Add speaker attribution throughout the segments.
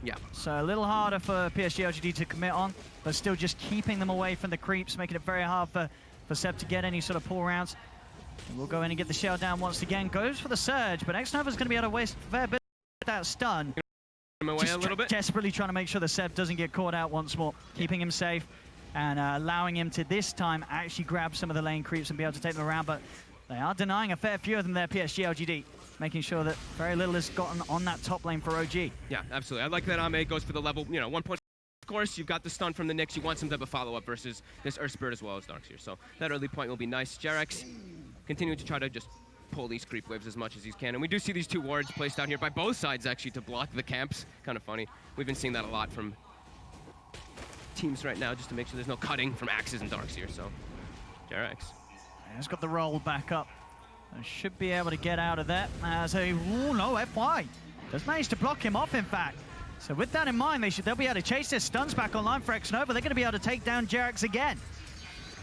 Speaker 1: Yeah.
Speaker 2: So a little harder for PSG LGD to commit on, but still just keeping them away from the creeps, making it very hard for Seb to get any sort of pull rounds. And we'll go in and get the shell down once again. Goes for the surge, but Xnova's going to be able to waste a fair bit of that stun.
Speaker 1: Him away a little bit.
Speaker 2: Desperately trying to make sure that Seb doesn't get caught out once more, keeping him safe and allowing him to this time actually grab some of the lane creeps and be able to take them around. But they are denying a fair few of them there, PSG LGD, making sure that very little has gotten on that top lane for OG.
Speaker 1: Yeah, absolutely. I like that Ame goes for the level, 1 point. Of course, you've got the stun from the Nyx. You want some type of follow-up versus this Earth Spirit as well as Darkseer. So that early point will be nice. Jarex continuing to try to just pull these creep waves as much as he can. And we do see these 2 wards placed out here by both sides, actually, to block the camps. Kind of funny. We've been seeing that a lot from teams right now, just to make sure there's no cutting from Axes and Darkseer. So, Jarex.
Speaker 2: He's got the roll back up. Should be able to get out of that. As a, no, FY does manage to block him off, in fact. So with that in mind, they'll be able to chase their stuns back online for Xnova. They're going to be able to take down Jarex again.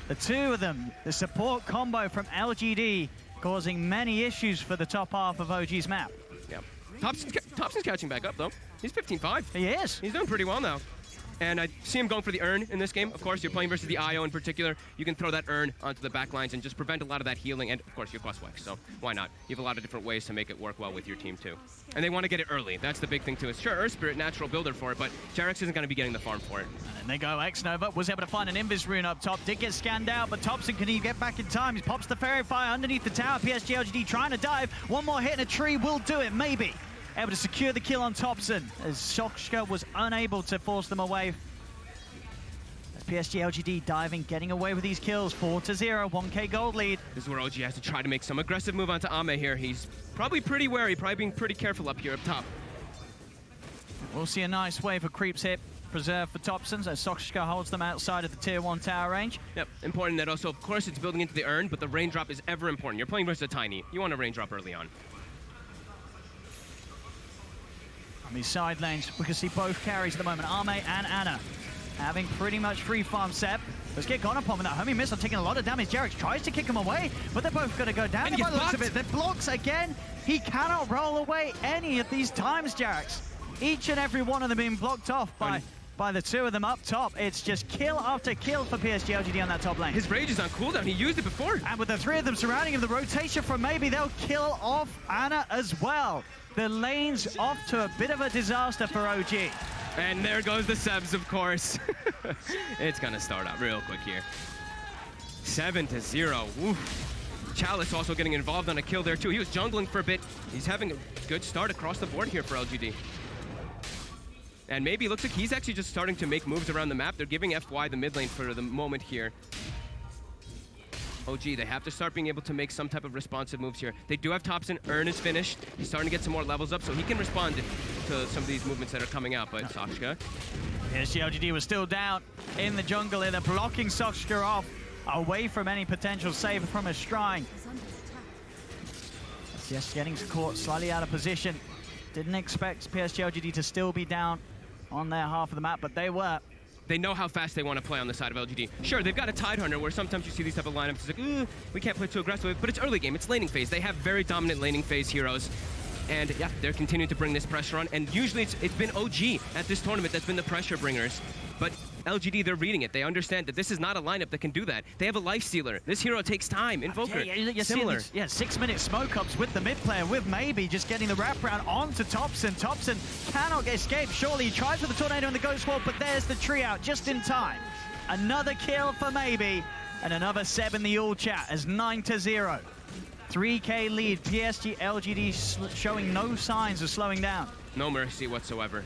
Speaker 2: The 2 of them, the support combo from LGD, causing many issues for the top half of OG's map.
Speaker 1: Yeah. Thompson's catching back up, though. He's 15-5.
Speaker 2: He is.
Speaker 1: He's doing pretty well now. And I see him going for the urn in this game. Of course, you're playing versus the IO in particular. You can throw that urn onto the back lines and just prevent a lot of that healing. And, of course, you're plus Wex, so why not? You have a lot of different ways to make it work well with your team, too. And they want to get it early. That's the big thing, too. It's sure, Earth Spirit, natural builder for it, but Jarex isn't going to be getting the farm for it.
Speaker 2: And they go. Xnova was able to find an Invis rune up top. Did get scanned out, but Thompson can he get back in time? He pops the Fairy Fire underneath the tower. PSG LGD trying to dive. One more hit in a tree will do it, maybe. Able to secure the kill on Thompson, as Shoxka was unable to force them away. PSG LGD diving, getting away with these kills. 4-0, 1K gold lead.
Speaker 1: This is where OG has to try to make some aggressive move onto Ame here. He's probably pretty wary, probably being pretty careful up here up top.
Speaker 2: We'll see a nice wave of creeps hit preserved for Thompson, as Shoxka holds them outside of the tier 1 tower range.
Speaker 1: Yep, important that also, of course, it's building into the urn, but the raindrop is ever important. You're playing versus a Tiny. You want a raindrop early on.
Speaker 2: On these side lanes, we can see both carries at the moment, Ame and Anna, having pretty much free farm Seb. Let's get gone upon with that homing missile, taking a lot of damage. Jarex tries to kick him away, but they're both going to go down.
Speaker 1: And he gets blocked.
Speaker 2: The blocks again. He cannot roll away any of these times, Jarex. Each and every one of them being blocked off by the 2 of them up top. It's just kill after kill for PSG LGD on that top lane.
Speaker 1: His rage is on cooldown. He used it before.
Speaker 2: And with the 3 of them surrounding him, the rotation from maybe they'll kill off Anna as well. The lane's off to a bit of a disaster for OG.
Speaker 1: And there goes the Sebs, of course. It's going to start out real quick here. 7-0. Oof. Chalice also getting involved on a kill there, too. He was jungling for a bit. He's having a good start across the board here for LGD. And maybe looks like he's actually just starting to make moves around the map. They're giving FY the mid lane for the moment here. OG, they have to start being able to make some type of responsive moves here. They do have Thompson. Urn is finished. He's starting to get some more levels up, so he can respond to some of these movements that are coming out. But Shoxka.
Speaker 2: PSG LGD was still down in the jungle here. They're blocking Shoxka off, away from any potential save from a shrine. Just getting caught slightly out of position. Didn't expect PSG LGD to still be down on their half of the map, but they were.
Speaker 1: They know how fast they want to play on the side of LGD. Sure, they've got a Tidehunter where sometimes you see these type of lineups. It's like, we can't play too aggressive, but it's early game. It's laning phase. They have very dominant laning phase heroes. And yeah, they're continuing to bring this pressure on. And usually it's been OG at this tournament that's been the pressure bringers. But LGD, they're reading it. They understand that this is not a lineup that can do that. They have a life stealer. This hero takes time. Invoker, similar.
Speaker 2: Yeah, 6-minute smoke ups with the mid player, with maybe just getting the wraparound onto Thompson. Thompson cannot escape. Surely he tries with the tornado and the ghost wall, but there's the tree out just in time. Another kill for maybe, and another Seb in the all chat as 9-0. 3K lead. PSG LGD showing no signs of slowing down.
Speaker 1: No mercy whatsoever.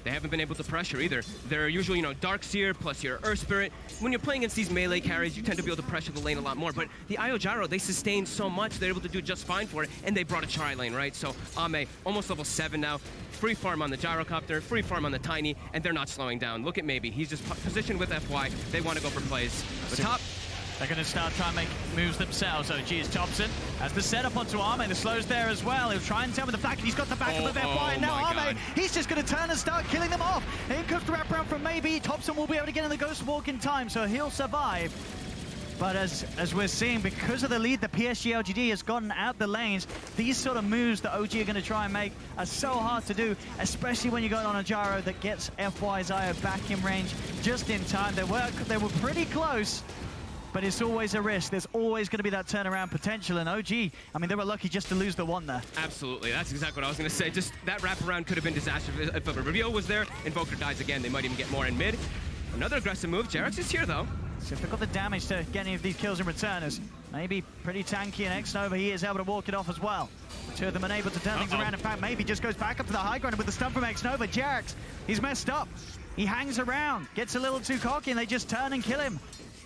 Speaker 1: They haven't been able to pressure either. They're usually, Darkseer plus your Earth Spirit. When you're playing against these melee carries, you tend to be able to pressure the lane a lot more. But the IO Gyro, they sustain so much, they're able to do just fine for it. And they brought a tri lane, right? So Ame, almost level 7 now. Free farm on the Gyrocopter, free farm on the Tiny, and they're not slowing down. Look at Maybe. He's just positioned with FY. They want to go for plays. The top.
Speaker 2: They're going to start trying to make moves themselves. OG is Thompson. As the setup onto Ame, the slow's there as well. He'll try and tell with the fact he's got the back of the FY, and now Ame, he's just going to turn and start killing them off. In comes the wraparound from Maybe. Thompson will be able to get in the Ghost Walk in time, so he'll survive. But as we're seeing, because of the lead the PSG LGD has gotten out the lanes, these sort of moves that OG are going to try and make are so hard to do, especially when you got on a gyro that gets FY's IO back in range just in time. They were pretty close, but it's always a risk. There's always going to be that turnaround potential, and OG, I mean, they were lucky just to lose the one there.
Speaker 1: Absolutely, that's exactly what I was going to say. Just that wraparound could have been disastrous. If a reveal was there, Invoker dies again, they might even get more in mid. Another aggressive move. Jarex is here, though.
Speaker 2: So if they've got the damage to get any of these kills in return, as maybe pretty tanky, and Xnova, he is able to walk it off as well. Two of them unable to turn things around. In fact, maybe just goes back up to the high ground with the stun from Xnova. Jarex, he's messed up. He hangs around, gets a little too cocky, and they just turn and kill him.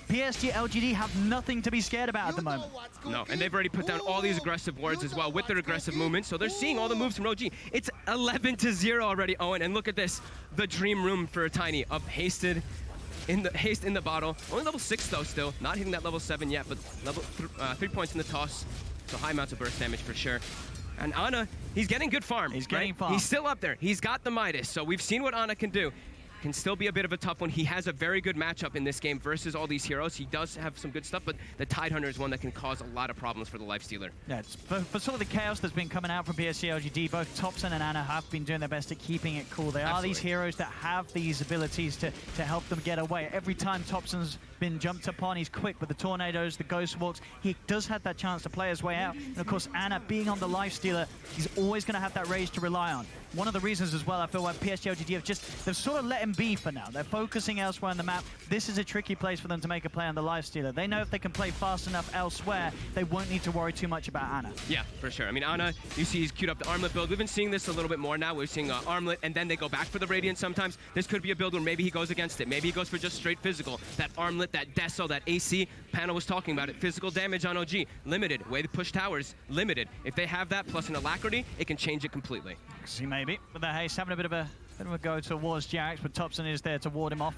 Speaker 2: PSG LGD have nothing to be scared about at the moment.
Speaker 1: No, and they've already put down all these aggressive wards as well with their aggressive movements, so they're seeing all the moves from OG. It's 11-0 already, Owen, and look at this. The dream room for a Tiny of hasted. Haste in the bottle. Only level 6 though still. Not hitting that level 7 yet, but level 3 points in the toss. So high amounts of burst damage for sure. And Ana, he's getting good farm.
Speaker 2: He's getting farm.
Speaker 1: He's still up there. He's got the Midas. So we've seen what Ana can do. Can still be a bit of a tough one. He has a very good matchup in this game versus all these heroes. He does have some good stuff, but the Tidehunter is one that can cause a lot of problems for the Lifestealer.
Speaker 2: Yeah, it's for sort of the chaos that's been coming out from PSG LGD, both Thompson and Ana have been doing their best at keeping it cool. They are these heroes that have these abilities to help them get away. Every time Thompson's been jumped upon, he's quick with the tornadoes, the ghost walks. He does have that chance to play his way out. And of course, Ana being on the Lifestealer, he's always going to have that rage to rely on. One of the reasons as well, I feel like PSG LGD they've sort of let him be for now. They're focusing elsewhere on the map. This is a tricky place for them to make a play on the Lifestealer. They know if they can play fast enough elsewhere, they won't need to worry too much about Ana.
Speaker 1: Yeah, for sure. I mean, Ana, you see he's queued up the Armlet build. We've been seeing this a little bit more now. We're seeing Armlet, and then they go back for the Radiant sometimes. This could be a build where maybe he goes against it. Maybe he goes for just straight physical. That Armlet, that Deso, that AC, Panel was talking about it. Physical damage on OG, limited. Way to push towers, limited. If they have that plus an Alacrity, it can change it completely.
Speaker 2: See, maybe. With the haste, having a bit of a go towards Jarex, but Thompson is there to ward him off.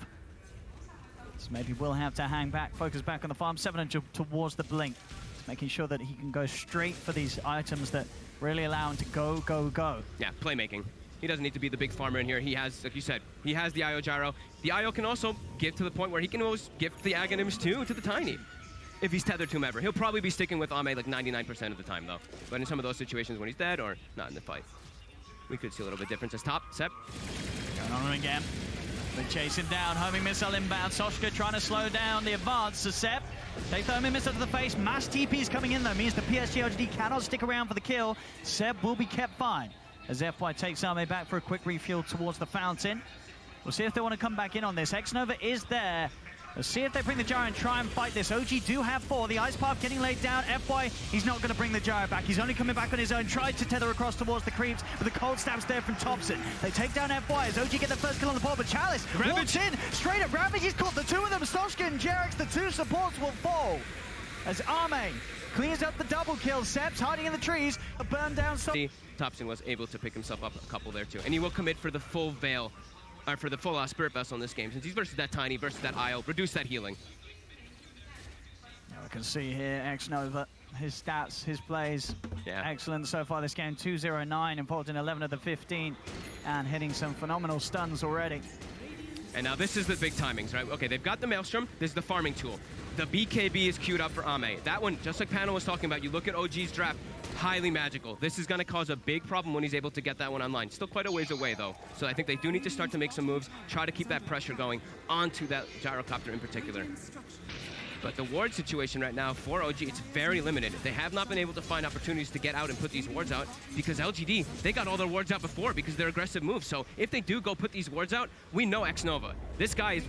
Speaker 2: So maybe we'll have to hang back, focus back on the farm. 700 towards the Blink. Just making sure that he can go straight for these items that really allow him to go, go, go.
Speaker 1: Yeah, playmaking. He doesn't need to be the big farmer in here. He has, like you said, he has the IO gyro. The IO can also get to the point where he can always gift the Aghanims too to the Tiny. If he's tethered to him ever. He'll probably be sticking with Ame like 99% of the time though. But in some of those situations when he's dead or not in the fight, we could see a little bit difference. As top, Sep.
Speaker 2: Going on again. They're chasing down. Homing missile inbound. Soshka trying to slow down the advance to Sep. Take the homing missile to the face. Mass TP's coming in though. Means the PSG LGD cannot stick around for the kill. Sep will be kept fine. As FY takes Ame back for a quick refuel towards the fountain. We'll see if they want to come back in on this. Xnova is there. Let's see if they bring the gyro and try and fight this. OG do have 4. The ice path getting laid down. FY, he's not going to bring the gyro back. He's only coming back on his own. Tried to tether across towards the creeps, but the cold stab's there from Thompson. They take down FY as OG get the first kill on the board, but Chalice walks in. Straight up Ravage. He's caught the 2 of them. Soshka and Jarex, the 2 supports will fall. As Ame cleans up the double kill. Sep's hiding in the trees. A burn down.
Speaker 1: Thompson was able to pick himself up a couple there too. And he will commit for the full Veil. Or for the full Spirit Vessel in this game, since he's versus that Tiny, versus that IO, reduce that healing.
Speaker 2: Now we can see here, Xnova, his stats, his plays, excellent so far this game. 209, involved in 11 of the 15, and hitting some phenomenal stuns already.
Speaker 1: And now this is the big timings, right? Okay, they've got the Maelstrom, this is the farming tool. The BKB is queued up for Ame. That one, just like Panel was talking about, you look at OG's draft, highly magical. This is going to cause a big problem when he's able to get that one online. Still quite a ways away, though. So I think they do need to start to make some moves, try to keep that pressure going onto that gyrocopter in particular. But the ward situation right now for OG, it's very limited. They have not been able to find opportunities to get out and put these wards out because LGD, they got all their wards out before because they're aggressive moves. So if they do go put these wards out, we know Xnova. This guy is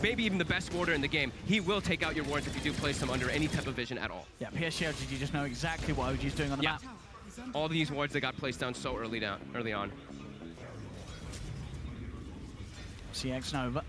Speaker 1: maybe even the best warder in the game. He will take out your wards if you do place them under any type of vision at all.
Speaker 2: Yeah, PSG LGD just know exactly what OG's doing on the map.
Speaker 1: All these wards, they got placed down so early on.
Speaker 2: See Xnova.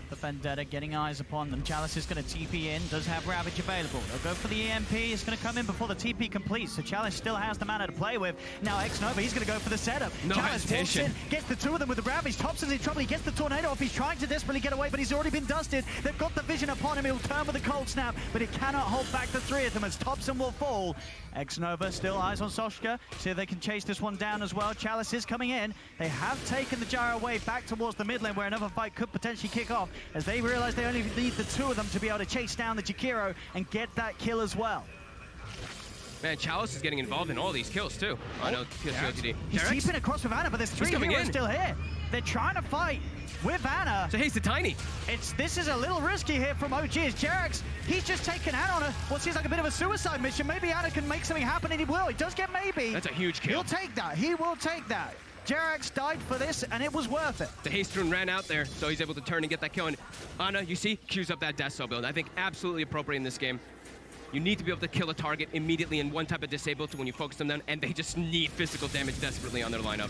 Speaker 2: The Vendetta getting eyes upon them. Chalice is going to TP in, does have Ravage available. They'll go for the EMP, it's going to come in before the TP completes, so Chalice still has the mana to play with. Now Xnova, he's going to go for the setup.
Speaker 1: No
Speaker 2: Chalice
Speaker 1: hesitation.
Speaker 2: walks in, gets the 2 of them with the Ravage. Thompson's in trouble, he gets the Tornado off, he's trying to desperately get away, but he's already been dusted. They've got the vision upon him, he'll turn with a cold snap, but it cannot hold back the 3 of them as Thompson will fall. Xnova still eyes on Soshka, see if they can chase this one down as well. Chalice is coming in. They have taken the gyro away back towards the mid lane where another fight could potentially kick off. as they realize they only need the two of them to be able to chase down the Jakiro and get that kill as well.
Speaker 1: Man, Chalice is getting involved in all these kills too. Oh no, PSG.
Speaker 2: He's keeping across with Ana, but there's three heroes still here. They're trying to fight with Ana.
Speaker 1: So he's the Tiny.
Speaker 2: This is a little risky here from OG as Jerax, he's just taken Ana on what seems like a bit of a suicide mission. Maybe Ana can make something happen, and he will. He does get maybe.
Speaker 1: That's a huge kill.
Speaker 2: He'll take that. He will take that. Jerax died for this, and it was worth it.
Speaker 1: The haste rune ran out there, so he's able to turn and get that kill. And Ana, you see, queues up that Death Cell build. I think absolutely appropriate in this game. You need to be able to kill a target immediately in one type of disable to when you focus them down, and they just need physical damage desperately on their lineup.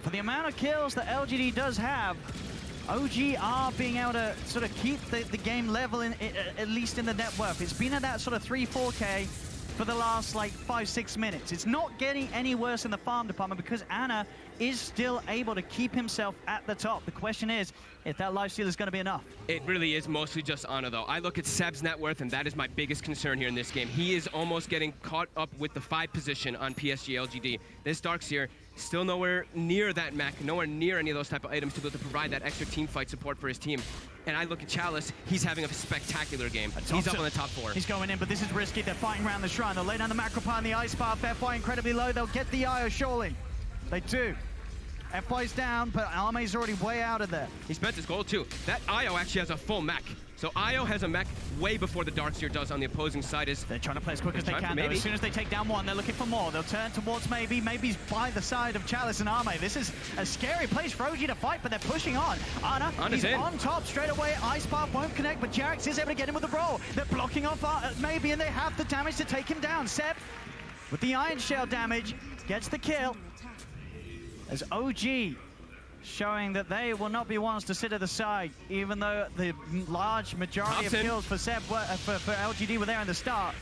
Speaker 2: For the amount of kills that LGD does have, OG are being able to sort of keep the game level, at least in the net worth. It's been at that sort of 3-4K for the last like 5-6 minutes. It's not getting any worse in the farm department because Ana is still able to keep himself at the top. The question is if that lifesteal is going to be enough.
Speaker 1: It really is mostly just Ana though. I look at Seb's net worth, and that is my biggest concern here in this game. He is almost getting caught up with the 5 position on PSG LGD. This Darkseer still nowhere near that mech, nowhere near any of those type of items to be able to provide that extra team fight support for his team. And I look at Chalice, he's having a spectacular game. He's up on the top 4.
Speaker 2: He's going in, but this is risky. They're fighting around the shrine. They'll lay down the Macropie and the Ice Path. FY incredibly low. They'll get the Io surely. They do. FY's down, but Arme's already way out of there.
Speaker 1: He spent his gold too. That Io actually has a full mech. So Io has a mech way before the Darkseer does on the opposing side.
Speaker 2: They're trying to play as quick as they can, though. As soon as they take down one, they're looking for more. They'll turn towards maybe. Maybe's by the side of Chalice and Arme. This is a scary place for OG to fight, but they're pushing on. He's on top straight away. Ice Path won't connect, but Jerax is able to get him with the roll. They're blocking off Maybe, and they have the damage to take him down. Seb, with the Iron Shell damage, gets the kill. As OG showing that they will not be ones to sit at the side, even though the large majority of kills for Seb for LGD were there in the start.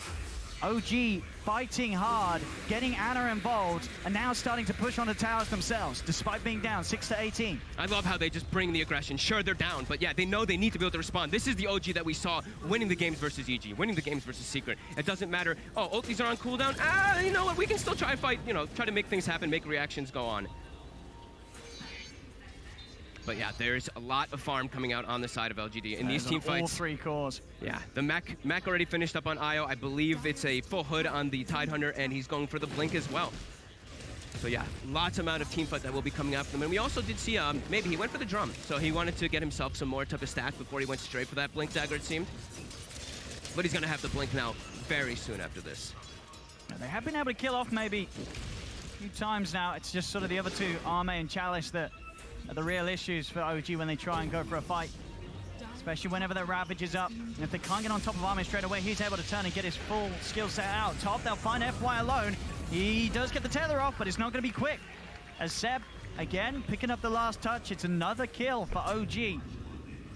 Speaker 2: OG fighting hard, getting Ana involved, and now starting to push on the towers themselves, despite being down 6-18.
Speaker 1: I love how they just bring the aggression. Sure, they're down, but yeah, they know they need to be able to respond. This is the OG that we saw winning the games versus EG, winning the games versus Secret. It doesn't matter, oh, ultis are on cooldown. You know what, we can still try and fight, try to make things happen, make reactions go on. But yeah, there's a lot of farm coming out on the side of LGD in these team fights.
Speaker 2: All 3 cores.
Speaker 1: Yeah, the mech already finished up on Io. I believe it's a full hood on the Tidehunter, and he's going for the blink as well. So yeah, lots amount of team fight that will be coming after them. And we also did see, maybe he went for the drum. So he wanted to get himself some more type of stats before he went straight for that blink dagger, it seemed. But he's gonna have the blink now very soon after this.
Speaker 2: Now, they have been able to kill off maybe a few times now. It's just sort of the other two, Arme and Chalice, that are the real issues for OG when they try and go for a fight. Especially whenever their Ravage is up. And if they can't get on top of Arme straight away, he's able to turn and get his full skill set out. Top, they'll find FY alone. He does get the tether off, but it's not going to be quick. As Seb, again, picking up the last touch. It's another kill for OG.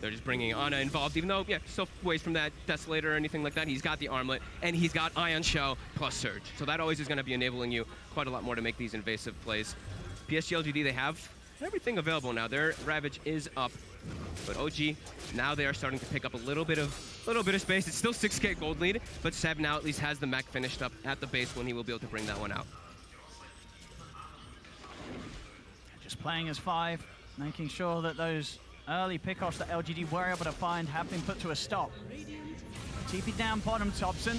Speaker 1: They're just bringing Ana involved, even though, yeah, still ways from that Desolator or anything like that. He's got the Armlet, and he's got Ion Shell plus Surge. So that always is going to be enabling you quite a lot more to make these invasive plays. PSG LGD, they have everything available now. Their Ravage is up, but OG, now they are starting to pick up a little bit of space. It's still 6K gold lead, but Seb now at least has the mech finished up at the base when he will be able to bring that one out.
Speaker 2: Just playing as 5, making sure that those early pickoffs that LGD were able to find have been put to a stop. TP down bottom, Thompson.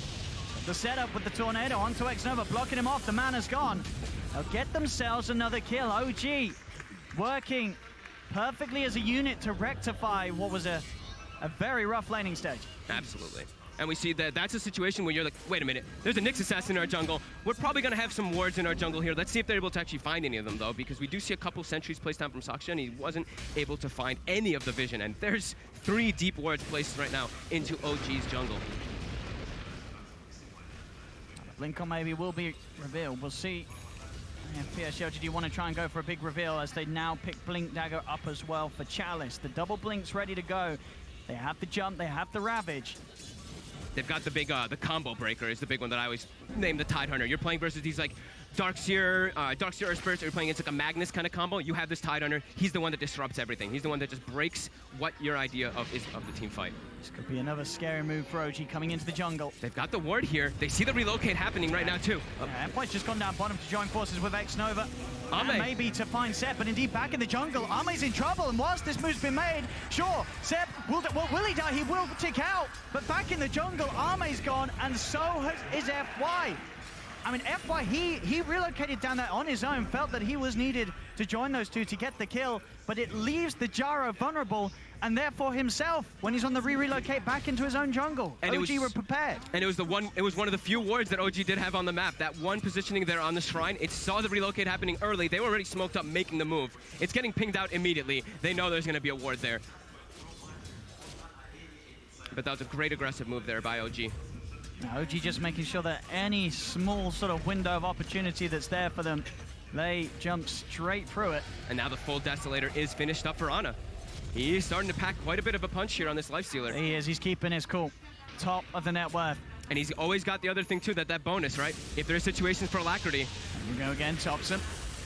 Speaker 2: The setup with the Tornado onto X-Nova, blocking him off. The mana's gone. They'll get themselves another kill. OG working perfectly as a unit to rectify what was a very rough laning stage.
Speaker 1: Absolutely. And we see that that's a situation where you're like, wait a minute, there's a Nyx assassin in our jungle. We're probably going to have some wards in our jungle here. Let's see if they're able to actually find any of them, though, because we do see a couple sentries placed down from Saksha, and he wasn't able to find any of the vision. And there's 3 deep wards placed right now into OG's jungle.
Speaker 2: Blink on maybe will be revealed. We'll see if PSG LGD want to try and go for a big reveal as they now pick Blink Dagger up as well for Chalice. The double Blink's ready to go. They have the jump, they have the Ravage.
Speaker 1: They've got the big, the combo breaker is the big one that I always name the Tidehunter. You're playing versus these like Darkseer or Spirits, you're playing against like a Magnus kind of combo, you have this Tidehunter. He's the one that disrupts everything. He's the one that just breaks what your idea of is of the team fight.
Speaker 2: This could be another scary move for OG coming into the jungle.
Speaker 1: They've got the ward here. They see the relocate happening right now too.
Speaker 2: Employ's just gone down bottom to join forces with X-Nova. And maybe to find Seb, but indeed back in the jungle, Ame's in trouble, and whilst this move's been made, sure, Seb, will he die? He will tick out, but back in the jungle, Ame's gone, and so is FY. I mean, FY, he relocated down there on his own, felt that he was needed to join those two to get the kill, but it leaves the Gyro vulnerable, and therefore himself, when he's on the relocate back into his own jungle. And OG were prepared.
Speaker 1: And it was one of the few wards that OG did have on the map. That one positioning there on the shrine, it saw the relocate happening early. They were already smoked up making the move. It's getting pinged out immediately. They know there's gonna be a ward there. But that was a great aggressive move there by OG.
Speaker 2: Now, OG just making sure that any small sort of window of opportunity that's there for them, they jump straight through it.
Speaker 1: And now the full Desolator is finished up for Ana. He's starting to pack quite a bit of a punch here on this Lifestealer.
Speaker 2: He is, he's keeping his cool. Top of the net worth.
Speaker 1: And he's always got the other thing too, that bonus, right? If there's situations for alacrity.
Speaker 2: Here we go again, Thompson.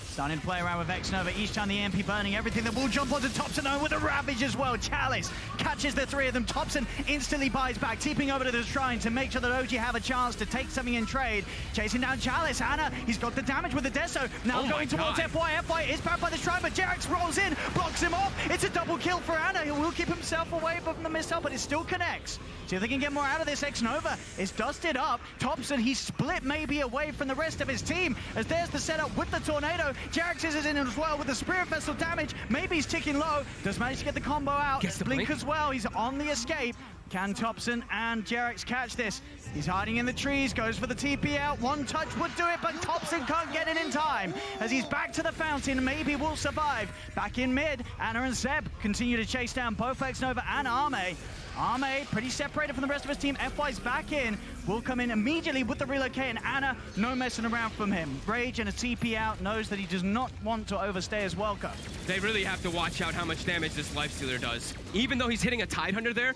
Speaker 2: Starting to play around with X-Nova, each time the EMP burning everything that will jump onto Thompson with a Ravage as well. Chalice catches the three of them. Thompson instantly buys back, TPing over to the shrine to make sure that OG have a chance to take something in trade. Chasing down Chalice, Ana, he's got the damage with the Deso. Now going towards FY. FY is backed by the shrine, but Jerax rolls in, blocks him off. It's a double kill for Ana. He will keep himself away from the missile, but it still connects. See if they can get more out of this. X-Nova is dusted up. Thompson, he's split maybe away from the rest of his team, as there's the setup with the Tornado. Jerax is in as well with the Spirit Vessel damage. Maybe he's ticking low. Does manage to get the combo out.
Speaker 1: Gets the
Speaker 2: blink as well. He's on the escape. Can Thompson and Jerax catch this? He's hiding in the trees, goes for the TP out. One touch would do it, but Thompson can't get it in time. As he's back to the fountain, maybe will survive. Back in mid, Ana and Zeb continue to chase down both X-Nova and Ame. Ame pretty separated from the rest of his team. FY's back in, will come in immediately with the relocate, and Ana, no messing around from him. Rage and a TP out, knows that he does not want to overstay his welcome.
Speaker 1: They really have to watch out how much damage this Lifestealer does. Even though he's hitting a Tidehunter there,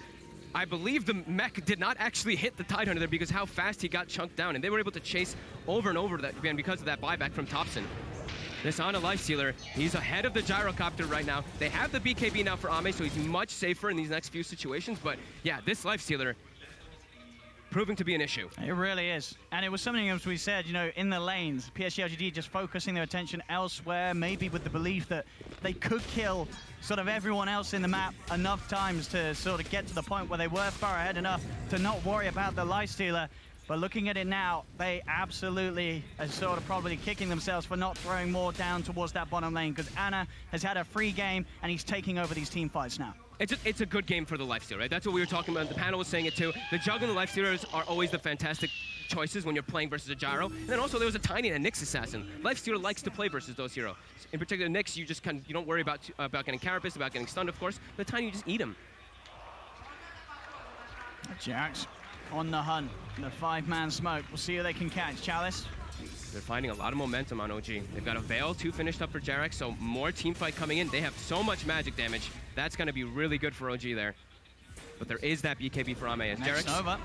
Speaker 1: I believe the mech did not actually hit the Tidehunter there because how fast he got chunked down, and they were able to chase over and over that again because of that buyback from Thompson. This Ana Lifestealer, he's ahead of the Gyrocopter right now. They have the BKB now for Ame, so he's much safer in these next few situations, but yeah, this Lifestealer proving to be an issue.
Speaker 2: It really is. And it was something, as we said, you know, in the lanes, PSG LGD just focusing their attention elsewhere, maybe with the belief that they could kill sort of everyone else in the map enough times to sort of get to the point where they were far ahead enough to not worry about the Lifestealer. But looking at it now, they absolutely are sort of probably kicking themselves for not throwing more down towards that bottom lane, because Ana has had a free game and he's taking over these team fights now.
Speaker 1: It's a good game for the Lifestealer, right? That's what we were talking about. The panel was saying it too. The Jug and the Lifestealers are always the fantastic choices when you're playing versus a Gyro. And then also there was a Tiny and a Nyx Assassin. Lifestealer likes to play versus those heroes. In particular, Nyx, you just you don't worry about getting Carapace, about getting stunned, of course. The Tiny, you just eat him.
Speaker 2: Jerax on the hunt. The five-man smoke. We'll see who they can catch. Chalice.
Speaker 1: They're finding a lot of momentum on OG. They've got a Veil, 2 finished up for Jerax, so more team fight coming in. They have so much magic damage. That's going to be really good for OG there. But there is that BKB for Ame as Jerax.
Speaker 2: X-Nova.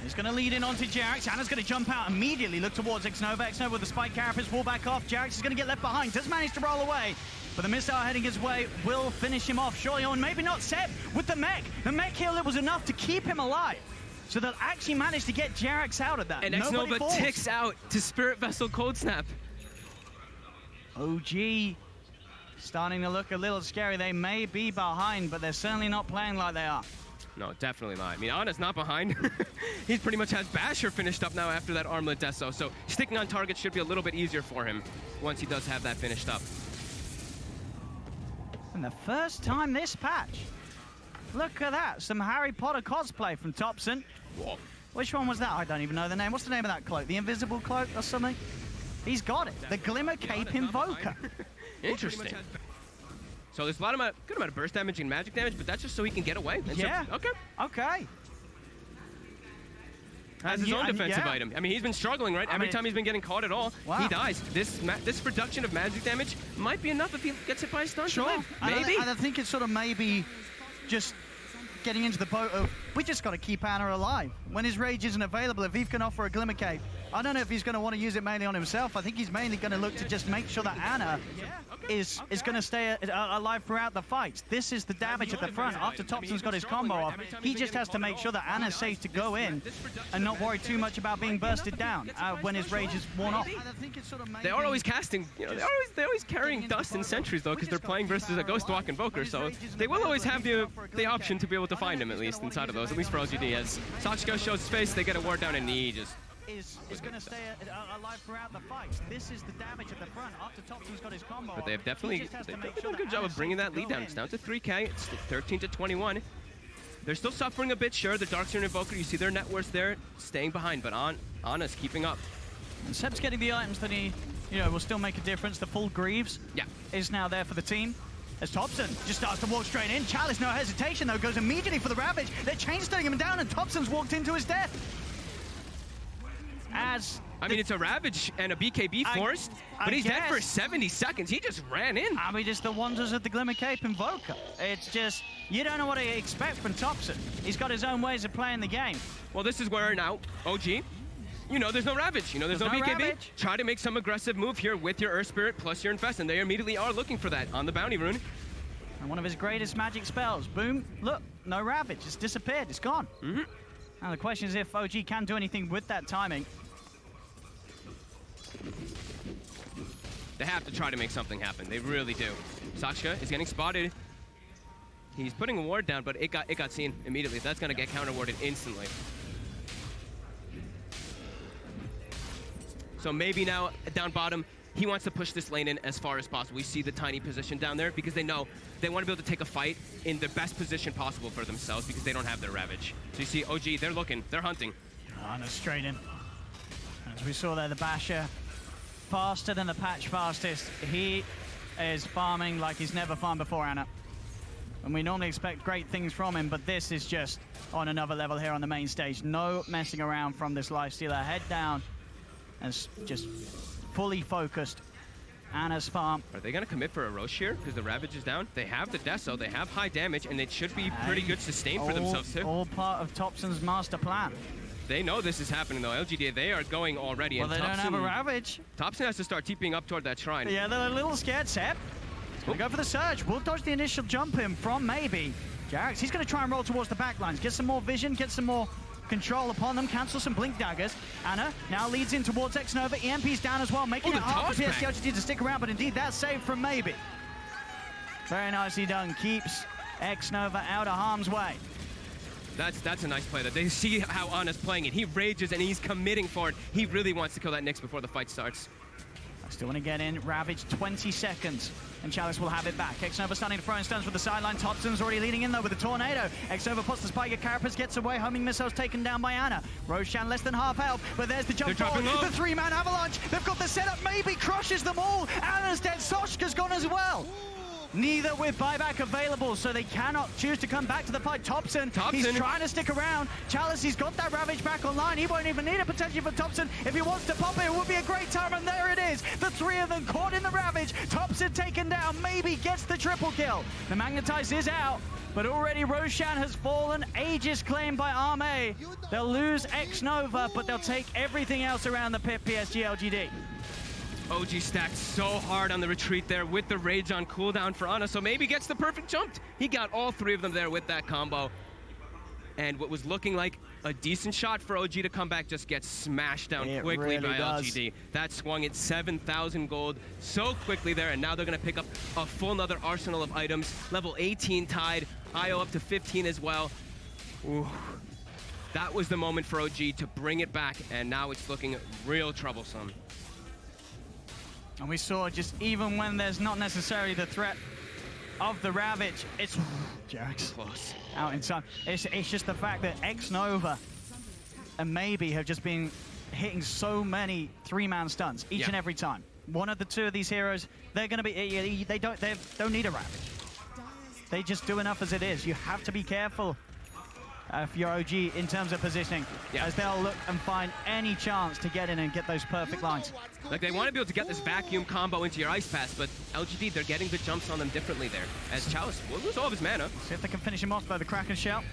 Speaker 2: He's going to lead in onto Jerax. Ana's going to jump out immediately, look towards X-Nova. X-Nova with the spike carapace, wall back off. Jerax is going to get left behind. Does manage to roll away. But the missile heading his way will finish him off. Surely on, maybe not Seb with the mech. The mech heal that was enough to keep him alive. So they'll actually manage to get Jerax out of that.
Speaker 1: And X-Nova ticks out to Spirit Vessel Cold Snap.
Speaker 2: OG starting to look a little scary. They may be behind, but they're certainly not playing like they are.
Speaker 1: No, definitely not. I mean, Ana's not behind. He pretty much has Basher finished up now after that Armlet Deso. So sticking on target should be a little bit easier for him once he does have that finished up.
Speaker 2: And the first time this patch. Look at that, some Harry Potter cosplay from Thompson.
Speaker 1: Whoa.
Speaker 2: Which one was that? I don't even know the name. What's the name of that cloak? The invisible cloak or something? He's got it. The Glimmer Cape Invoker.
Speaker 1: Interesting. So there's a good amount of burst damage and magic damage, but that's just so he can get away. And
Speaker 2: yeah.
Speaker 1: So, okay.
Speaker 2: Okay.
Speaker 1: Has his own defensive item. I mean, he's been struggling, right? Every time he's been getting caught at all, he dies. This production of magic damage might be enough if he gets hit by a stun to live. Maybe.
Speaker 2: And I think it's sort of maybe just getting into the boat of, we just got to keep Ana alive. When his rage isn't available, if Eve can offer a Glimmer Cape, I don't know if he's going to want to use it mainly on himself. I think he's mainly going to look to just make sure that Ana is going to stay alive throughout the fight. This is the damage at the front. After Thompson's got his combo off, he just has to make sure that Ana's safe to go in and not worry too much about being bursted down when his rage is worn off.
Speaker 1: They are always casting, you know, they're always carrying dust and sentries though, because they're playing versus a Ghost Walk Invoker, so they will always have the option to be able to find him at least inside of those, at least for OGD. As Sachiko shows his face, they get a ward down and he just
Speaker 2: is going to stay alive throughout the fight. This is the damage at the front after Thompson's got his combo.
Speaker 1: But they've definitely done a good job of bringing that lead down. It's down to 3K. It's 13 to 21. They're still suffering a bit, sure. The Darkseer Invoker, you see their net worth there, staying behind, but Ana's keeping up.
Speaker 2: And Seb's getting the items that he, will still make a difference. The full Greaves is now there for the team. As Thompson just starts to walk straight in. Chalice, no hesitation though, goes immediately for the Ravage. They're chain-stunning him down and Thompson's walked into his death.
Speaker 1: I mean, it's a Ravage and a BKB forced, but he's dead for 70 seconds. He just ran in.
Speaker 2: I mean, it's the wonders of the Glimmer Cape Invoker. It's just, you don't know what to expect from Thompson. He's got his own ways of playing the game.
Speaker 1: Well, this is where now, OG, there's no Ravage. There's no BKB.
Speaker 2: Ravage.
Speaker 1: Try to make some aggressive move here with your Earth Spirit plus your Infest, and they immediately are looking for that on the Bounty Rune.
Speaker 2: And one of his greatest magic spells. Boom, look, no Ravage. It's disappeared. It's gone. Now the question is if OG can do anything with that timing.
Speaker 1: They have to try to make something happen. They really do. Sachika is getting spotted. He's putting a ward down, but it got seen immediately. That's going to get counter-warded instantly. So maybe now, down bottom, he wants to push this lane in as far as possible. We see the tiny position down there because they know they want to be able to take a fight in the best position possible for themselves because they don't have their Ravage. So you see OG, they're looking, they're hunting.
Speaker 2: Ana straight in. As we saw there, the Basher, faster than the patch fastest. He is farming like he's never farmed before, Ana. And we normally expect great things from him, but this is just on another level here on the main stage. No messing around from this Lifestealer. Head down and just fully focused. Ana's farm.
Speaker 1: Are they going to commit for a Roche here? Because the Ravage is down. They have the Deso, they have high damage, and it should be pretty good sustain for themselves too.
Speaker 2: All part of Thompson's master plan.
Speaker 1: They know this is happening though. LGD, they are going already.
Speaker 2: Well,
Speaker 1: and
Speaker 2: they don't have a Ravage.
Speaker 1: Thompson has to start TPing up toward that shrine.
Speaker 2: Yeah, they're a little scared, Seb. He's going to go for the surge. We'll dodge the initial jump in from maybe. Jarex, he's going to try and roll towards the back lines. Get some more vision, get some more control upon them, cancel some blink daggers. Ana now leads in towards X-Nova. EMP's down as well, making it hard for PSG LGD to stick around, but indeed that's saved from maybe. Very nicely done. Keeps X-Nova out of harm's way.
Speaker 1: That's a nice play. That they see how Ana's playing it. He rages and he's committing for it. He really wants to kill that Nyx before the fight starts.
Speaker 2: I still want to get in. Ravage 20 seconds. And Chalice will have it back. X-Nova starting to throw in stuns with the sideline. Thompson's already leading in though with the Tornado. X-Nova puts the Spiker. Carapace gets away. Homing missiles taken down by Ana. Roshan less than half health. But there's the jump forward. The three-man avalanche. They've got the setup. Maybe crushes them all. Ana's dead. Soshka's gone as well. Neither with buyback available, so they cannot choose to come back to the fight. Thompson, he's trying to stick around. Chalice, he's got that Ravage back online. He won't even need it potentially for Thompson. If he wants to pop it, it would be a great time, and there it is. The three of them caught in the Ravage. Thompson taken down, maybe gets the triple kill. The Magnetize is out, but already Roshan has fallen. Aegis claimed by Arme. They'll lose X-Nova, but they'll take everything else around the pit, PSG LGD.
Speaker 1: OG stacked so hard on the retreat there with the rage on cooldown for Ana, so maybe gets the perfect jump. He got all three of them there with that combo. And what was looking like a decent shot for OG to come back just gets smashed down quickly by LGD. That swung at 7,000 gold so quickly there, and now they're going to pick up a full another arsenal of items. Level 18 tied, IO up to 15 as well. Ooh. That was the moment for OG to bring it back, and now it's looking real troublesome.
Speaker 2: And we saw just even when there's not necessarily the threat of the Ravage, it's Jarex
Speaker 1: close
Speaker 2: out in time. It's just the fact that X-Nova and maybe have just been hitting so many three-man stuns each and every time. One of the two of these heroes, they're going to be, they don't need a Ravage. They just do enough as it is. You have to be careful for your OG in terms of positioning, as they'll look and find any chance to get in and get those perfect lines.
Speaker 1: Like, they want to be able to get this vacuum combo into your Ice Pass, but LGD, they're getting the jumps on them differently there, as Chalice will lose all of his mana.
Speaker 2: See if they can finish him off by the Kraken Shell.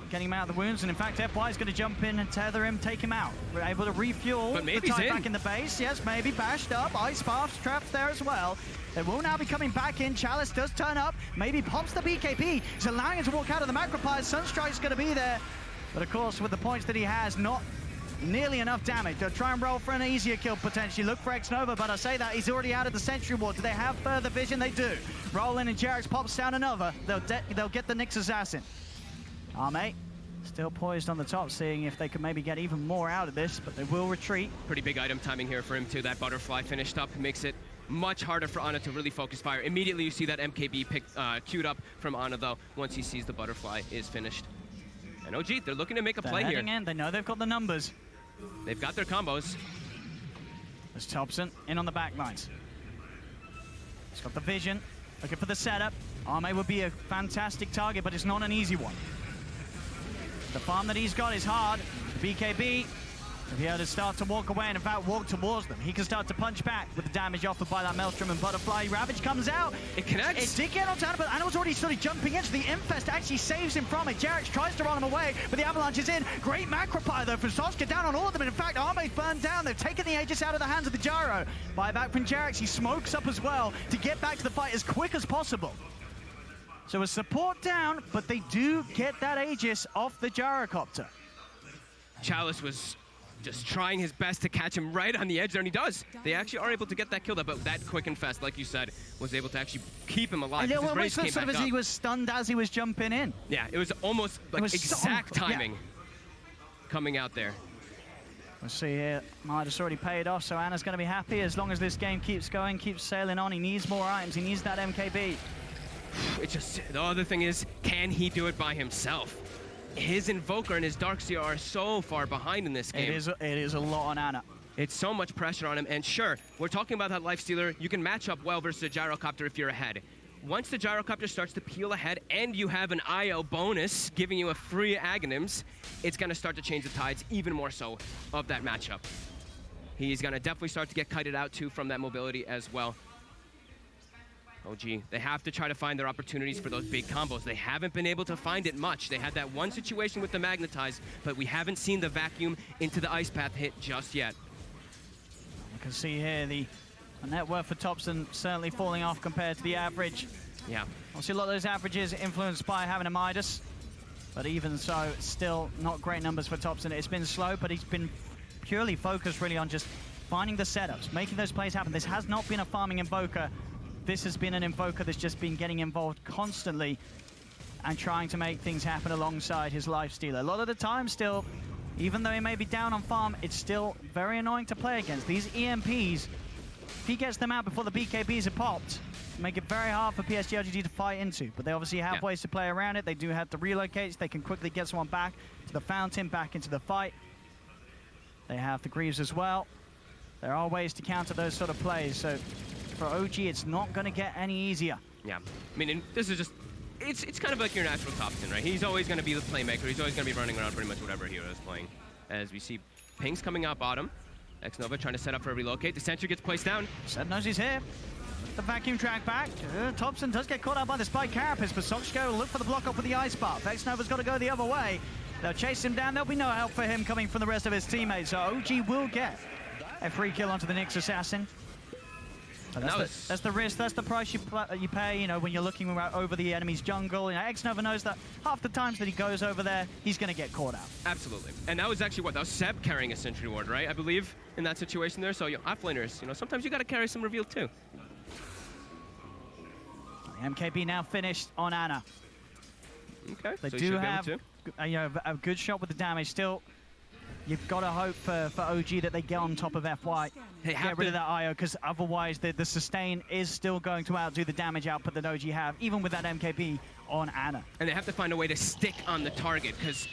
Speaker 2: getting him out of the wounds, and in fact, FY is going to jump in and tether him, take him out. We're able to refuel
Speaker 1: but maybe
Speaker 2: the tide back in the base. Yes, maybe bashed up. Ice Path's trapped there as well. They will now be coming back in. Chalice does turn up, maybe pops the BKB. He's allowing him to walk out of the Macropire. Sunstrike's going to be there. But of course, with the points that he has, not nearly enough damage. They'll try and roll for an easier kill potentially. Look for X-Nova, but I say that he's already out of the Sentry Ward. Do they have further vision? They do. Roll in and Jarex pops down another. They'll get the Nyx Assassin. Arme still poised on the top, seeing if they can maybe get even more out of this, but they will retreat.
Speaker 1: Pretty big item timing here for him too. That butterfly finished up makes it much harder for Ana to really focus fire. Immediately you see that MKB queued up from Ana though, once he sees the butterfly is finished. And OG, they're looking to make a play here.
Speaker 2: In. They know they've got the numbers.
Speaker 1: They've got their combos.
Speaker 2: There's Thompson in on the back lines. He's got the vision, looking for the setup. Arme would be a fantastic target, but it's not an easy one. The farm that he's got is hard. The BKB, if he had to start to walk away and in fact walk towards them, he can start to punch back with the damage offered by that Maelstrom and Butterfly. Ravage comes out.
Speaker 1: It connects.
Speaker 2: It did get onto Ana, but Ana was already sort of jumping in, so the Infest actually saves him from it. Jarex tries to run him away, but the Avalanche is in. Great Macropire though from Soska down on all of them. And in fact, Arme's burned down. They've taken the Aegis out of the hands of the Gyro. Buyback from Jarex. He smokes up as well to get back to the fight as quick as possible. So a support down, but they do get that Aegis off the Gyrocopter.
Speaker 1: Chalice was just trying his best to catch him right on the edge there, and he does. They actually are able to get that kill, though, but that quick and fast, like you said, was able to actually keep him alive.
Speaker 2: It was sort of as he was stunned as he was jumping in.
Speaker 1: Yeah, it was almost like exact timing coming out there.
Speaker 2: We'll see here. Midas already paid off, so Ana's going to be happy as long as this game keeps going, keeps sailing on. He needs more items. He needs that MKB.
Speaker 1: It's just, the other thing is, can he do it by himself? His Invoker and his Darkseer are so far behind in this game.
Speaker 2: It is a lot on Ana.
Speaker 1: It's so much pressure on him, and sure, we're talking about that Lifestealer. You can match up well versus a Gyrocopter if you're ahead. Once the Gyrocopter starts to peel ahead and you have an IO bonus giving you a free Aghanims, it's going to start to change the tides even more so of that matchup. He's going to definitely start to get kited out too from that mobility as well. OG, they have to try to find their opportunities for those big combos. They haven't been able to find it much. They had that one situation with the Magnetize, but we haven't seen the vacuum into the Ice Path hit just yet.
Speaker 2: You can see here the net worth for Thompson certainly falling off compared to the average.
Speaker 1: Yeah.
Speaker 2: Obviously a lot of those averages influenced by having a Midas, but even so, still not great numbers for Thompson. It's been slow, but he's been purely focused really on just finding the setups, making those plays happen. This has not been a farming Invoker. This has been an Invoker that's just been getting involved constantly and trying to make things happen alongside his Lifestealer. A lot of the time still, even though he may be down on farm, it's still very annoying to play against. These EMPs, if he gets them out before the BKBs are popped, make it very hard for PSG LGD to fight into. But they obviously have ways to play around it. They do have the relocates. They can quickly get someone back to the fountain, back into the fight. They have the Greaves as well. There are ways to counter those sort of plays. So for OG, it's not going to get any easier.
Speaker 1: Yeah, I mean, this is just, it's kind of like your natural Thompson, right? He's always going to be the playmaker. He's always going to be running around pretty much whatever hero is playing. As we see pings coming out bottom. X-Nova trying to set up for a relocate. The sentry gets placed down.
Speaker 2: Zed knows he's here. The vacuum track back. Thompson does get caught out by the Spike Carapace, but Sochko will look for the block up with the Ice Path. X-Nova's got to go the other way. They'll chase him down. There'll be no help for him coming from the rest of his teammates. So OG will get a free kill onto the Nyx Assassin. That's the risk, that's the price you pay, you know, when you're looking over the enemy's jungle. You know, X-Nova knows that half the times that he goes over there, he's going to get caught out.
Speaker 1: Absolutely. And that was actually what? That was Seb carrying a Sentry Ward, right? I believe in that situation there. So, offlaners, you know, sometimes you got to carry some reveal too.
Speaker 2: The MKB now finished on Ana.
Speaker 1: Okay.
Speaker 2: They do have you know, a good shot with the damage. Still, you've got to hope for OG that they get on top of FY. Get rid of that IO, because otherwise the sustain is still going to outdo the damage output that OG have, even with that MKB on Ana.
Speaker 1: And they have to find a way to stick on the target, because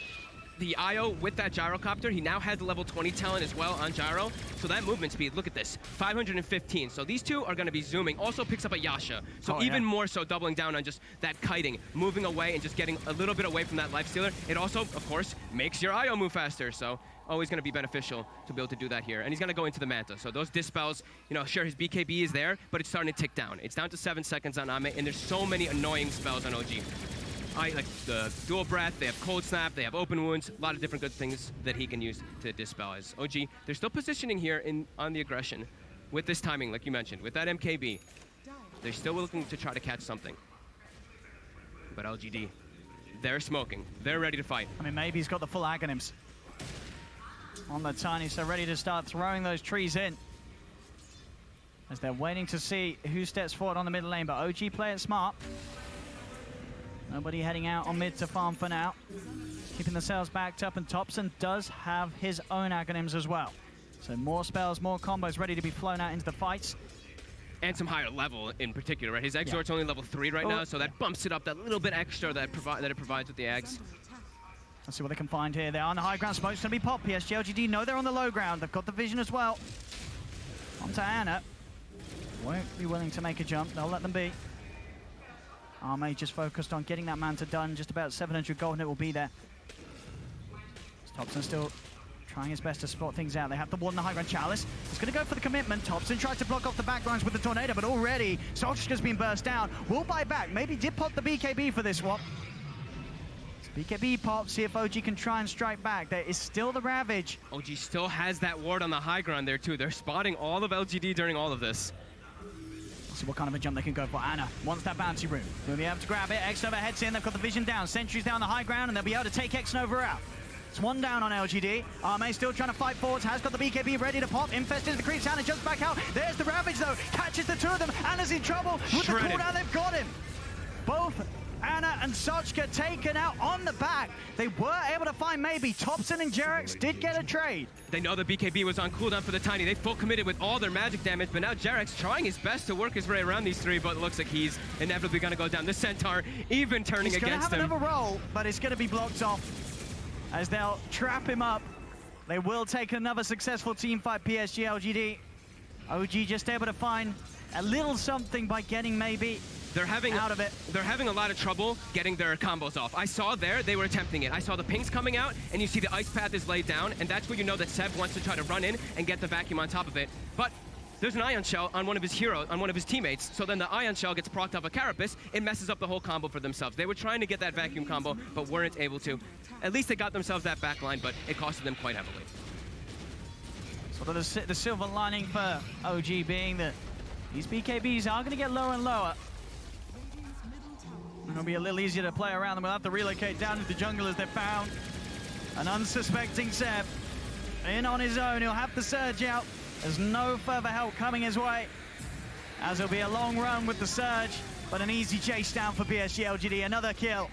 Speaker 1: the IO with that Gyrocopter, he now has the level 20 talent as well on Gyro. So that movement speed, look at this, 515. So these two are going to be zooming. Also picks up a Yasha. So even more so doubling down on just that kiting, moving away and just getting a little bit away from that Lifestealer. It also, of course, makes your IO move faster. So always going to be beneficial to be able to do that here. And he's going to go into the Manta. So those dispels, you know, sure, his BKB is there, but it's starting to tick down. It's down to 7 seconds on Ame, and there's so many annoying spells on OG. like the dual breath, they have cold snap, they have open wounds, a lot of different good things that he can use to dispel. As OG, they're still positioning here on the aggression with this timing, like you mentioned, with that MKB. They're still looking to try to catch something. But LGD, they're smoking. They're ready to fight.
Speaker 2: I mean, maybe he's got the full Aghanims on the Tiny, so ready to start throwing those trees in. As they're waiting to see who steps forward on the middle lane, but OG play it smart. Nobody heading out on mid to farm for now. Keeping the cells backed up, and Thompson does have his own Aghanims as well. So more spells, more combos ready to be flown out into the fights.
Speaker 1: And some higher level in particular, right? His Exort's only level 3 right now, so that bumps it up that little bit extra that it provides with the Ags.
Speaker 2: Let's see what they can find here. They're on the high ground. Smoke's going to be popped. PSG LGD know they're on the low ground. They've got the vision as well. On to Ana. Won't be willing to make a jump. They'll let them be. Arme just focused on getting that Manta done. Just about 700 gold and it will be there. Thompson still trying his best to spot things out. They have the ward in the high ground. Chalice is going to go for the commitment. Thompson tried to block off the backlines with the Tornado, but already Solskjaer's been burst down. Will buy back. Maybe did pop the BKB for this one. BKB pops, see if OG can try and strike back. There is still the Ravage.
Speaker 1: OG still has that ward on the high ground there too. They're spotting all of LGD during all of this.
Speaker 2: Let's see what kind of a jump they can go for. Ana wants that bounty room. They'll be able to grab it. X-Nova heads in. They've got the vision down. Sentry's down the high ground, and they'll be able to take X-Nova out. It's one down on LGD. Arme still trying to fight forwards. Has got the BKB ready to pop. Infest into the creeps. Ana jumps back out. There's the Ravage though. Catches the two of them. Ana's in trouble. With the cooldown, they've got him. Both Ana and Solskjaer taken out on the back. They were able to find maybe. Thompson and Jerex did get a trade.
Speaker 1: They know the BKB was on cooldown for the Tiny. They full committed with all their magic damage, but now Jerex trying his best to work his way around these three, but it looks like he's inevitably going to go down. The Centaur even turning against him.
Speaker 2: He's going to have another roll, but it's going to be blocked off as they'll trap him up. They will take another successful team fight, PSG LGD. OG just able to find a little something by getting maybe out of it.
Speaker 1: They're having a lot of trouble getting their combos off. I saw they were attempting it. I saw the pings coming out, and you see the ice path is laid down, and that's where you know that Seb wants to try to run in and get the vacuum on top of it. But there's an Ion Shell on one of his heroes, on one of his teammates, so then the Ion Shell gets procced off a Carapace. It messes up the whole combo for themselves. They were trying to get that vacuum combo, but weren't able to. At least they got themselves that backline, but it costed them quite heavily.
Speaker 2: Sort of the silver lining for OG being that these BKBs are going to get lower and lower. It'll be a little easier to play around them. We'll have to relocate down into the jungle as they found an unsuspecting Seb. In on his own, he'll have the Surge out. There's no further help coming his way, as it'll be a long run with the Surge, but an easy chase down for PSG LGD. Another kill.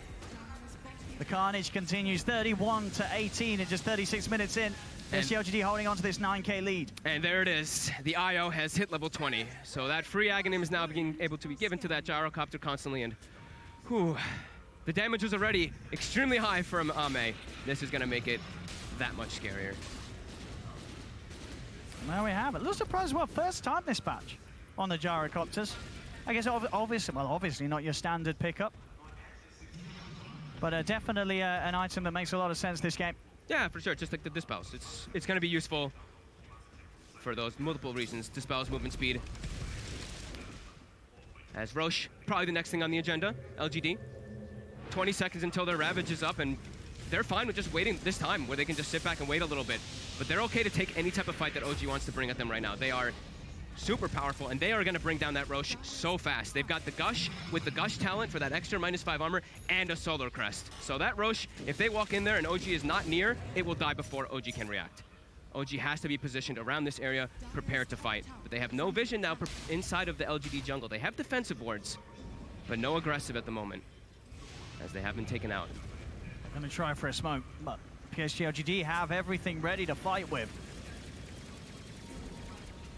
Speaker 2: The carnage continues, 31-18 in just 36 minutes in. PSG LGD holding on to this 9K lead. And
Speaker 1: there it is. The IO has hit level 20. So that free Aghanim is now being able to be given to that gyrocopter constantly, and whew, the damage was already extremely high from Ame. This is going to make it that much scarier.
Speaker 2: And there we have it. A little surprised, well, first time this batch on the gyrocopters. I guess obviously not your standard pickup, but definitely an item that makes a lot of sense this game.
Speaker 1: Yeah, for sure. Just like the dispels. It's going to be useful for those multiple reasons. Dispels, movement speed. As Roche, probably the next thing on the agenda. LGD. 20 seconds until their Ravage is up, and they're fine with just waiting this time, where they can just sit back and wait a little bit. But they're okay to take any type of fight that OG wants to bring at them right now. They are super powerful, and they are going to bring down that Roche so fast. They've got the Gush with the Gush talent for that extra -5 armor and a Solar Crest. So that Roche, if they walk in there and OG is not near, it will die before OG can react. OG has to be positioned around this area, prepared to fight. But they have no vision now inside of the LGD jungle. They have defensive wards, but no aggressive at the moment, as they have been taken out.
Speaker 2: I'm going to try for a smoke, but PSG LGD have everything ready to fight with.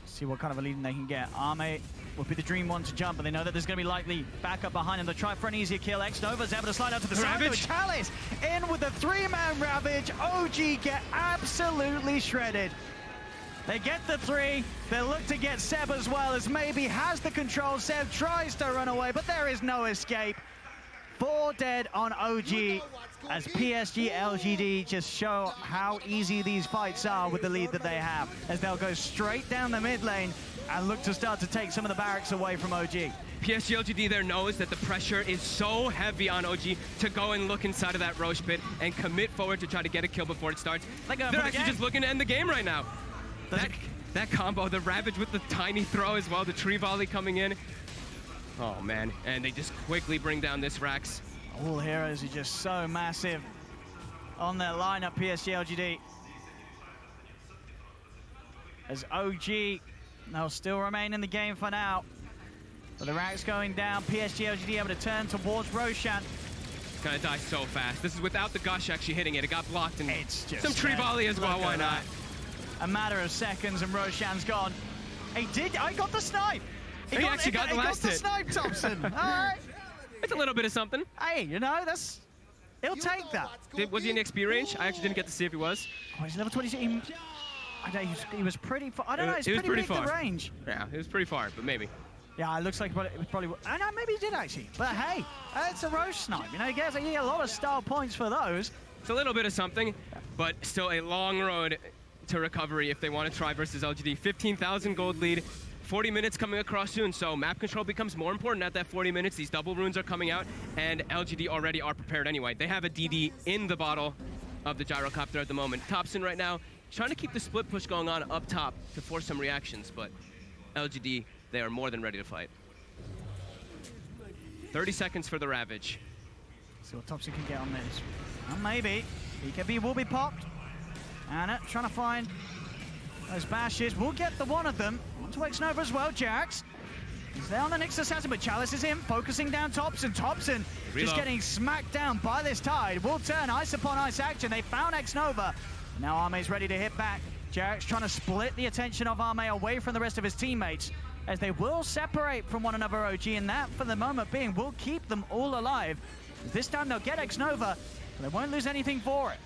Speaker 2: See what kind of a lead they can get. Arme will be the dream one to jump, but they know that there's going to be likely backup behind him. They'll try for an easier kill. X-Nova's able to slide out to the side. Chalice in with the 3-man Ravage. OG get absolutely shredded. They get the 3. They look to get Seb as well, as maybe has the control. Seb tries to run away, but there is no escape. 4 dead on OG, as PSG LGD just show how easy these fights are with the lead that they have, as they'll go straight down the mid lane and look to start to take some of the barracks away from OG.
Speaker 1: PSG LGD there knows that the pressure is so heavy on OG to go and look inside of that Roche pit and commit forward to try to get a kill before it starts. They're actually just looking to end the game right now. That combo, the Ravage with the tiny throw as well, the tree volley coming in. Oh man, and they just quickly bring down this Rax.
Speaker 2: All heroes are just so massive on their lineup, PSG LGD. As OG, they'll still remain in the game for now. But the Rax going down, PSG LGD able to turn towards Roshan.
Speaker 1: It's gonna die so fast. This is without the gush actually hitting it. It got blocked and
Speaker 2: it's just
Speaker 1: some tree volley as well, why not?
Speaker 2: A matter of seconds and Roshan's gone. I got the snipe!
Speaker 1: He actually got the last hit.
Speaker 2: He got the snipe, Thompson. All right.
Speaker 1: It's a little bit of something.
Speaker 2: Hey, you know, he'll take that.
Speaker 1: Was he in XP range? I actually didn't get to see if he was.
Speaker 2: Oh, he's level 26. I don't know, he was pretty far. I don't know, it's pretty big, the range.
Speaker 1: Yeah, it was pretty far, but maybe.
Speaker 2: Yeah, it looks like it was probably. I know, maybe he did actually. But hey, it's a Roche snipe. You know, he gets a lot of style points for those.
Speaker 1: It's a little bit of something, but still a long road to recovery if they want to try versus LGD. 15,000 gold lead. 40 minutes coming across soon, so map control becomes more important at that 40 minutes. These double runes are coming out, and LGD already are prepared anyway. They have a DD in the bottle of the gyrocopter at the moment. Thompson right now trying to keep the split push going on up top to force some reactions, but LGD, they are more than ready to fight. 30 seconds for the Ravage.
Speaker 2: See what Thompson can get on this. Well, maybe. BKB will be popped. Anna trying to find those bashes. We'll get the one of them. Onto X-Nova as well, Jax. He's there on the next assassin, but Chalice is in, focusing down Thompson. Thompson just getting smacked down by this tide. Will turn ice upon ice action. They found X-Nova. Now Arme's ready to hit back. Jax trying to split the attention of Arme away from the rest of his teammates, as they will separate from one another, OG, and that, for the moment being, will keep them all alive. This time they'll get X-Nova, but they won't lose anything for it.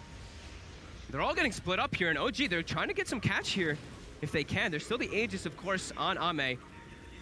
Speaker 1: They're all getting split up here, and OG, they're trying to get some catch here if they can. There's still the Aegis, of course, on Ame.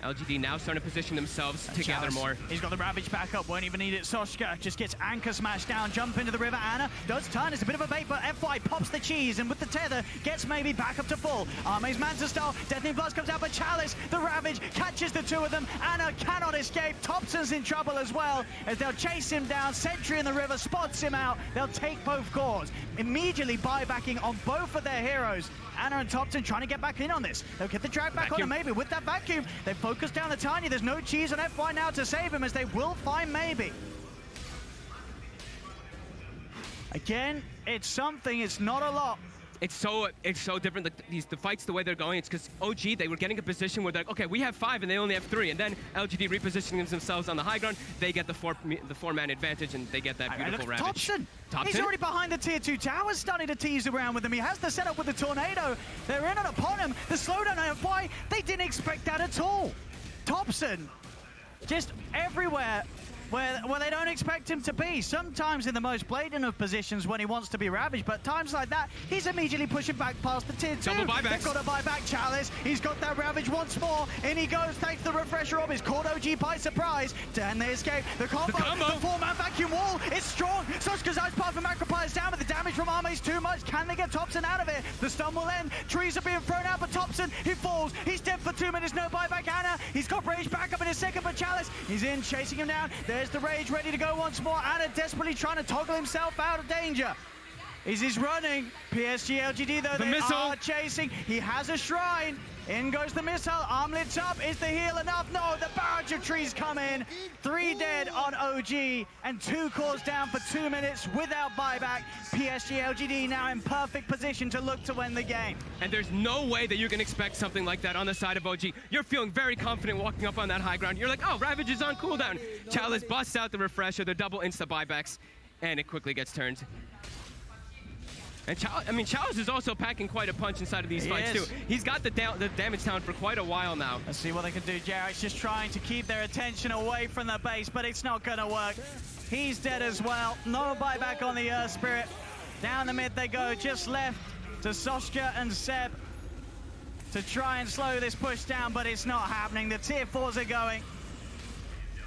Speaker 1: LGD now starting to position themselves together more.
Speaker 2: He's got the Ravage back up, won't even need it. Soshka just gets anchor smashed down, jump into the river. Anna does turn, it's a bit of a bait, but FY pops the cheese, and with the tether, gets maybe back up to full. Arme's Manta style, Deathly Blast comes out, but Chalice, the Ravage, catches the two of them. Anna cannot escape. Thompson's in trouble as well, as they'll chase him down. Sentry in the river spots him out. They'll take both cores, immediately buybacking on both of their heroes. Anna and Thompson trying to get back in on this. They'll get the drag back on him, maybe. With that vacuum, they focus down the Tiny. There's no cheese on FY now to save him, as they will find maybe. Again, it's something, it's not a lot.
Speaker 1: It's so different. The fights, the way they're going, it's because OG, they were getting a position where they're like, okay, we have 5 and they only have 3, and then LGD repositioning themselves on the high ground. They get the four-man advantage, and they get that beautiful Ravage.
Speaker 2: Thompson! He's already behind the tier 2 towers, starting to tease around with them. He has the setup with the tornado. They're in and upon him. The slowdown, why? They didn't expect that at all. Thompson, just everywhere where they don't expect him to be. Sometimes in the most blatant of positions when he wants to be ravaged, but times like that, he's immediately pushing back past the tier 2.
Speaker 1: Double buybacks.
Speaker 2: They've got to buy back Chalice. He's got that ravage once more. In he goes, takes the refresher of his caught OG by surprise. And they escape. The combo. The four-man vacuum wall. It's strong. Soshka's ice path from Macropie is down, but the damage from Arme's too much. Can they get Thompson out of it? The stun will end. Trees are being thrown out, but Thompson, he falls. He's dead for 2 minutes. No buyback. Anna, he's got Rage back up in a second, but Chalice, he's in, chasing him down. There's the Rage ready to go once more. Anna desperately trying to toggle himself out of danger. He's running. PSG LGD though, they are chasing. He has a shrine. In goes the missile. Armlet's up. Is the heal enough? No, the barrage of trees come in. 3 dead on OG and 2 cores down for 2 minutes without buyback. PSG LGD now in perfect position to look to win the game.
Speaker 1: And there's no way that you can expect something like that on the side of OG. You're feeling very confident walking up on that high ground. You're like, oh, Ravage is on cooldown. Chalice busts out the refresher, the double insta buybacks, and it quickly gets turned. And Chalice is also packing quite a punch inside of these fights too. He's got the damage down for quite a while now.
Speaker 2: Let's see what they can do. Jarrett's just trying to keep their attention away from the base, but it's not going to work. He's dead as well. No buyback on the Earth Spirit. Down the mid they go, just left to Soshka and Seb to try and slow this push down, but it's not happening. The tier 4s are going.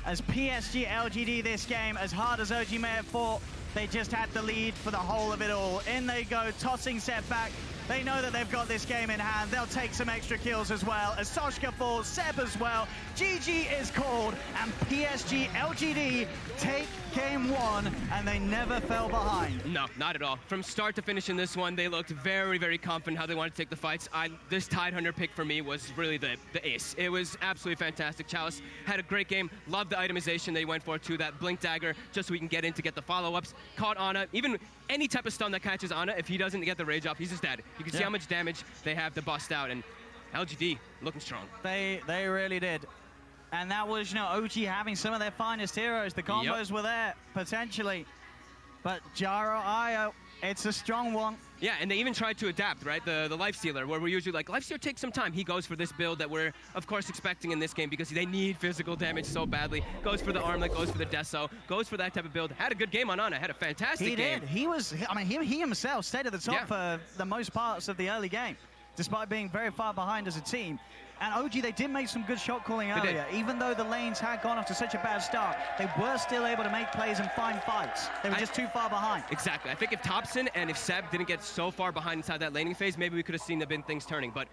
Speaker 2: As PSG LGD this game, as hard as OG may have fought, they just had the lead for the whole of it all. In they go, tossing Seb back. They know that they've got this game in hand. They'll take some extra kills as well. As Soshka falls, Seb as well. GG is called, and PSG LGD take game 1, and they never fell behind.
Speaker 1: No, not at all. From start to finish in this one, they looked very, very confident how they wanted to take the fights. This Tidehunter pick for me was really the ace. It was absolutely fantastic. Chalice had a great game. Loved the itemization they went for too. That Blink Dagger, just so we can get in to get the follow-ups. Caught Ana. Even any type of stun that catches Ana, if he doesn't get the rage off, he's just dead. You can see how much damage they have to bust out, and LGD looking strong.
Speaker 2: They really did. And that was, OG having some of their finest heroes. The combos were there, potentially. But Gyro Io, it's a strong one.
Speaker 1: Yeah, and they even tried to adapt, right? The Lifestealer, where we're usually like, Lifestealer takes some time. He goes for this build that we're, of course, expecting in this game because they need physical damage so badly. Goes for the Armlet, goes for the Deso, goes for that type of build. Had a good game on Ana, had a fantastic game.
Speaker 2: He did. He himself stayed at the top for the most parts of the early game, despite being very far behind as a team. And OG, they did make some good shot calling earlier. Even though the lanes had gone off to such a bad start, they were still able to make plays and find fights. They were just too far behind.
Speaker 1: Exactly. I think if Thompson and if Seb didn't get so far behind inside that laning phase, maybe we could have seen things turning. But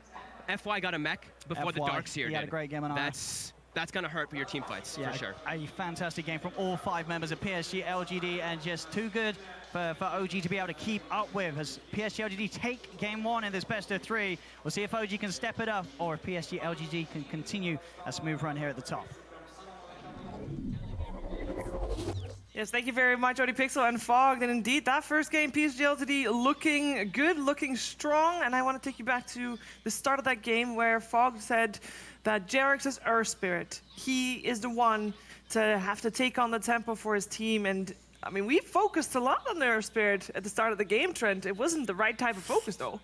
Speaker 1: FY got a mech before the Darkseer
Speaker 2: did. He had a great game on
Speaker 1: That's going to hurt for your team fights, for sure.
Speaker 2: A fantastic game from all 5 members of PSG LGD, and just too good for OG to be able to keep up with as PSG LGD take game 1 in this best of 3. We'll see if OG can step it up or if PSG LGD can continue a smooth run here at the top.
Speaker 3: Yes, thank you very much, ODPixel and Fogged. And indeed, that first game, PSG LGD looking good, looking strong. And I want to take you back to the start of that game where Fogged said that Jerix's Earth Spirit, he is the one to have to take on the tempo for his team. And I mean, we focused a lot on the Earth Spirit at the start of the game, Trent. It wasn't the right type of focus, though.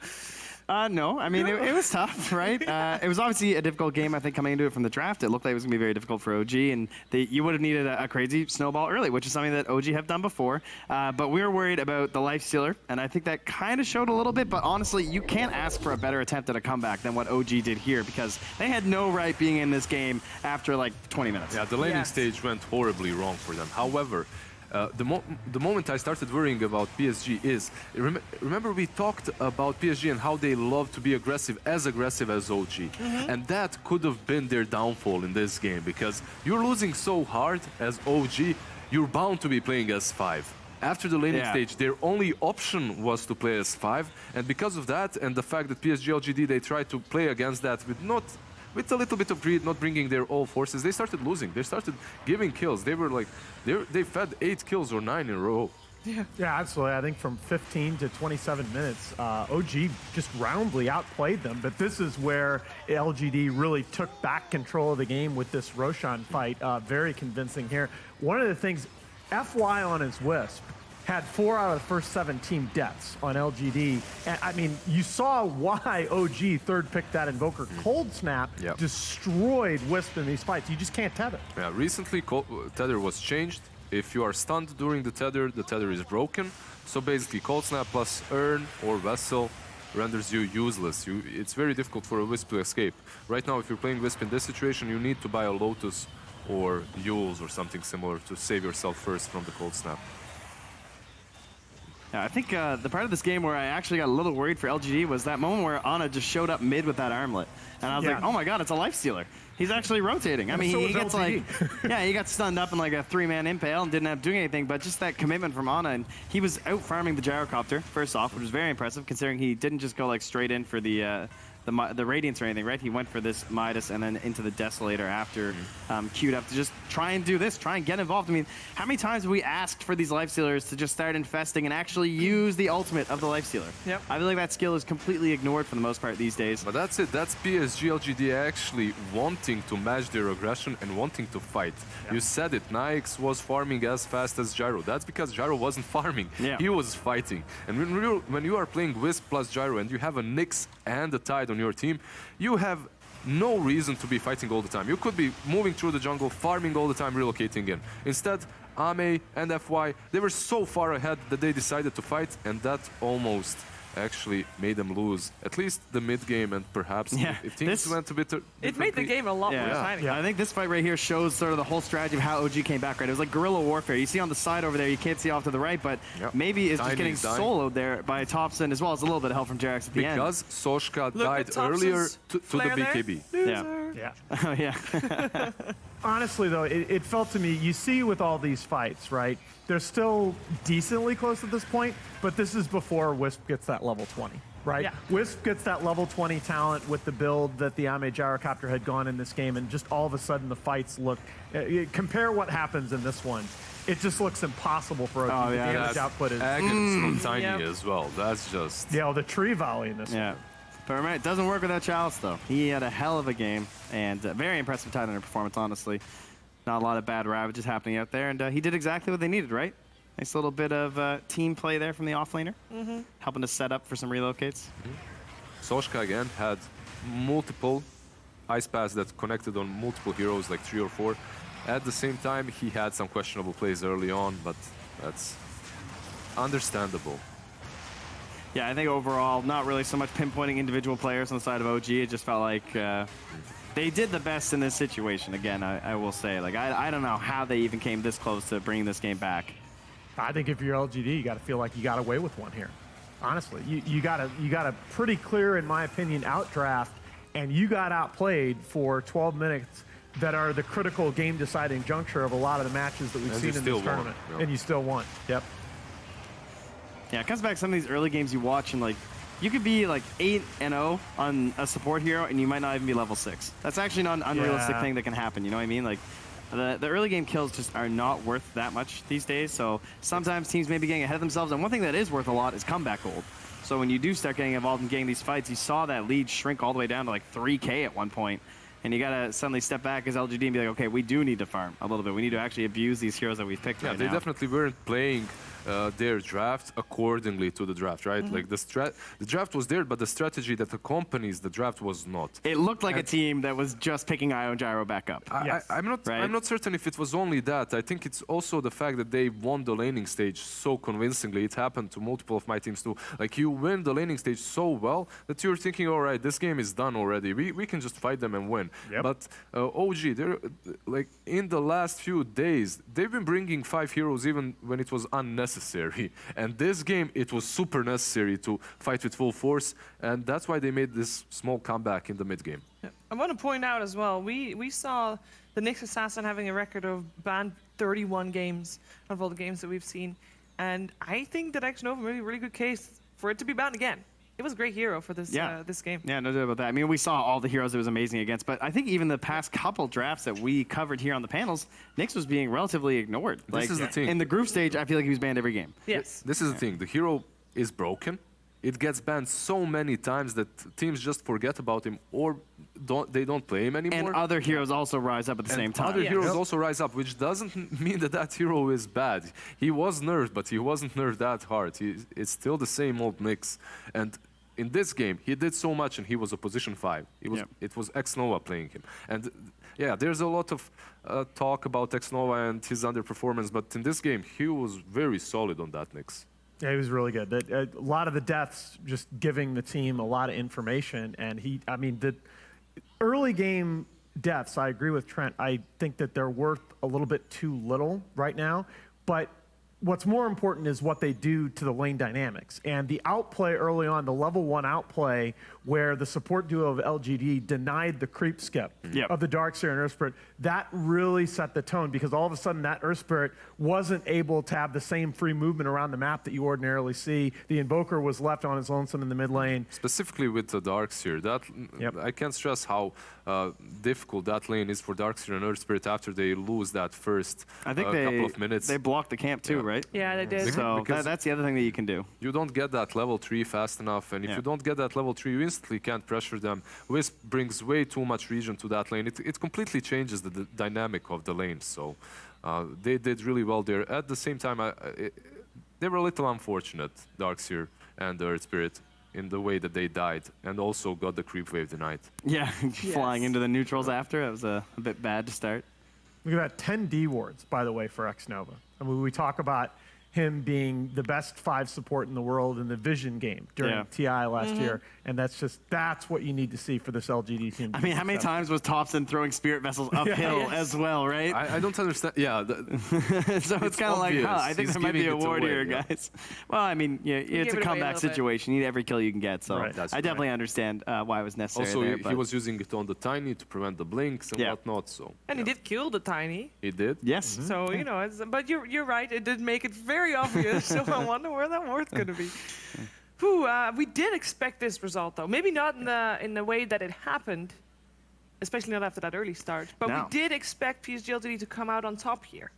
Speaker 4: No, I mean, it was tough, right? It was obviously a difficult game, I think, coming into it from the draft. It looked like it was going to be very difficult for OG, and you would have needed a crazy snowball early, which is something that OG have done before. But we were worried about the Lifestealer, and I think that kind of showed a little bit, but honestly, you can't ask for a better attempt at a comeback than what OG did here, because they had no right being in this game after, like, 20 minutes.
Speaker 5: Yeah, the laning stage went horribly wrong for them. However, the moment I started worrying about PSG is, remember we talked about PSG and how they love to be aggressive as OG. And that could have been their downfall in this game, because you're losing so hard as OG, you're bound to be playing as 5. After the laning stage, their only option was to play as 5, and because of that and the fact that PSG LGD, they tried to play against that with a little bit of greed, not bringing their all forces, they started losing. They started giving kills. They were like, they fed 8 kills or 9 in a row.
Speaker 6: Yeah, absolutely. I think from 15 to 27 minutes, OG just roundly outplayed them. But this is where LGD really took back control of the game with this Roshan fight. Very convincing here. One of the things, FY on his Wisp had 4 out of the first 7 team deaths on LGD. And I mean, you saw why OG third-picked that Invoker. Cold Snap destroyed Wisp in these fights. You just can't tether.
Speaker 5: Yeah, recently tether was changed. If you are stunned during the tether is broken. So basically, Cold Snap plus Urn or Vessel renders you useless. It's very difficult for a Wisp to escape. Right now, if you're playing Wisp in this situation, you need to buy a Lotus or Yules or something similar to save yourself first from the Cold Snap.
Speaker 4: Yeah, I think the part of this game where I actually got a little worried for LGD was that moment where Ana just showed up mid with that armlet. And I was like, oh my god, it's a Lifestealer. He's actually rotating. I mean, he gets like, he got stunned up in like a 3-man impale and didn't have to do anything, but just that commitment from Ana, and he was out farming the Gyrocopter, first off, which was very impressive considering he didn't just go like straight in for the Radiance or anything, right? He went for this Midas and then into the Desolator after queued up to just try and do this, try and get involved. I mean, how many times have we asked for these Lifestealers to just start infesting and actually use the ultimate of the Lifestealer? Yep. I feel like that skill is completely ignored for the most part these days.
Speaker 5: But that's it. That's PSG LGD actually wanting to match their aggression and wanting to fight. Yep. You said it. Nyx was farming as fast as Gyro. That's because Gyro wasn't farming. Yeah. He was fighting. And when you are playing Wisp plus Gyro and you have a Nyx and a Tide on your team, you have no reason to be fighting all the time. You could be moving through the jungle, farming all the time, relocating in. Instead, Ame and FY, they were so far ahead that they decided to fight, and that almost actually made them lose at least the mid game, and perhaps if things went a bit
Speaker 3: it made the game a lot more exciting.
Speaker 4: I think this fight right here shows sort of the whole strategy of how OG came back, right? It was like guerrilla warfare. You see on the side over there, you can't see off to the right, but maybe it's just getting soloed there by Thompson, as well as a little bit of help from Jarex at the end.
Speaker 5: Because Soshka died earlier to the BKB.
Speaker 6: Yeah. Honestly, though, it felt to me, you see with all these fights, right? They're still decently close at this point, but this is before Wisp gets that level 20, right?
Speaker 3: Yeah.
Speaker 6: Wisp gets that level 20 talent with the build that the Ame Gyrocopter had gone in this game, and just all of a sudden the fights look... compare what happens in this one. It just looks impossible for OG. The damage output is...
Speaker 5: Aghan's tiny as well. That's just...
Speaker 6: Yeah, the tree volley in this one.
Speaker 4: But remember, it doesn't work without Chalice, though. He had a hell of a game, and very impressive Titan performance, honestly. Not a lot of bad ravages happening out there, and he did exactly what they needed, right? Nice little bit of team play there from the offlaner, helping to set up for some relocates.
Speaker 5: Soshka, again, had multiple ice paths that connected on multiple heroes, like 3 or 4. At the same time, he had some questionable plays early on, but that's understandable.
Speaker 4: Yeah, I think overall, not really so much pinpointing individual players on the side of OG. It just felt like they did the best in this situation. Again, I will say, like, I don't know how they even came this close to bringing this game back.
Speaker 6: I think if you're LGD, you got to feel like you got away with one here. Honestly, you got a pretty clear, in my opinion, outdraft, and you got outplayed for 12 minutes that are the critical game-deciding juncture of a lot of the matches that we've seen in this tournament. And you still won. Yep.
Speaker 4: Yeah, it comes back to some of these early games you watch, and like, you could be like 8-0 on a support hero, and you might not even be level 6. That's actually not an unrealistic thing that can happen. You know what I mean? Like, the early game kills just are not worth that much these days. So sometimes teams may be getting ahead of themselves, and one thing that is worth a lot is comeback gold. So when you do start getting involved in getting these fights, you saw that lead shrink all the way down to like 3K at one point. And you gotta suddenly step back as LGD and be like, okay, we do need to farm a little bit. We need to actually abuse these heroes that we've picked right now.
Speaker 5: Yeah, they definitely weren't playing their draft accordingly to the draft, right? Like the draft was there, but the strategy that accompanies the draft was not.
Speaker 4: It looked like a team that was just picking Io and Gyro back up.
Speaker 5: I'm not certain if it was only that. I think it's also the fact that they won the laning stage so convincingly. It happened to multiple of my teams too. Like, you win the laning stage so well that you're thinking, all right, this game is done already. We can just fight them and win. Yep. But OG, they're like, in the last few days, they've been bringing 5 heroes even when it was unnecessary. And this game, it was super necessary to fight with full force, and that's why they made this small comeback in the mid game.
Speaker 3: Yeah. I want to point out as well, we saw the Nyx Assassin having a record of banned 31 games of all the games that we've seen, and I think that X-Nova made a really good case for it to be banned again. It was a great hero for this this game.
Speaker 4: Yeah, no doubt about that. I mean, we saw all the heroes it was amazing against, but I think even the past couple drafts that we covered here on the panels, Nyx was being relatively ignored.
Speaker 5: This is the thing.
Speaker 4: In the group stage, I feel like he was banned every game.
Speaker 3: Yes.
Speaker 5: This is the thing. The hero is broken. It gets banned so many times that teams just forget about him, or they don't play him anymore.
Speaker 4: And other heroes also rise up at the same time.
Speaker 5: Other heroes also rise up, which doesn't mean that that hero is bad. He was nerfed, but he wasn't nerfed that hard. It's still the same old Nyx. And in this game, he did so much, and he was a position 5. It was X-Nova playing him. And yeah, there's a lot of talk about X-Nova and his underperformance, but in this game, he was very solid on that Nyx.
Speaker 6: Yeah, he was really good. A lot of the deaths just giving the team a lot of information, and the early game deaths, I agree with Trent. I think that they're worth a little bit too little right now, but what's more important is what they do to the lane dynamics. And the outplay early on, the level 1 outplay, where the support duo of LGD denied the creep skip of the Darkseer and Earth Spirit, that really set the tone, because all of a sudden that Earth Spirit wasn't able to have the same free movement around the map that you ordinarily see. The Invoker was left on his lonesome in the mid lane.
Speaker 5: Specifically with the Darkseer, I can't stress how difficult that lane is for Darkseer and Earth Spirit after they lose that first couple of minutes.
Speaker 4: They blocked the camp too, right?
Speaker 3: Yeah, they did.
Speaker 4: So that's the other thing that you can do.
Speaker 5: You don't get that level 3 fast enough, and if you don't get that level 3, you instantly can't pressure them. Wisp brings way too much region to that lane. It completely changes the dynamic of the lane, so they did really well there. At the same time, they were a little unfortunate, Darkseer and the Earth Spirit, in the way that they died, and also got the creep wave denied.
Speaker 4: Yeah, flying into the neutrals after. That was a bit bad to start.
Speaker 6: Look at that, 10 D wards, by the way, for X-Nova. I mean, we talk about him being the best 5 support in the world in the Vision game during TI last year. And that's what you need to see for this LGD team.
Speaker 4: I mean, how many times was Thompson throwing Spirit Vessels uphill as well, right?
Speaker 5: I don't understand. Yeah.
Speaker 4: So it's kind of like, I think there might be a award here, guys. Well, I mean, it's a comeback situation. You need every kill you can get. So I definitely understand why it was necessary.
Speaker 5: Also,
Speaker 4: there,
Speaker 5: he was using it on the Tiny to prevent the blinks and whatnot. So.
Speaker 3: And he did kill the Tiny.
Speaker 5: He did.
Speaker 4: Yes.
Speaker 3: So but you're right. It did make it very obvious. So I wonder where that ward's gonna be. We did expect this result though. Maybe not in the way that it happened, especially not after that early start. But we did expect PSG LGD to come out on top here.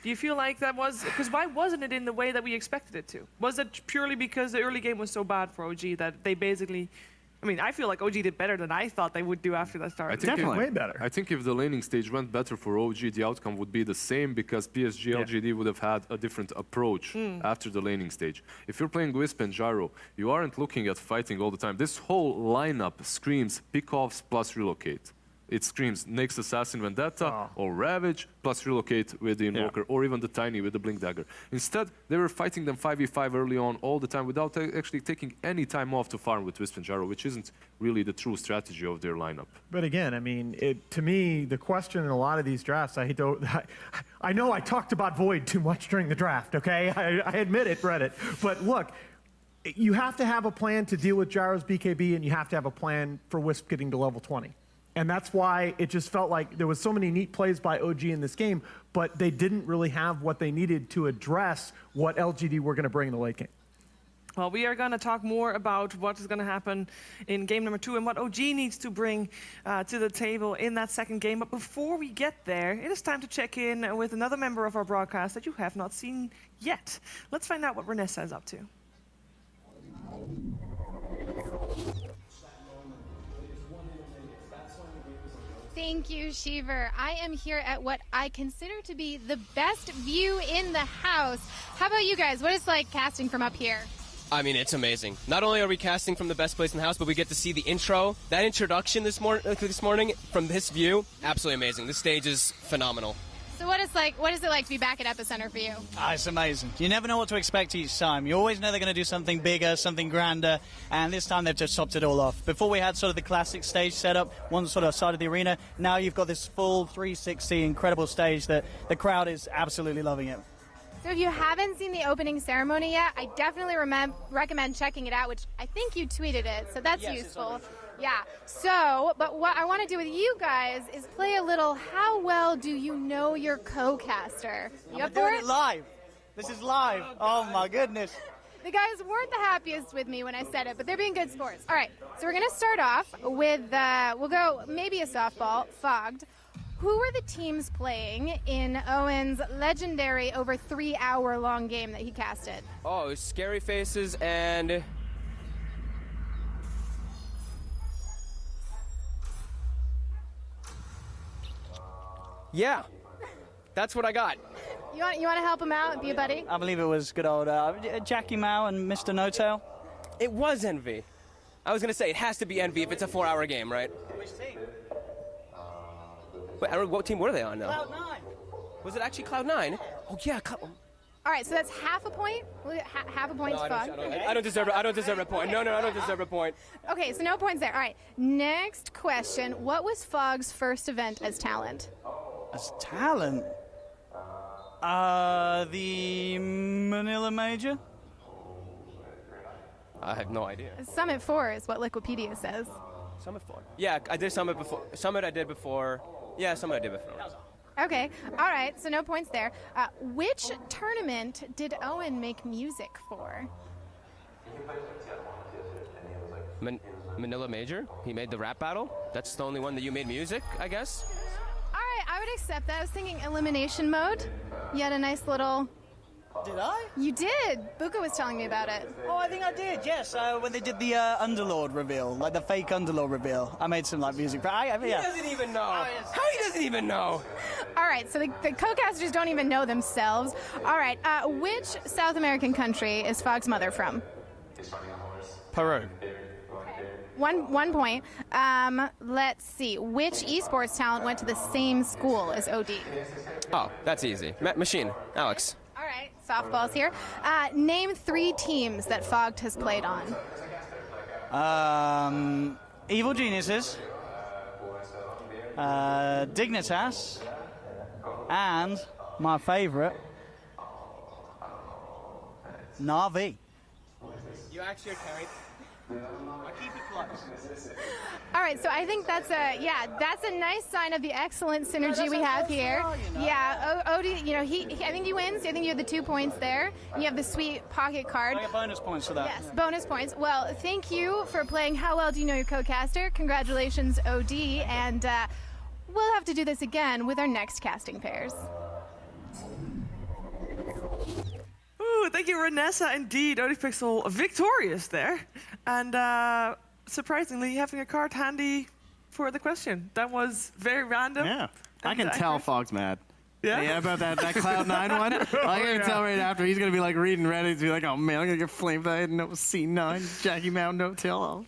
Speaker 3: Do you feel like that was because why wasn't it in the way that we expected it to? Was it purely because the early game was so bad for OG that they basically? I mean, I feel like OG did better than I thought they would do after that start.
Speaker 6: Definitely way better.
Speaker 5: I think if the laning stage went better for OG, the outcome would be the same because PSG LGD would have had a different approach after the laning stage. If you're playing Wisp and Gyro, you aren't looking at fighting all the time. This whole lineup screams pick-offs plus relocate. It screams Nyx Assassin Vendetta or Ravage plus relocate with the Invoker or even the Tiny with the Blink Dagger. Instead, they were fighting them 5v5 early on all the time without actually taking any time off to farm with Wisp and Gyro, which isn't really the true strategy of their lineup.
Speaker 6: But again, I mean, to me, the question in a lot of these drafts, I know I talked about Void too much during the draft, okay? I admit it, Reddit. But look, you have to have a plan to deal with Gyro's BKB, and you have to have a plan for Wisp getting to level 20. And that's why it just felt like there was so many neat plays by OG in this game, but they didn't really have what they needed to address what LGD were going to bring in the late game.
Speaker 3: Well, we are going to talk more about what is going to happen in game number 2 and what OG needs to bring to the table in that second game. But before we get there, it is time to check in with another member of our broadcast that you have not seen yet. Let's find out what Renessa is up to.
Speaker 7: Thank you, Shiver. I am here at what I consider to be the best view in the house. How about you guys? What is it like casting from up here?
Speaker 1: I mean, it's amazing. Not only are we casting from the best place in the house, but we get to see the intro. That introduction this morning from this view, absolutely amazing. This stage is phenomenal.
Speaker 7: So what is it like to be back at Epicenter for you?
Speaker 2: It's amazing. You never know what to expect each time. You always know they're going to do something bigger, something grander, and this time they've just topped it all off. Before we had sort of the classic stage setup, one sort of side of the arena. Now you've got this full 360 incredible stage that the crowd is absolutely loving it.
Speaker 7: So if you haven't seen the opening ceremony yet, I definitely recommend checking it out, which I think you tweeted it, so that's useful. Yeah. So, but what I want to do with you guys is play a little how well do you know your co-caster? You up for it?
Speaker 2: Live. This is live. Oh my goodness.
Speaker 7: The guys weren't the happiest with me when I said it, but they're being good sports. All right. So we're going to start off with, we'll go maybe a softball, Fogged. Who were the teams playing in Owen's legendary over 3-hour-long game that he casted?
Speaker 1: Oh, it was Scary Faces and... Yeah, that's what I got.
Speaker 7: You want to help him out, be a buddy?
Speaker 2: I believe it was good old Jackie Mao and Mr. No-Tail.
Speaker 1: It was Envy. I was going to say, it has to be Envy if it's a 4-hour game, right?
Speaker 2: Which team?
Speaker 1: Wait, I don't know, what team were they on now?
Speaker 2: Cloud9.
Speaker 1: Was it actually Cloud9? Oh, yeah.
Speaker 7: All right, so that's half a point. Half a point to Fog.
Speaker 1: I don't deserve a point. No, I don't deserve a point.
Speaker 7: Okay, so no points there. All right, next question. What was Fog's first event as talent?
Speaker 2: As talent? The Manila Major?
Speaker 1: I have no idea.
Speaker 7: Summit 4 is what Wikipedia says.
Speaker 1: Summit 4? Yeah, I did Summit before. Summit I did before. Yeah, Summit I did before.
Speaker 7: Okay, all right, so no points there. Which tournament did Owen make music for?
Speaker 1: Manila Major? He made the rap battle? That's the only one that you made music, I guess?
Speaker 7: All right, I would accept that. I was thinking elimination mode. You had a nice little...
Speaker 2: Did I?
Speaker 7: You did. Buka was telling me about it.
Speaker 2: Oh, I think I did, yes. When they did the Underlord reveal, like the fake Underlord reveal, I made some like music. But
Speaker 1: He doesn't even know.
Speaker 2: Oh, yes.
Speaker 1: How he doesn't even know?
Speaker 7: All right, so the co-casters don't even know themselves. All right, which South American country is Fog's mother from?
Speaker 2: Peru.
Speaker 7: 1 point. Let's see. Which esports talent went to the same school as OD?
Speaker 1: Oh, that's easy. Machine. Alex.
Speaker 7: All right, softballs here. Name 3 teams that Fogged has played on.
Speaker 2: Evil Geniuses, Dignitas, and my favorite, Na'Vi.
Speaker 8: You actually are carried. I'll keep it close.
Speaker 7: All right, so I think that's a nice sign of the excellent synergy we have here. Yeah, Odie, you know, I think he wins. I think you have the 2 points there, and you have the sweet pocket card.
Speaker 2: I get bonus points for that.
Speaker 7: Yes, bonus points. Well, thank you for playing How Well Do You Know Your Co-Caster? Congratulations, OD, and we'll have to do this again with our next casting pairs.
Speaker 3: Ooh, thank you, Renessa. Indeed, ODPixel victorious there. And surprisingly, having a card handy for the question. That was very random.
Speaker 4: Yeah. I can
Speaker 3: and
Speaker 4: tell
Speaker 3: accurate.
Speaker 4: Fog's mad.
Speaker 3: Yeah?
Speaker 4: Yeah, about that Cloud9 one. I can tell right after. He's going to be like reading Reddit. He's be like, oh man, I'm going to get flamed. I had no C9, Jackie Mount, no tail.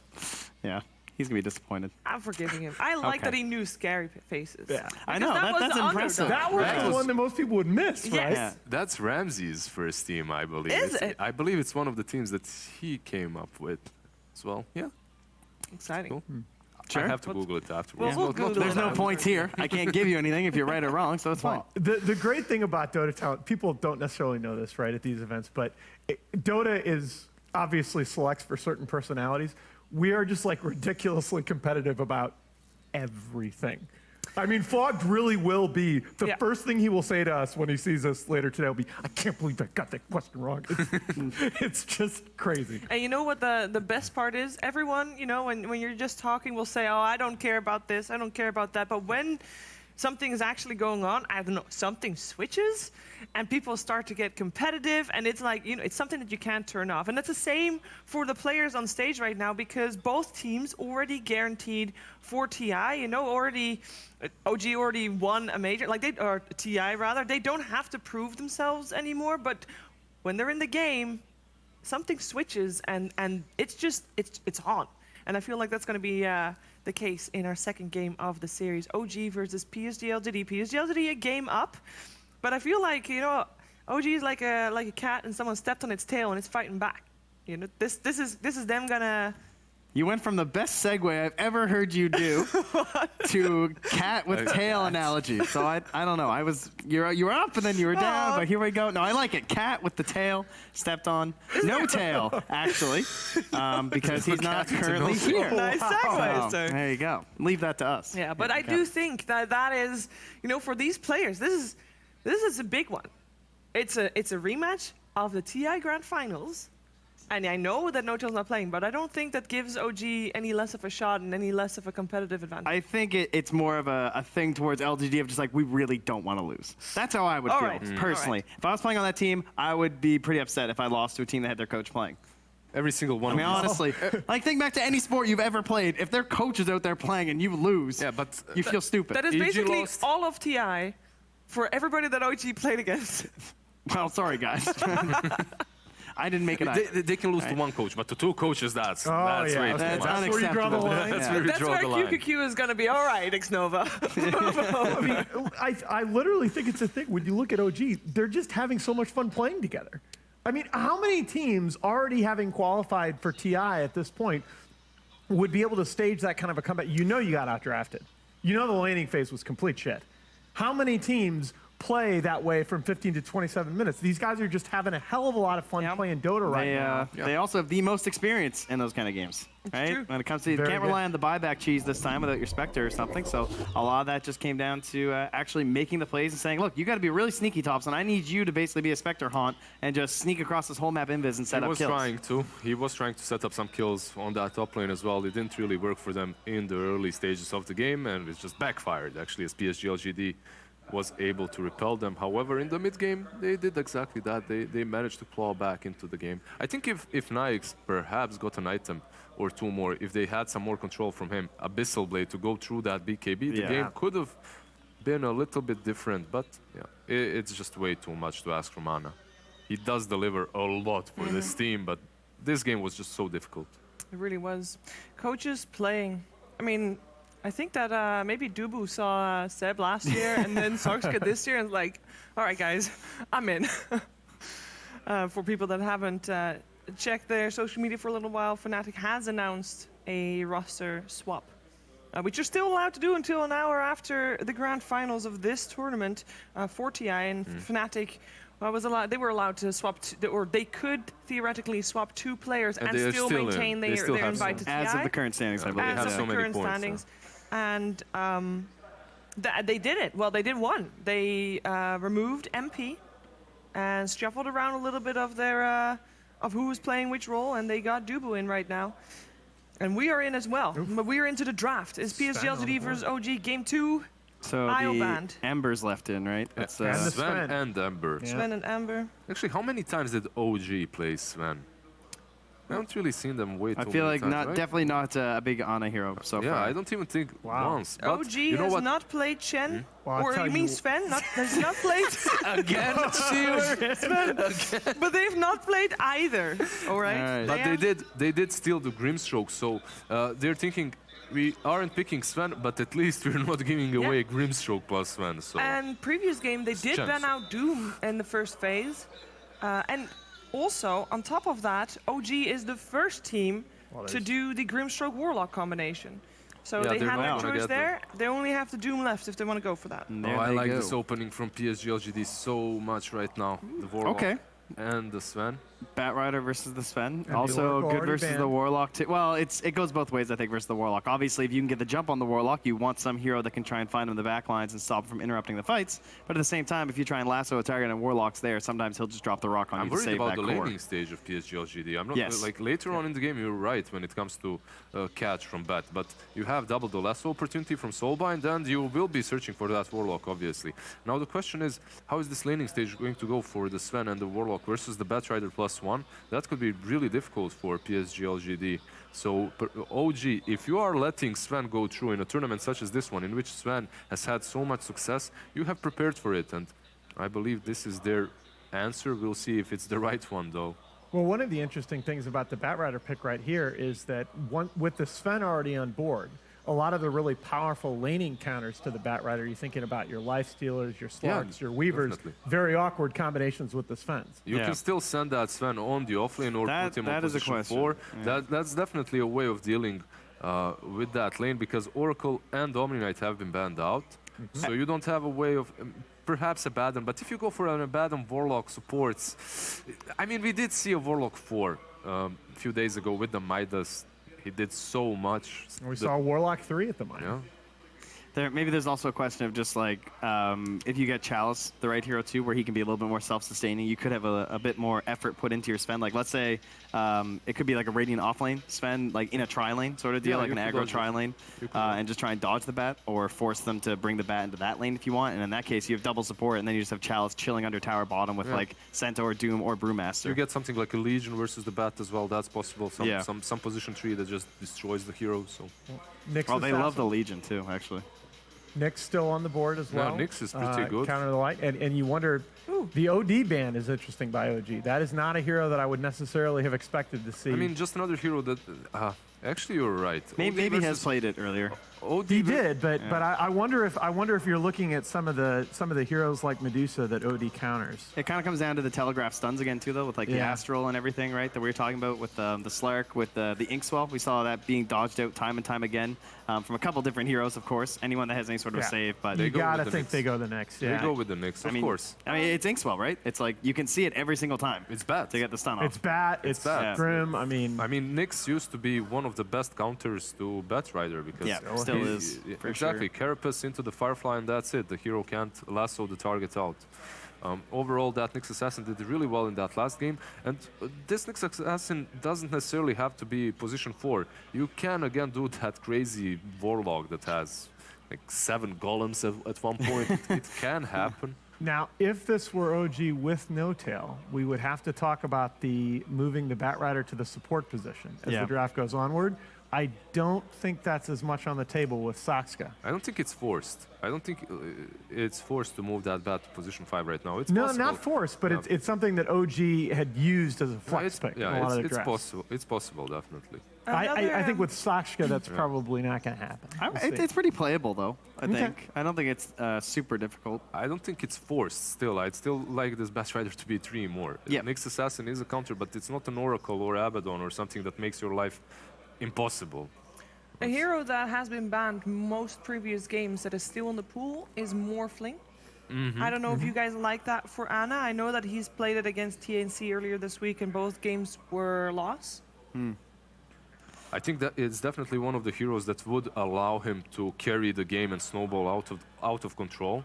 Speaker 4: Yeah, he's going to be disappointed.
Speaker 3: I'm forgiving him. I like
Speaker 4: Okay.
Speaker 3: that he knew scary faces.
Speaker 6: Yeah.
Speaker 4: I know,
Speaker 3: Because
Speaker 4: that's
Speaker 3: the
Speaker 4: impressive.
Speaker 3: underdog.
Speaker 6: That was
Speaker 5: That
Speaker 6: the
Speaker 5: was-
Speaker 6: one that most people would miss, right?
Speaker 3: Yes.
Speaker 4: Yeah.
Speaker 5: That's Ramsey's first team, I believe.
Speaker 3: Is it?
Speaker 5: I believe it's one of the teams that he came up with as well. Yeah,
Speaker 3: Exciting.
Speaker 5: cool.
Speaker 4: Sure.
Speaker 5: I have to Google it afterwards.
Speaker 3: We'll Google
Speaker 4: There's
Speaker 3: it
Speaker 4: no
Speaker 3: after.
Speaker 4: points here. I can't give you anything if you're right or wrong, so it's fine.
Speaker 6: The great thing about Dota talent, people don't necessarily know this, right, at these events, but Dota is obviously selects for certain personalities. We are just like ridiculously competitive about everything. I mean, Fogged really will be, the
Speaker 3: Yeah.
Speaker 6: first thing he will say to us when he sees us later today will be, I can't believe I got that question wrong. It's just crazy.
Speaker 3: And you know what the best part is? Everyone, you know, when you're just talking, will say, oh, I don't care about this, I don't care about that. But when something is actually going on, I don't know, something switches and people start to get competitive, and it's like, you know, it's something that you can't turn off. And that's the same for the players on stage right now, because both teams already guaranteed for TI, you know, OG already won a major, or TI rather. They don't have to prove themselves anymore, but when they're in the game, something switches and it's on. And I feel like that's going to be the case in our second game of the series. OG versus PSG LGD. PSG LGD a game up, but I feel like, you know, OG is like a cat and someone stepped on its tail and it's fighting back. You know, this is them gonna.
Speaker 4: You went from the best segue I've ever heard you do to cat with tail analogy. So I don't know. You were up and then you were down, but here we go. No, I like it. Cat with the tail stepped on. No tail, actually, because he's not currently here.
Speaker 3: Nice segue,
Speaker 4: So,
Speaker 3: sir.
Speaker 4: there you go. Leave that to us.
Speaker 3: Yeah, but I do think that is, you know, for these players, this is a big one. It's a rematch of the TI Grand Finals. And I know that No-Tail's not playing, but I don't think that gives OG any less of a shot and any less of a competitive advantage.
Speaker 4: I think it's more of a thing towards LGD of just like, we really don't want to lose. That's how I would feel, personally.
Speaker 3: All right.
Speaker 4: If I was playing on that team, I would be pretty upset if I lost to a team that had their coach playing.
Speaker 5: Every single one
Speaker 4: I mean,
Speaker 5: of these.
Speaker 4: honestly, like think back to any sport you've ever played. If their coach is out there playing and you lose,
Speaker 5: Yeah, but
Speaker 4: you feel stupid.
Speaker 3: That is
Speaker 5: EG
Speaker 3: basically
Speaker 5: lost.
Speaker 3: all of TI for everybody that OG played against.
Speaker 4: Well, sorry, guys. I didn't make it up.
Speaker 5: They can lose to one coach, but to two coaches, that's
Speaker 6: Oh,
Speaker 5: way
Speaker 6: yeah.
Speaker 5: too
Speaker 4: That's
Speaker 5: much.
Speaker 6: where you draw the
Speaker 4: unacceptable.
Speaker 6: line.
Speaker 5: That's
Speaker 4: Yeah.
Speaker 5: where we
Speaker 3: That's
Speaker 5: draw
Speaker 3: where
Speaker 5: the line.
Speaker 3: QQQ is going to be. All right, Xnova.
Speaker 6: I literally think it's a thing. When you look at OG, they're just having so much fun playing together. I mean, how many teams already having qualified for TI at this point would be able to stage that kind of a comeback? You know you got outdrafted. You know the laning phase was complete shit. How many teams play that way from 15 to 27 minutes? These guys are just having a hell of a lot of fun
Speaker 3: Yeah.
Speaker 6: playing Dota right now.
Speaker 4: They also have the most experience in those kind of games, right?
Speaker 3: true.
Speaker 4: When it comes to, you
Speaker 6: Very
Speaker 4: can't
Speaker 6: good.
Speaker 4: rely on the buyback cheese this time without your Spectre or something. So a lot of that just came down to actually making the plays and saying, look, you got to be really sneaky, Tops, and I need you to basically be a Spectre haunt and just sneak across this whole map invis and set
Speaker 5: He
Speaker 4: up
Speaker 5: was
Speaker 4: kills.
Speaker 5: trying to. He was trying to set up some kills on that top lane as well. It didn't really work for them in the early stages of the game, and it just backfired, actually, as PSG LGD was able to repel them. However, in the mid game, they did exactly that. They managed to claw back into the game. I think if Nyx perhaps got an item or two more, if they had some more control from him, Abyssal Blade to go through that BKB, the
Speaker 4: Yeah.
Speaker 5: game could have been a little bit different, but yeah, it's just way too much to ask from Ana. He does deliver a lot for this team, but this game was just so difficult.
Speaker 3: It really was. Coaches playing. I mean, I think that maybe Dubu saw Seb last year and then Soxka this year and was like, all right, guys, I'm in. For people that haven't checked their social media for a little while, Fnatic has announced a roster swap, which you're still allowed to do until an hour after the grand finals of this tournament for TI. And Fnatic they were allowed to swap, or they could theoretically swap 2 players and still maintain their invite to TI.
Speaker 4: As of the current standings, I believe.
Speaker 3: As of the current standings. And they did it. Well, they did one. They removed MP and shuffled around a little bit of their of who was playing which role, and they got Dubu in right now. And we are in as well. But we are into the draft. It's PSG LGD versus OG Game 2.
Speaker 4: So
Speaker 3: IO
Speaker 4: the
Speaker 3: banned.
Speaker 4: Ember's left in, right? That's,
Speaker 6: And the
Speaker 5: Sven
Speaker 6: Sven.
Speaker 5: and Ember.
Speaker 6: Yeah.
Speaker 3: Sven and Amber.
Speaker 5: Actually, how many times did OG play Sven? I haven't really seen them wait.
Speaker 4: I feel like
Speaker 5: times, right?
Speaker 4: definitely not a big Ana hero so
Speaker 5: Yeah,
Speaker 4: far.
Speaker 5: I don't even think
Speaker 6: Wow.
Speaker 5: once. But
Speaker 3: OG
Speaker 5: you know
Speaker 3: has
Speaker 5: what?
Speaker 3: not played Chen.
Speaker 6: Well, I'll
Speaker 3: or
Speaker 6: tell
Speaker 3: you mean
Speaker 6: you-
Speaker 3: Sven? Has not played
Speaker 5: Again,
Speaker 3: but they've not played either. All right.
Speaker 4: Alright.
Speaker 5: But they did steal the Grimstroke, so they're thinking we aren't picking Sven, but at least we're not giving away Grimstroke plus Sven. So
Speaker 3: And previous game, they did
Speaker 5: chance.
Speaker 3: ban out Doom in the first phase. And also, on top of that, OG is the first team to do the Grimstroke Warlock combination. So
Speaker 5: Yeah,
Speaker 3: they
Speaker 5: they're
Speaker 3: had
Speaker 5: not
Speaker 3: their
Speaker 5: gonna
Speaker 3: choice
Speaker 5: get
Speaker 3: there. They only have the Doom left if they want to go for that.
Speaker 4: And
Speaker 5: oh,
Speaker 4: there
Speaker 5: I
Speaker 4: they
Speaker 5: like
Speaker 4: go.
Speaker 5: this opening from PSG LGD so much right now. The Warlock
Speaker 4: Okay.
Speaker 5: and the Sven.
Speaker 4: Batrider versus the Sven.
Speaker 6: the
Speaker 4: Also
Speaker 6: Oracle
Speaker 4: good
Speaker 6: already
Speaker 4: versus the
Speaker 6: banned.
Speaker 4: Warlock too. Well, it goes both ways, I think, versus the Warlock. Obviously, if you can get the jump on the Warlock, you want some hero that can try and find him in the back lines and stop him from interrupting the fights. But at the same time, if you try and lasso a target and Warlock's there, sometimes he'll just drop the rock on
Speaker 5: I'm
Speaker 4: you to
Speaker 5: worried
Speaker 4: save
Speaker 5: about
Speaker 4: that
Speaker 5: the
Speaker 4: core.
Speaker 5: laning stage of PSG LGD. I'm not
Speaker 4: Yes.
Speaker 5: like later on in the game. You're right when it comes to catch from bat, but you have double the lasso opportunity from Soulbind, and you will be searching for that Warlock, obviously. Now the question is, how is this laning stage going to go for the Sven and the Warlock versus the Batrider +1? That could be really difficult for PSG LGD. So OG, if you are letting Sven go through in a tournament such as this one, in which Sven has had so much success, you have prepared for it, and I believe this is their answer. We'll see if it's the right one, though.
Speaker 6: Well, one of the interesting things about the Batrider pick right here is that with the Sven already on board, a lot of the really powerful laning counters to the Batrider, you're thinking about your Lifestealers, your Slugs, your Weavers,
Speaker 5: definitely.
Speaker 6: very awkward combinations with the Svens.
Speaker 5: You
Speaker 4: Yeah.
Speaker 5: can still send that Sven on the offlane or
Speaker 4: That-
Speaker 5: put him
Speaker 4: that
Speaker 5: on
Speaker 4: is a
Speaker 5: position
Speaker 4: question.
Speaker 5: 4.
Speaker 4: Yeah.
Speaker 5: That's definitely a way of dealing with that lane, because Oracle and Omni-Knight have been banned out. So you don't have a way of... perhaps Abaddon, but if you go for an Abaddon Warlock supports... I mean, we did see a Warlock 4 a few days ago with the Midas. He did so much.
Speaker 6: And we saw Warlock 3 at the moment.
Speaker 5: Yeah.
Speaker 4: Maybe there's also a question of just like, if you get Chalice, the right hero too, where he can be a little bit more self-sustaining, you could have a bit more effort put into your Sven. Like, let's say it could be like a Radiant offlane Sven, like in a tri-lane sort of deal,
Speaker 5: Yeah,
Speaker 4: like an
Speaker 5: you could
Speaker 4: aggro
Speaker 5: dodge it.
Speaker 4: tri-lane, and just try and dodge the bat, or force them to bring the bat into that lane if you want. And in that case, you have double support, and then you just have Chalice chilling under tower bottom with like Centaur, Doom, or Brewmaster.
Speaker 5: You get something like a Legion versus the Bat as well. That's possible. Some position 3 that just destroys the hero. So
Speaker 6: Nyx
Speaker 4: Well, they love the
Speaker 6: Assassin.
Speaker 4: Legion too, actually.
Speaker 6: Nyx still on the board as well.
Speaker 5: Nyx is pretty good.
Speaker 6: Counter the light. And you wonder, the OD ban is interesting by OG. That is not a hero that I would necessarily have expected to see.
Speaker 5: I mean, just another hero that... actually, you're right.
Speaker 4: Maybe
Speaker 5: OD
Speaker 4: he has
Speaker 5: versus
Speaker 4: played it earlier.
Speaker 5: OD
Speaker 6: he did, but I wonder if you're looking at some of the heroes like Medusa that OD counters.
Speaker 4: It kind of comes down to the telegraph stuns again too, though, with like the
Speaker 6: Yeah.
Speaker 4: Astral and everything, right? That we were talking about with the Slark, with the Inkswell. We saw that being dodged out time and time again from a couple different heroes, of course. Anyone that has any sort of
Speaker 6: Yeah.
Speaker 4: save, but
Speaker 6: You
Speaker 5: go with
Speaker 6: gotta
Speaker 5: the
Speaker 6: think
Speaker 5: Nyx.
Speaker 6: they go the next.
Speaker 5: They
Speaker 6: Yeah.
Speaker 5: go with the Nyx, of course.
Speaker 4: I mean, it's Inkswell, right? It's like you can see it every single time.
Speaker 5: It's bad.
Speaker 4: To get the stun off.
Speaker 6: It's Bat. It's
Speaker 5: Bat.
Speaker 6: Grim. I mean,
Speaker 5: Nyx used to be one of the best counters to Batrider because
Speaker 4: Yeah, still
Speaker 5: he-
Speaker 4: is, for
Speaker 5: exactly. Carapace into the Firefly, and that's it. The hero can't lasso the target out. Overall, that Nyx Assassin did really well in that last game, and this Nyx Assassin doesn't necessarily have to be position 4. You can again do that crazy Warlock that has like 7 golems at one point. It can happen.
Speaker 6: now, if this were OG with no tail, we would have to talk about the moving the Batrider to the support position as
Speaker 4: Yeah.
Speaker 6: the draft goes onward. I don't think that's as much on the table with Sakska.
Speaker 5: I don't think it's forced. I don't think it's forced to move that bat to position 5 right now. It's
Speaker 6: No,
Speaker 5: possible.
Speaker 6: not forced, but it's something that OG had used as a flex pick in a lot of the
Speaker 5: it's
Speaker 6: drafts.
Speaker 5: possible. It's possible, definitely.
Speaker 6: I think with Sakshka, that's probably not going to happen.
Speaker 4: It's pretty playable, though, I think. I don't think it's super difficult.
Speaker 5: I don't think it's forced still. I'd still like this Batrider to be 3 more.
Speaker 4: Yeah.
Speaker 5: Nyx Assassin is a counter, but it's not an Oracle or Abaddon or something that makes your life impossible.
Speaker 3: A hero that has been banned most previous games that is still in the pool is Morphling. I don't know if you guys like that for Ana. I know that he's played it against TNC earlier this week, and both games were loss.
Speaker 5: I think that it's definitely one of the heroes that would allow him to carry the game and snowball out of control.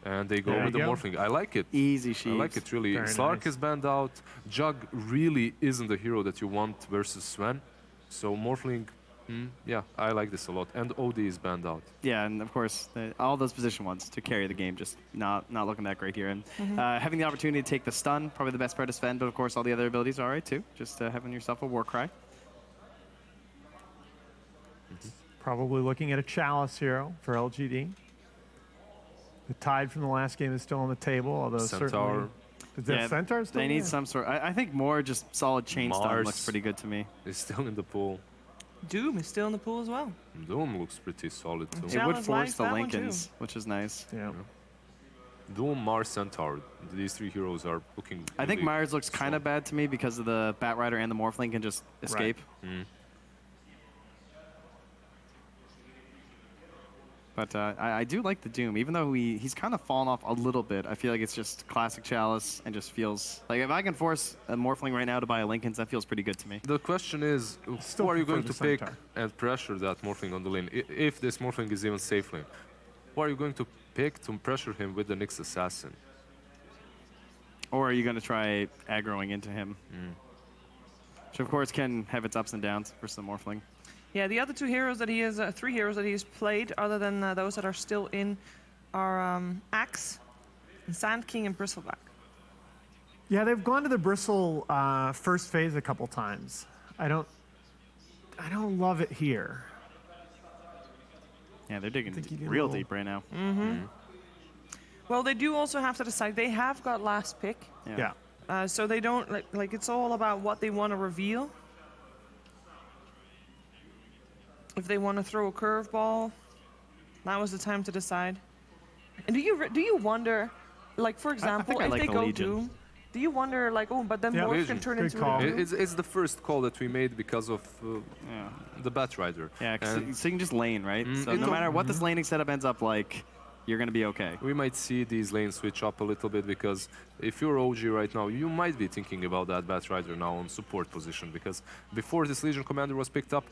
Speaker 5: And they go
Speaker 6: There
Speaker 5: with the
Speaker 6: you go.
Speaker 5: Morphling. I like it.
Speaker 4: Easy
Speaker 5: I
Speaker 4: sheets.
Speaker 5: like it really.
Speaker 6: Very
Speaker 5: Slark
Speaker 6: nice.
Speaker 5: is banned out. Jug really isn't the hero that you want versus Sven. So Morphling, yeah, I like this a lot. And OD is banned out.
Speaker 4: Yeah, and of course, all those position ones to carry the game, just not looking that great here. And having the opportunity to take the stun, probably the best part of Sven, but of course all the other abilities are all right too. Just having yourself a Warcry.
Speaker 6: Probably looking at a Chalice hero for LGD. The tide from the last game is still on the table, although
Speaker 5: Centaur.
Speaker 6: certainly... Is that Centaur still
Speaker 4: They need
Speaker 6: there?
Speaker 4: some sort. I think more just solid chain stun
Speaker 5: Mars.
Speaker 4: looks pretty good to me.
Speaker 5: Is still in the pool.
Speaker 3: Doom is still in the pool as well.
Speaker 5: Doom looks pretty solid too.
Speaker 3: Yeah.
Speaker 4: It would
Speaker 3: Chalice
Speaker 4: force
Speaker 3: likes
Speaker 4: the
Speaker 3: that one
Speaker 4: Lincolns, which is nice.
Speaker 6: Yeah.
Speaker 5: Doom, Mars, Centaur. These 3 heroes are looking.
Speaker 4: I think
Speaker 5: really
Speaker 4: Mars looks kind of
Speaker 5: strong.
Speaker 4: bad to me because of the Batrider and the Morphling can just escape. But I do like the Doom, even though he's kind of fallen off a little bit. I feel like it's just classic Chalice and just feels like if I can force a Morphling right now to buy a Lincoln's, that feels pretty good to me.
Speaker 5: The question is,
Speaker 6: Still
Speaker 5: who are you
Speaker 6: prefer
Speaker 5: going
Speaker 6: the
Speaker 5: to pick
Speaker 6: Centaur.
Speaker 5: and pressure that Morphling on the lane? If this Morphling is even safe lane, who are you going to pick to pressure him with the Nyx Assassin?
Speaker 4: Or are you going to try aggroing into him? Which of course can have its ups and downs versus the Morphling.
Speaker 3: Yeah, the other 2 heroes that he has, 3 heroes that he's played, other than those that are still in, are Axe, Sand King, and Bristleback.
Speaker 6: Yeah, they've gone to the Bristle first phase a couple times. I don't love it here.
Speaker 4: Yeah, they're digging
Speaker 6: think you get a
Speaker 4: real
Speaker 6: little-
Speaker 4: deep right now.
Speaker 3: Well, they do also have to decide. They have got last pick,
Speaker 6: Yeah.
Speaker 3: so they don't like. It's all about what they want to reveal. If they want to throw a curveball, that was the time to decide. And do you wonder, like for example,
Speaker 4: I
Speaker 3: if
Speaker 4: like
Speaker 3: they
Speaker 4: the
Speaker 3: go
Speaker 4: Legion.
Speaker 3: Doom, do you wonder like, oh, but then
Speaker 6: Yeah,
Speaker 3: Morph
Speaker 5: Legion.
Speaker 3: can turn
Speaker 6: Good
Speaker 3: into
Speaker 6: call.
Speaker 3: a Doom?
Speaker 5: It's the first call that we made because of
Speaker 4: Yeah.
Speaker 5: the Batrider.
Speaker 4: Yeah, 'cause
Speaker 5: And
Speaker 4: so you can just lane, right? So
Speaker 5: it
Speaker 4: no
Speaker 5: don't-
Speaker 4: matter what this laning setup ends up like, you're going to be okay.
Speaker 5: we might see these lanes switch up a little bit because if you're OG right now, you might be thinking about that Batrider now on support position because before this Legion Commander was picked up,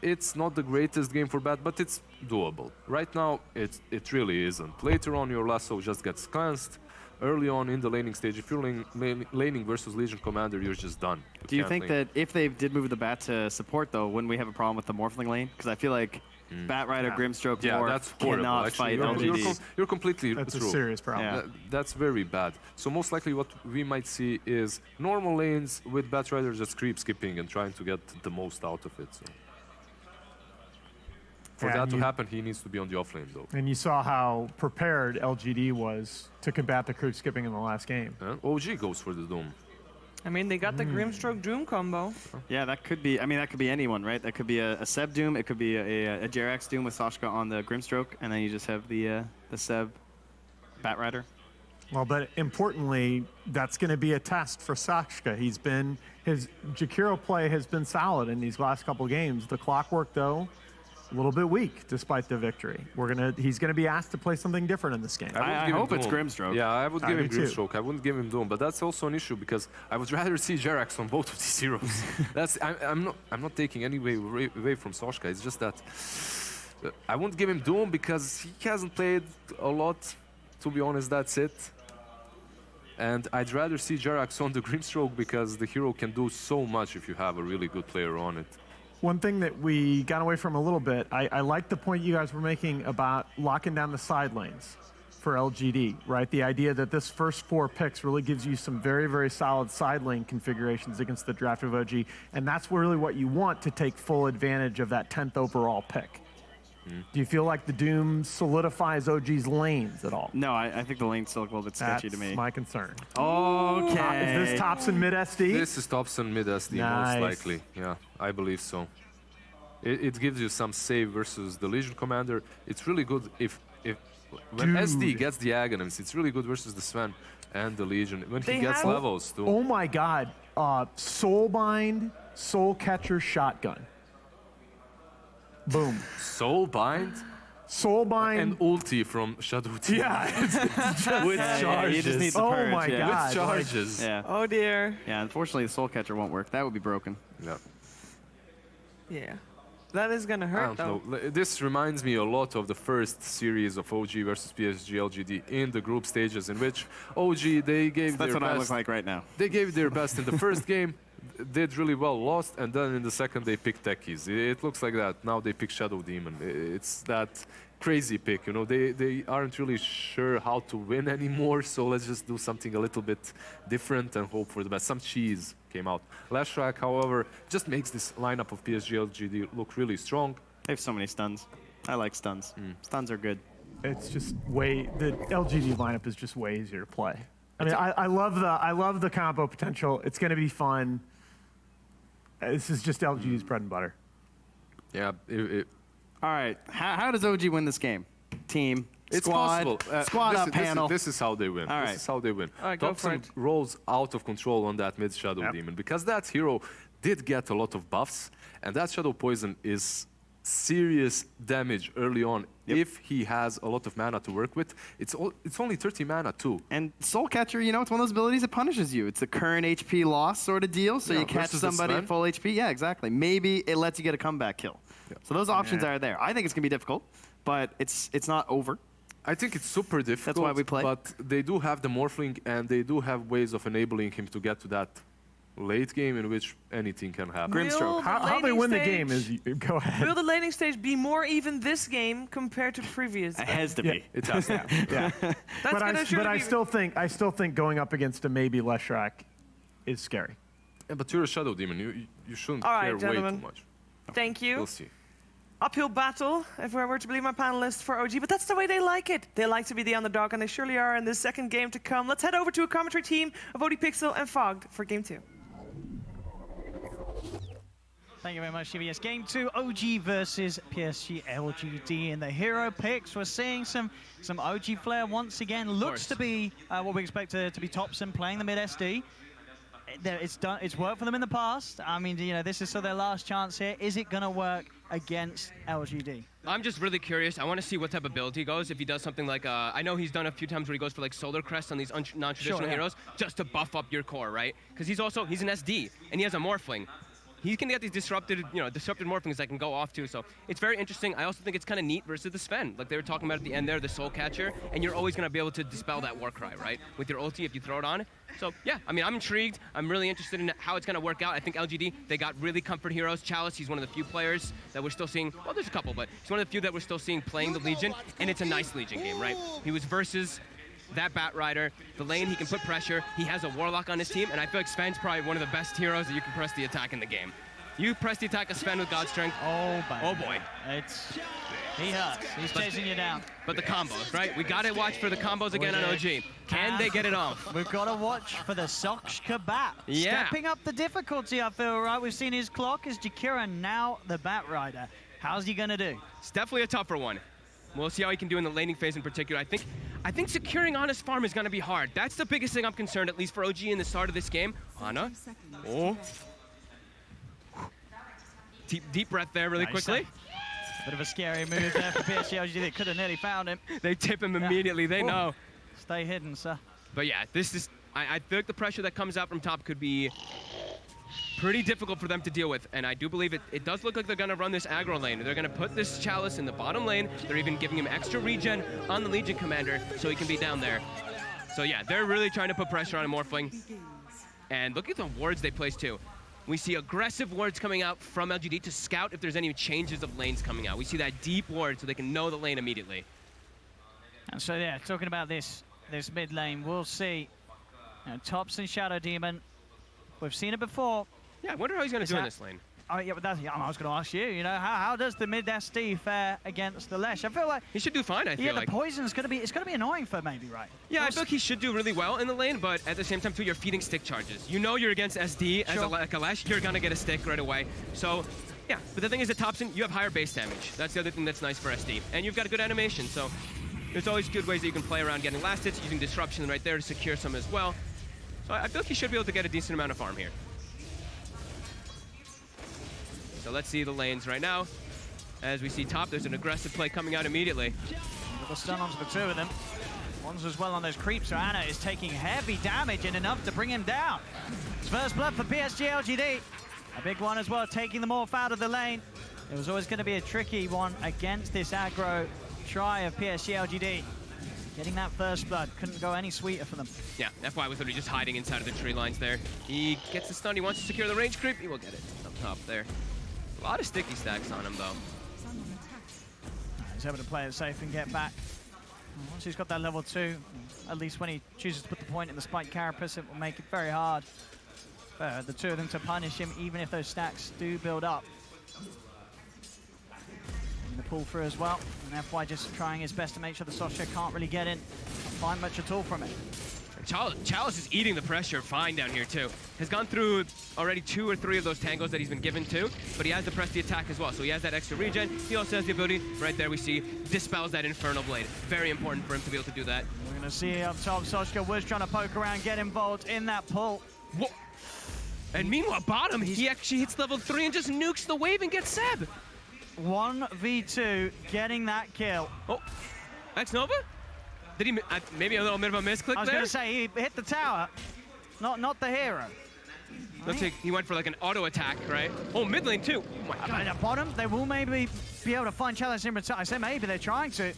Speaker 5: it's not the greatest game for Bat, but it's doable. Right now, it really isn't. Later on, your lasso just gets cleansed. Early on in the laning stage, if you're laning versus Legion Commander, you're just done.
Speaker 4: Do you
Speaker 5: can't
Speaker 4: think
Speaker 5: lane.
Speaker 4: that if they did move the Bat to support, though, wouldn't we have a problem with the Morphling lane? Because I feel like Batrider, Grimstroke,
Speaker 5: Yeah,
Speaker 4: Morph
Speaker 5: that's horrible.
Speaker 4: cannot
Speaker 5: Actually,
Speaker 4: fight
Speaker 5: you're,
Speaker 4: LGD.
Speaker 5: you're completely
Speaker 6: That's
Speaker 5: true.
Speaker 6: a serious problem.
Speaker 4: Yeah.
Speaker 5: That's very bad. So most likely what we might see is normal lanes with Batrider just creep skipping and trying to get the most out of it. So. For
Speaker 6: Yeah,
Speaker 5: that
Speaker 6: and
Speaker 5: to
Speaker 6: you-
Speaker 5: happen, he needs to be on the offlane though.
Speaker 6: And you saw how prepared LGD was to combat the creep skipping in the last game.
Speaker 5: OG goes for the Doom.
Speaker 3: I mean, they got the Grimstroke Doom combo.
Speaker 4: Yeah, that could be. I mean, that could be anyone, right? That could be a Seb Doom. It could be a Jerax Doom with Sashka on the Grimstroke, and then you just have the Seb Batrider.
Speaker 6: Well, but importantly, that's going to be a test for Sakshka. His Jakiro play has been solid in these last couple games. The clockwork, though, a little bit weak despite the victory. He's gonna be asked to play something different in this game.
Speaker 5: would
Speaker 4: I
Speaker 5: give him
Speaker 4: hope it's
Speaker 5: Doom.
Speaker 4: Grimstroke.
Speaker 5: Yeah, I would give him
Speaker 6: do too.
Speaker 5: Grimstroke. I wouldn't give him Doom, but that's also an issue because I would rather see Jerax on both of these heroes. I'm not taking any way away from Sashka. It's just that I won't give him Doom because he hasn't played a lot. To be honest, that's it. And I'd rather see Jerax on the Grimstroke because the hero can do so much if you have a really good player on it.
Speaker 6: One thing that we got away from a little bit, I like the point you guys were making about locking down the side lanes for LGD, right? The idea that this first 4 picks really gives you some very, very solid side lane configurations against the draft of OG, and that's really what you want to take full advantage of that 10th overall pick. Do you feel like the Doom solidifies OG's lanes at all?
Speaker 4: No, I think the lanes still look a little bit sketchy
Speaker 6: That's
Speaker 4: to me.
Speaker 6: my concern.
Speaker 4: Okay.
Speaker 6: Is this Thompson mid SD?
Speaker 5: This is Thompson mid SD
Speaker 6: Nice.
Speaker 5: most likely. Yeah, I believe so. It gives you some save versus the Legion Commander. It's really good if when SD gets the Aghanims, it's really good versus the Sven and the Legion. When he gets levels too.
Speaker 6: Oh my God. Soulbind, Soul Catcher, Shotgun. Boom.
Speaker 5: Soulbind
Speaker 6: Soulbind.
Speaker 5: and ulti from Shadow Team.
Speaker 6: Yeah, it's just
Speaker 5: With charges.
Speaker 4: You just need the
Speaker 6: Oh
Speaker 4: purge,
Speaker 6: my
Speaker 4: yeah.
Speaker 6: God.
Speaker 5: With charges.
Speaker 4: Yeah.
Speaker 3: Oh dear.
Speaker 4: Yeah, unfortunately, the Soul Catcher won't work. That would be broken.
Speaker 5: Yeah.
Speaker 3: Yeah. That is gonna
Speaker 5: I
Speaker 3: hurt
Speaker 5: don't
Speaker 3: though.
Speaker 5: know. This reminds me a lot of the first series of OG versus PSG LGD in the group stages, in which OG they gave
Speaker 4: That's
Speaker 5: their
Speaker 4: what I look
Speaker 5: best.
Speaker 4: like right now.
Speaker 5: They gave their best in the first game, did really well, lost, and then in the second they picked techies. It looks like that. Now they pick Shadow Demon. It's that crazy pick, you know. They aren't really sure how to win anymore, so let's just do something a little bit different and hope for the best. Some cheese came out. Lashrak, however, just makes this lineup of PSG LGD look really strong.
Speaker 4: They have so many stuns. I like stuns. Stuns are good.
Speaker 6: It's just the LGD lineup is just way easier to play. I mean, I love the combo potential. It's going to be fun. This is just LGD's bread and butter.
Speaker 5: Yeah,
Speaker 4: All right. How does OG win this game? Team,
Speaker 5: it's
Speaker 4: squad,
Speaker 5: possible.
Speaker 4: squad up panel.
Speaker 5: This is how they win.
Speaker 4: All
Speaker 5: This
Speaker 4: right.
Speaker 5: is how they win.
Speaker 3: All right, go for
Speaker 5: Thompson
Speaker 3: it.
Speaker 5: rolls out of control on that mid Shadow Demon because that hero did get a lot of buffs, and that Shadow Poison is serious damage early on if he has a lot of mana to work with. It's only 30 mana too.
Speaker 4: And Soul Catcher, you know, it's one of those abilities that punishes you. It's a current HP loss sort of deal, so
Speaker 5: Yeah,
Speaker 4: you catch
Speaker 5: versus the
Speaker 4: somebody at
Speaker 5: Sven.
Speaker 4: full HP. Yeah, exactly. Maybe it lets you get a comeback kill. So those options are there. I think it's going to be difficult, but it's not over.
Speaker 5: I think it's super difficult.
Speaker 4: That's why we play.
Speaker 5: But they do have the Morphling, and they do have ways of enabling him to get to that late game in which anything can happen.
Speaker 3: Will the
Speaker 6: How they
Speaker 3: laning
Speaker 6: win the
Speaker 3: stage-
Speaker 6: game is go ahead.
Speaker 3: Will the laning stage be more even this game compared to previous?
Speaker 4: It has to be.
Speaker 5: It has to.
Speaker 6: Yeah.
Speaker 3: That's
Speaker 6: but
Speaker 3: gonna surely
Speaker 6: I
Speaker 3: be-
Speaker 6: still think going up against a maybe Leshrac is scary.
Speaker 5: Yeah, but you're a Shadow Demon. You shouldn't
Speaker 3: All right,
Speaker 5: care way
Speaker 3: gentlemen.
Speaker 5: too much.
Speaker 3: Thank you.
Speaker 5: We'll see.
Speaker 3: Uphill battle, if I were to believe my panelists for OG, but that's the way they like it. They like to be the underdog, and they surely are in this second game to come. Let's head over to a commentary team of ODPixel and Fogged for game 2.
Speaker 2: Thank you very much, CBS. Game 2, OG versus PSG LGD in the hero picks. We're seeing some OG flair once again. Looks to be what we expect to be Thompson playing the mid SD. It's worked for them in the past. I mean, you know, this is their last chance here. Is it going to work against LGD?
Speaker 1: I'm just really curious. I want to see what type of build he goes. If he does something like, I know he's done a few times where he goes for like Solar Crest on these non-traditional heroes just to buff up your core, right? Because he's an SD and he has a Morphling. He can get these disrupted morphlings that can go off too. So it's very interesting. I also think it's kind of neat versus the Sven. Like they were talking about at the end there, the Soul Catcher, and you're always going to be able to dispel that Warcry, right? With your ulti if you throw it on. So yeah, I mean, I'm intrigued. I'm really interested in how it's going to work out. I think LGD, they got really comfort heroes. Chalice, he's one of the few players that we're still seeing. Well, there's a couple, but he's one of the few that we're still seeing playing the Legion, and it's a nice Legion game, right? He was versus that Bat Rider. The lane, he can put pressure. He has a Warlock on his team, and I feel like Sven's probably one of the best heroes that you can press the attack in the game. You press the attack of Sven with God Strength. Oh boy.
Speaker 2: He hurts. He's chasing you down.
Speaker 1: But the combos, right? We gotta watch for the combos again on OG. Can they get it off?
Speaker 2: We've got to watch for the Sox Kebab.
Speaker 1: Yeah.
Speaker 2: Stepping up the difficulty, I feel, right? We've seen his clock as Jakira, now the Bat Rider. How's he gonna do?
Speaker 1: It's definitely a tougher one. We'll see how he can do in the laning phase in particular. I think securing Honest Farm is gonna be hard. That's the biggest thing I'm concerned, at least for OG in the start of this game. Ana. Oh. Deep breath there really quickly.
Speaker 2: Bit of a scary move there for PSG LGD. They could have nearly found him.
Speaker 1: They tip him immediately, they know.
Speaker 2: Stay hidden, sir.
Speaker 1: But yeah, I feel like the pressure that comes out from top could be pretty difficult for them to deal with. And I do believe it does look like they're gonna run this aggro lane. They're gonna put this Chalice in the bottom lane. They're even giving him extra regen on the Legion Commander so he can be down there. So yeah, they're really trying to put pressure on a Morphling. And look at the wards they place too. We see aggressive wards coming out from LGD to scout if there's any changes of lanes coming out. We see that deep ward so they can know the lane immediately.
Speaker 2: And so yeah, talking about this mid lane, we'll see. Thompson Shadow Demon. We've seen it before.
Speaker 1: Yeah, I wonder how he's going to do in this lane.
Speaker 2: Oh, yeah, but I was going to ask you, you know, how does the mid SD fare against the Lesh? I feel like
Speaker 1: he should do fine, I feel like.
Speaker 2: Yeah, the poison's going to be, it's going to be annoying for maybe, right?
Speaker 1: Yeah, I feel like he should do really well in the lane, but at the same time, too, you're feeding stick charges. You know you're against SD as like a Lesh, you're going to get a stick right away. So, yeah, but the thing is that Thompson, you have higher base damage. That's the other thing that's nice for SD. And you've got a good animation, so there's always good ways that you can play around getting last hits, using disruption right there to secure some as well. So I feel like he should be able to get a decent amount of farm here. So let's see the lanes right now. As we see top, there's an aggressive play coming out immediately.
Speaker 2: Little stun onto the two of them. One's as well on those creeps, so Ana is taking heavy damage and enough to bring him down. It's first blood for PSG LGD. A big one as well, taking them off out of the lane. It was always going to be a tricky one against this aggro try of PSG LGD. Getting that first blood, couldn't go any sweeter for them.
Speaker 1: Yeah, FY was literally just hiding inside of the tree lines there. He gets the stun, he wants to secure the range creep, he will get it up top there. A lot of sticky stacks on him, though.
Speaker 2: He's able to play it safe and get back. Once he's got that level 2, at least when he chooses to put the point in the spike carapace, it will make it very hard for the two of them to punish him, even if those stacks do build up. And the pull through as well. And FY just trying his best to make sure the Sosha can't really get in. Can't find much at all from it.
Speaker 1: Chalice is eating the pressure fine down here, too. Has gone through already 2 or 3 of those tangos that he's been given to, but he has to press the attack as well, so he has that extra regen. He also has the ability, right there we see, dispels that Infernal Blade. Very important for him to be able to do that.
Speaker 2: We're going to see up top, Soshka was trying to poke around, get involved in that pull.
Speaker 1: Whoa. And meanwhile, bottom, he actually hits level 3 and just nukes the wave and gets Seb.
Speaker 2: 1v2, getting that kill.
Speaker 1: Oh, X Nova? Did he, maybe a little bit of a misclick there?
Speaker 2: I was going to say, he hit the tower, not the hero.
Speaker 1: Looks like he went for like an auto attack, right? Oh, mid lane too. Oh my God.
Speaker 2: At the bottom, they will maybe be able to find Chalice in return. I say maybe, they're trying to.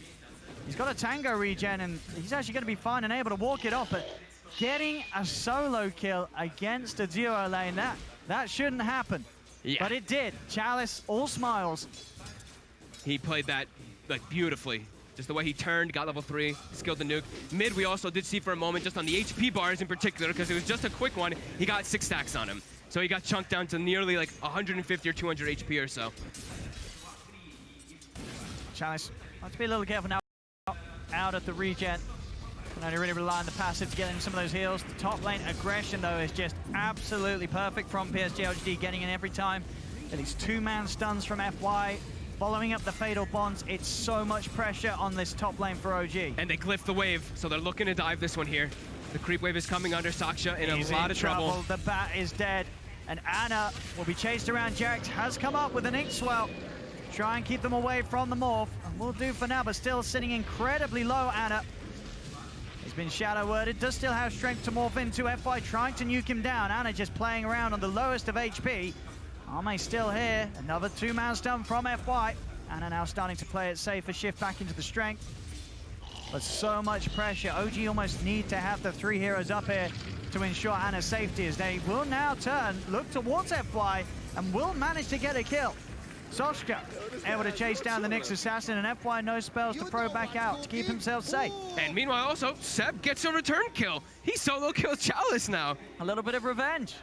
Speaker 2: He's got a tango regen, and he's actually going to be fine and able to walk it off, but getting a solo kill against a duo lane, that shouldn't happen.
Speaker 1: Yeah.
Speaker 2: But it did. Chalice, all smiles.
Speaker 1: He played that like beautifully. Just the way he turned, got level 3, skilled the nuke. Mid, we also did see for a moment, just on the HP bars in particular, because it was just a quick one, he got 6 stacks on him. So he got chunked down to nearly like 150 or 200 HP or so.
Speaker 2: Chalice, have to be a little careful now. Out at the regen. Can only really rely on the passive to get in some of those heals. The top lane aggression, though, is just absolutely perfect from PSG LGD, getting in every time. And these 2-man stuns from FY. Following up the Fatal Bonds, it's so much pressure on this top lane for OG.
Speaker 1: And they glyph the wave, so they're looking to dive this one here. The creep wave is coming under Saksha in a lot of trouble.
Speaker 2: The bat is dead, and Ana will be chased around. Jarex has come up with an ink swell. Try and keep them away from the morph, and will do for now, but still sitting incredibly low, Ana. He's been shadow worded, does still have strength to morph into. FY trying to nuke him down. Ana just playing around on the lowest of HP. Arme still here, another 2-man stun from FY. Ana now starting to play it safe, a shift back into the strength. But so much pressure, OG almost need to have the 3 heroes up here to ensure Ana's safety, as they will now turn, look towards FY, and will manage to get a kill. Soshka able to chase down the Nyx assassin, and FY no spells to throw back out to keep himself safe.
Speaker 1: And meanwhile also, Seb gets a return kill. He solo kills Chalice now.
Speaker 2: A little bit of revenge.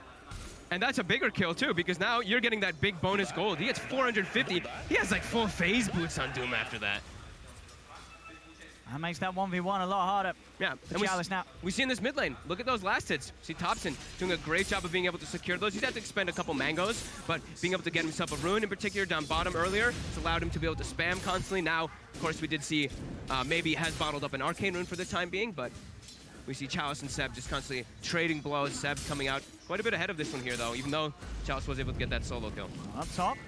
Speaker 1: And that's a bigger kill too, because now you're getting that big bonus gold. He gets 450. He has like full phase boots on Doom after that.
Speaker 2: That makes that 1v1 a lot harder.
Speaker 1: Yeah,
Speaker 2: and Chalice now.
Speaker 1: We see in this mid lane, look at those last hits. See Thompson doing a great job of being able to secure those. He's had to expend a couple mangoes, but being able to get himself a rune in particular down bottom earlier, it's allowed him to be able to spam constantly. Now, of course, we did see maybe has bottled up an arcane rune for the time being, but we see Chalice and Seb just constantly trading blows. Seb coming out quite a bit ahead of this one here, though, even though Chalice was able to get that solo kill.
Speaker 2: Up top.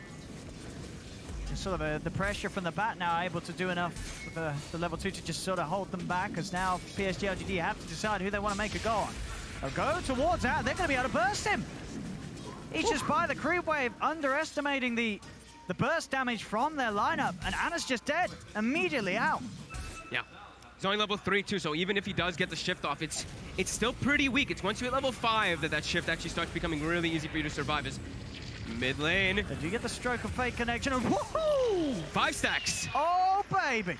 Speaker 2: Just sort of the pressure from the bat now, able to do enough with the level 2 to just sort of hold them back, as now PSG LGD have to decide who they want to make a go on. They'll go towards that. They're going to be able to burst him. He's just by the creep wave, underestimating the burst damage from their lineup, and Ana's just dead, immediately out.
Speaker 1: Yeah. He's only level 3 too, so even if he does get the shift off, it's still pretty weak. It's once you hit level 5 that shift actually starts becoming really easy for you to survive. As mid lane.
Speaker 2: Did you get the stroke of fate connection? Woohoo!
Speaker 1: 5 stacks.
Speaker 2: Oh, baby.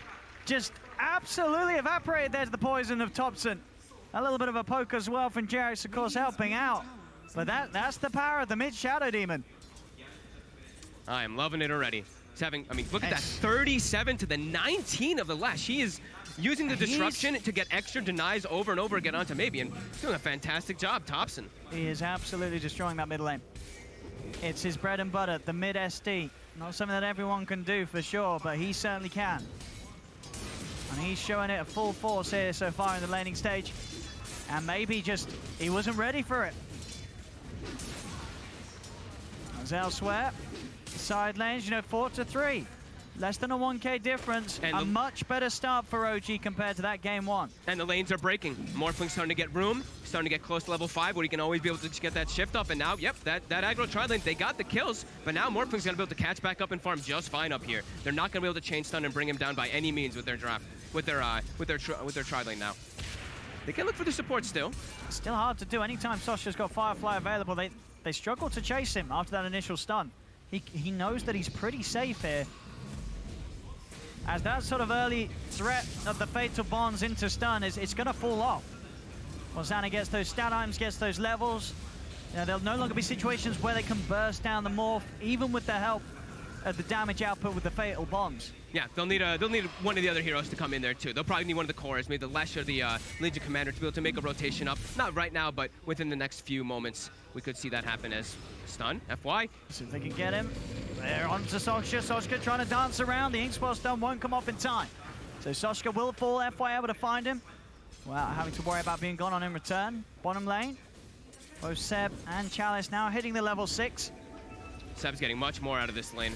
Speaker 2: Just absolutely evaporated. There's the poison of Thompson. A little bit of a poke as well from Jarex, of course, helping out. But that's the power of the mid Shadow Demon.
Speaker 1: I am loving it already. He's having, I mean, look at that, 37 to the 19 of the Lash. He is using the disruption to get extra denies over and over again onto Maybe, and doing a fantastic job, Thompson.
Speaker 2: He is absolutely destroying that mid lane. It's his bread and butter, the mid SD. Not something that everyone can do for sure, but he certainly can. And he's showing it at full force here so far in the laning stage. And maybe just, he wasn't ready for it. As elsewhere, side lanes, you know, 4-3. Less than a 1K difference. And a much better start for OG compared to that game 1.
Speaker 1: And the lanes are breaking. Morphling's starting to get room, starting to get close to level 5, where he can always be able to just get that shift off. And now, yep, that aggro tri lane, they got the kills, but now Morphling's gonna be able to catch back up and farm just fine up here. They're not gonna be able to chain stun and bring him down by any means with their draft, with their tri lane now. They can look for the support still.
Speaker 2: Still hard to do. Anytime Sasha's got Firefly available, they struggle to chase him after that initial stun. He knows that he's pretty safe here. As that sort of early threat of the Fatal Bonds into stun, it's going to fall off. Once Anna gets those stat items, gets those levels, you know, there'll no longer be situations where they can burst down the morph, even with the help of the damage output with the Fatal Bonds.
Speaker 1: Yeah, they'll need one of the other heroes to come in there too. They'll probably need one of the cores, maybe the Lash or the Legion Commander, to be able to make a rotation up. Not right now, but within the next few moments, we could see that happen as stun, FY.
Speaker 2: See if they can get him. They're on to Soshka. Soshka trying to dance around. The Inkspell stun won't come off in time. So Soshka will fall, FY able to find him. Well, having to worry about being gone on in return. Bottom lane, both Seb and Chalice now hitting the level 6.
Speaker 1: Seb's getting much more out of this lane.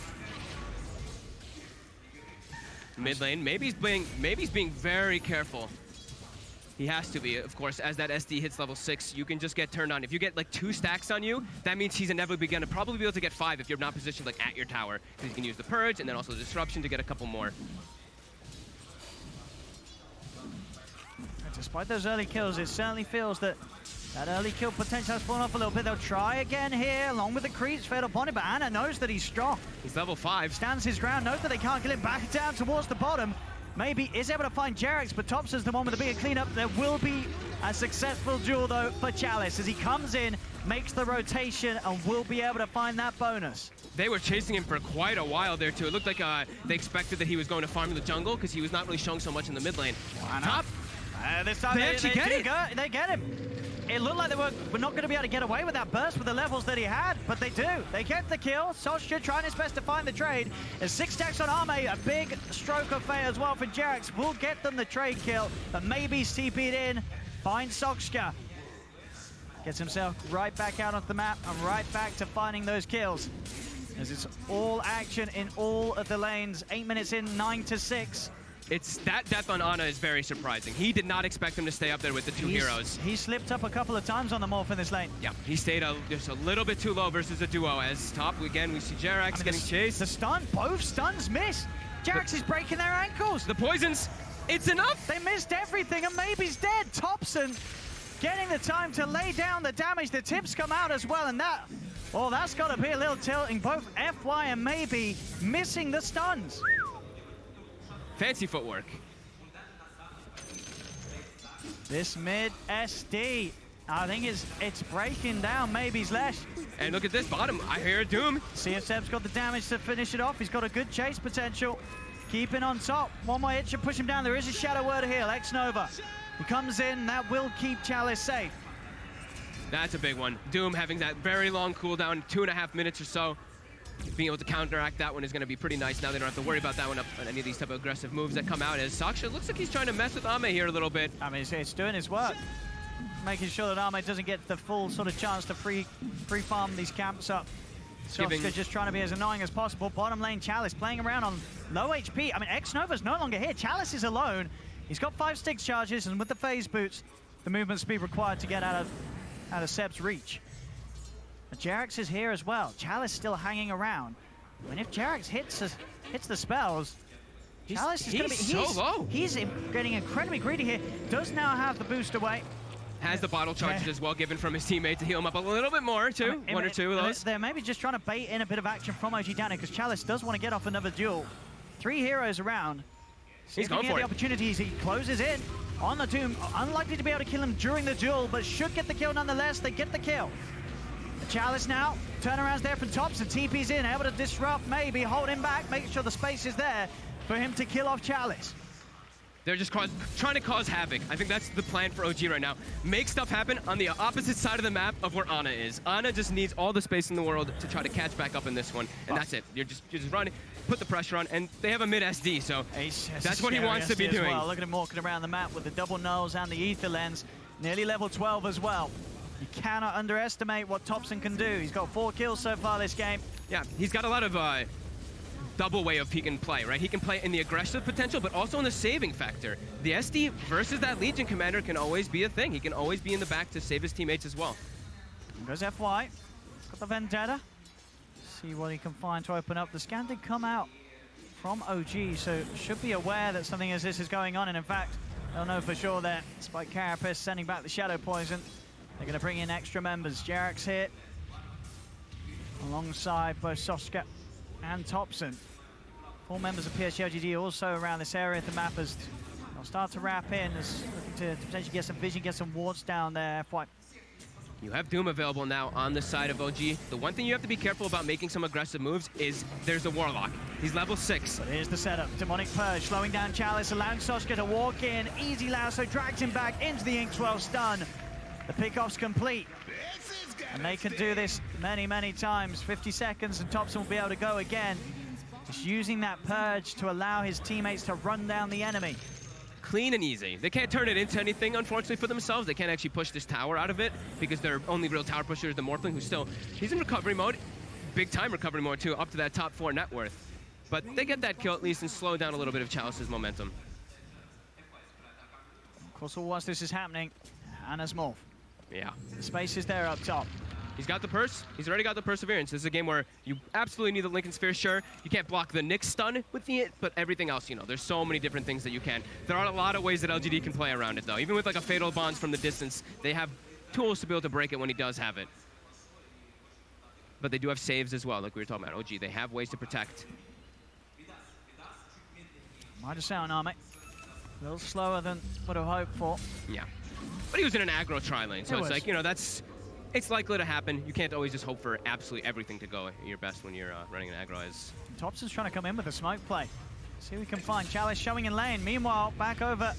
Speaker 1: Mid lane, maybe he's being very careful. He has to be, of course. As that SD hits level 6, you can just get turned on. If you get like 2 stacks on you, that means he's inevitably going to probably be able to get 5 if you're not positioned like at your tower, because you can use the Purge and then also the Disruption to get a couple more.
Speaker 2: And despite those early kills, it certainly feels that early kill potential has fallen off a little bit. They'll try again here, along with the creeps. Fatal Bonnie, but Anna knows that he's strong.
Speaker 1: He's level 5.
Speaker 2: Stands his ground, knows that they can't kill him. Back down towards the bottom. Maybe is able to find Jerax, but Thompson's the one with the bigger cleanup. There will be a successful duel, though, for Chalice as he comes in, makes the rotation, and will be able to find that bonus.
Speaker 1: They were chasing him for quite a while there, too. It looked like they expected that he was going to farm in the jungle because he was not really showing so much in the mid lane.
Speaker 2: Top. This time they get him. It looked like they were not going to be able to get away with that burst with the levels that he had, but they do. They get the kill. Sosha trying his best to find the trade. There's 6 stacks on Arme, a big stroke of fire as well for Jerax. Will get them the trade kill, but maybe TP'd in. Finds Sokska. Gets himself right back out onto the map and right back to finding those kills. As it's all action in all of the lanes. 8 minutes in, 9-6.
Speaker 1: It's that death on Ana is very surprising. He did not expect him to stay up there with the 2 heroes.
Speaker 2: He slipped up a couple of times on the morph in this lane.
Speaker 1: Yeah, he stayed just a little bit too low versus a duo. As top, again, we see Jerax getting chased.
Speaker 2: The stun, both stuns miss. Jerax is breaking their ankles.
Speaker 1: The poisons, it's enough.
Speaker 2: They missed everything and Maybe's dead. Thompson getting the time to lay down the damage. The tips come out as well, and that's got to be a little tilting. Both FY and Maybe missing the stuns.
Speaker 1: Fancy footwork.
Speaker 2: This mid SD, I think it's breaking down Maybe's Lesh.
Speaker 1: And look at this bottom. I hear a Doom.
Speaker 2: See if Seb's got the damage to finish it off. He's got a good chase potential. Keeping on top. One more hit should push him down. There is a Shadow Word heal. X-Nova. He comes in. That will keep Chalice safe.
Speaker 1: That's a big one. Doom having that very long cooldown, 2.5 minutes or so. Being able to counteract that one is going to be pretty nice. Now they don't have to worry about that one up on any of these type of aggressive moves that come out. As Saksha looks like he's trying to mess with Ame here a little bit.
Speaker 2: I mean, it's doing his work. Making sure that Ame doesn't get the full sort of chance to free-farm these camps up. Saksha just trying to be as annoying as possible. Bottom lane, Chalice playing around on low HP. I mean, X-Nova's no longer here. Chalice is alone. He's got 5 Styx charges, and with the phase boots, the movement speed required to get out of Seb's reach. But Jerax is here as well. Chalice still hanging around. And if Jerax hits the spells, Chalice is going to be...
Speaker 1: He's so low.
Speaker 2: He's getting incredibly greedy here. Does now have the boost away.
Speaker 1: Has the bottle charges as well given from his teammate to heal him up a little bit more, too. One or two of those.
Speaker 2: They're maybe just trying to bait in a bit of action from OG down here because Chalice does want to get off another duel. 3 heroes around.
Speaker 1: He's going for
Speaker 2: the opportunities. He closes in on the Doom. Unlikely to be able to kill him during the duel, but should get the kill nonetheless. They get the kill. Chalice now, turnarounds there from Thompson, TP's in, able to disrupt, maybe hold him back, making sure the space is there for him to kill off Chalice.
Speaker 1: They're just trying to cause havoc. I think that's the plan for OG right now. Make stuff happen on the opposite side of the map of where Ana is. Ana just needs all the space in the world to try to catch back up in this one, and that's it. You're just running, put the pressure on, and they have a mid SD, so that's what he wants to be doing.
Speaker 2: Well. Look at him walking around the map with the double nulls and the ether lens, nearly level 12 as well. You cannot underestimate what Thompson can do. He's got 4 kills so far this game.
Speaker 1: Yeah, he's got a lot of double way of he can play, right? He can play in the aggressive potential, but also in the saving factor. The SD versus that Legion commander can always be a thing. He can always be in the back to save his teammates as well.
Speaker 2: Goes FY, got the Vendetta. See what he can find to open up. The scan did come out from OG, so should be aware that something as this is going on, and in fact, they'll know for sure that Spike Carapace sending back the Shadow Poison. They're going to bring in extra members. Jarek's here, alongside both Soska and Thompson. 4 members of PSG LGD also around this area of the map as they'll start to wrap in, as looking to potentially get some vision, get some wards down there. FY.
Speaker 1: You have Doom available now on the side of OG. The one thing you have to be careful about making some aggressive moves is there's a Warlock. He's level 6.
Speaker 2: But here's the setup. Demonic Purge slowing down Chalice, allowing Soska to walk in. Easy lasso drags him back into the Inkswell stun. The pickoff's complete. And they can do this many, many times. 50 seconds and Thompson will be able to go again. Just using that Purge to allow his teammates to run down the enemy.
Speaker 1: Clean and easy. They can't turn it into anything, unfortunately, for themselves. They can't actually push this tower out of it because their only real tower pusher is the Morphling, who's still, he's in recovery mode. Big time recovery mode, too, up to that top 4 net worth. But they get that kill at least and slow down a little bit of Chalice's momentum.
Speaker 2: Of course, whilst this is happening, Ana's morph.
Speaker 1: Yeah.
Speaker 2: The space is there up top.
Speaker 1: He's got the purse. He's already got the perseverance. This is a game where you absolutely need the Lincoln Sphere. Sure, you can't block the Nyx stun with it, but everything else, you know, there's so many different things that you can. There are a lot of ways that LGD can play around it, though. Even with like a Fatal Bonds from the distance, they have tools to be able to break it when he does have it. But they do have saves as well, like we were talking about. OG, they have ways to protect.
Speaker 2: Might have sound army. A little slower than would have hoped for.
Speaker 1: Yeah. But he was in an aggro tri-lane, so it's like, you know, it's likely to happen. You can't always just hope for absolutely everything to go your best when you're running an aggro.
Speaker 2: Thompson's trying to come in with a smoke play. See what we can find. Chalice showing in lane. Meanwhile, back over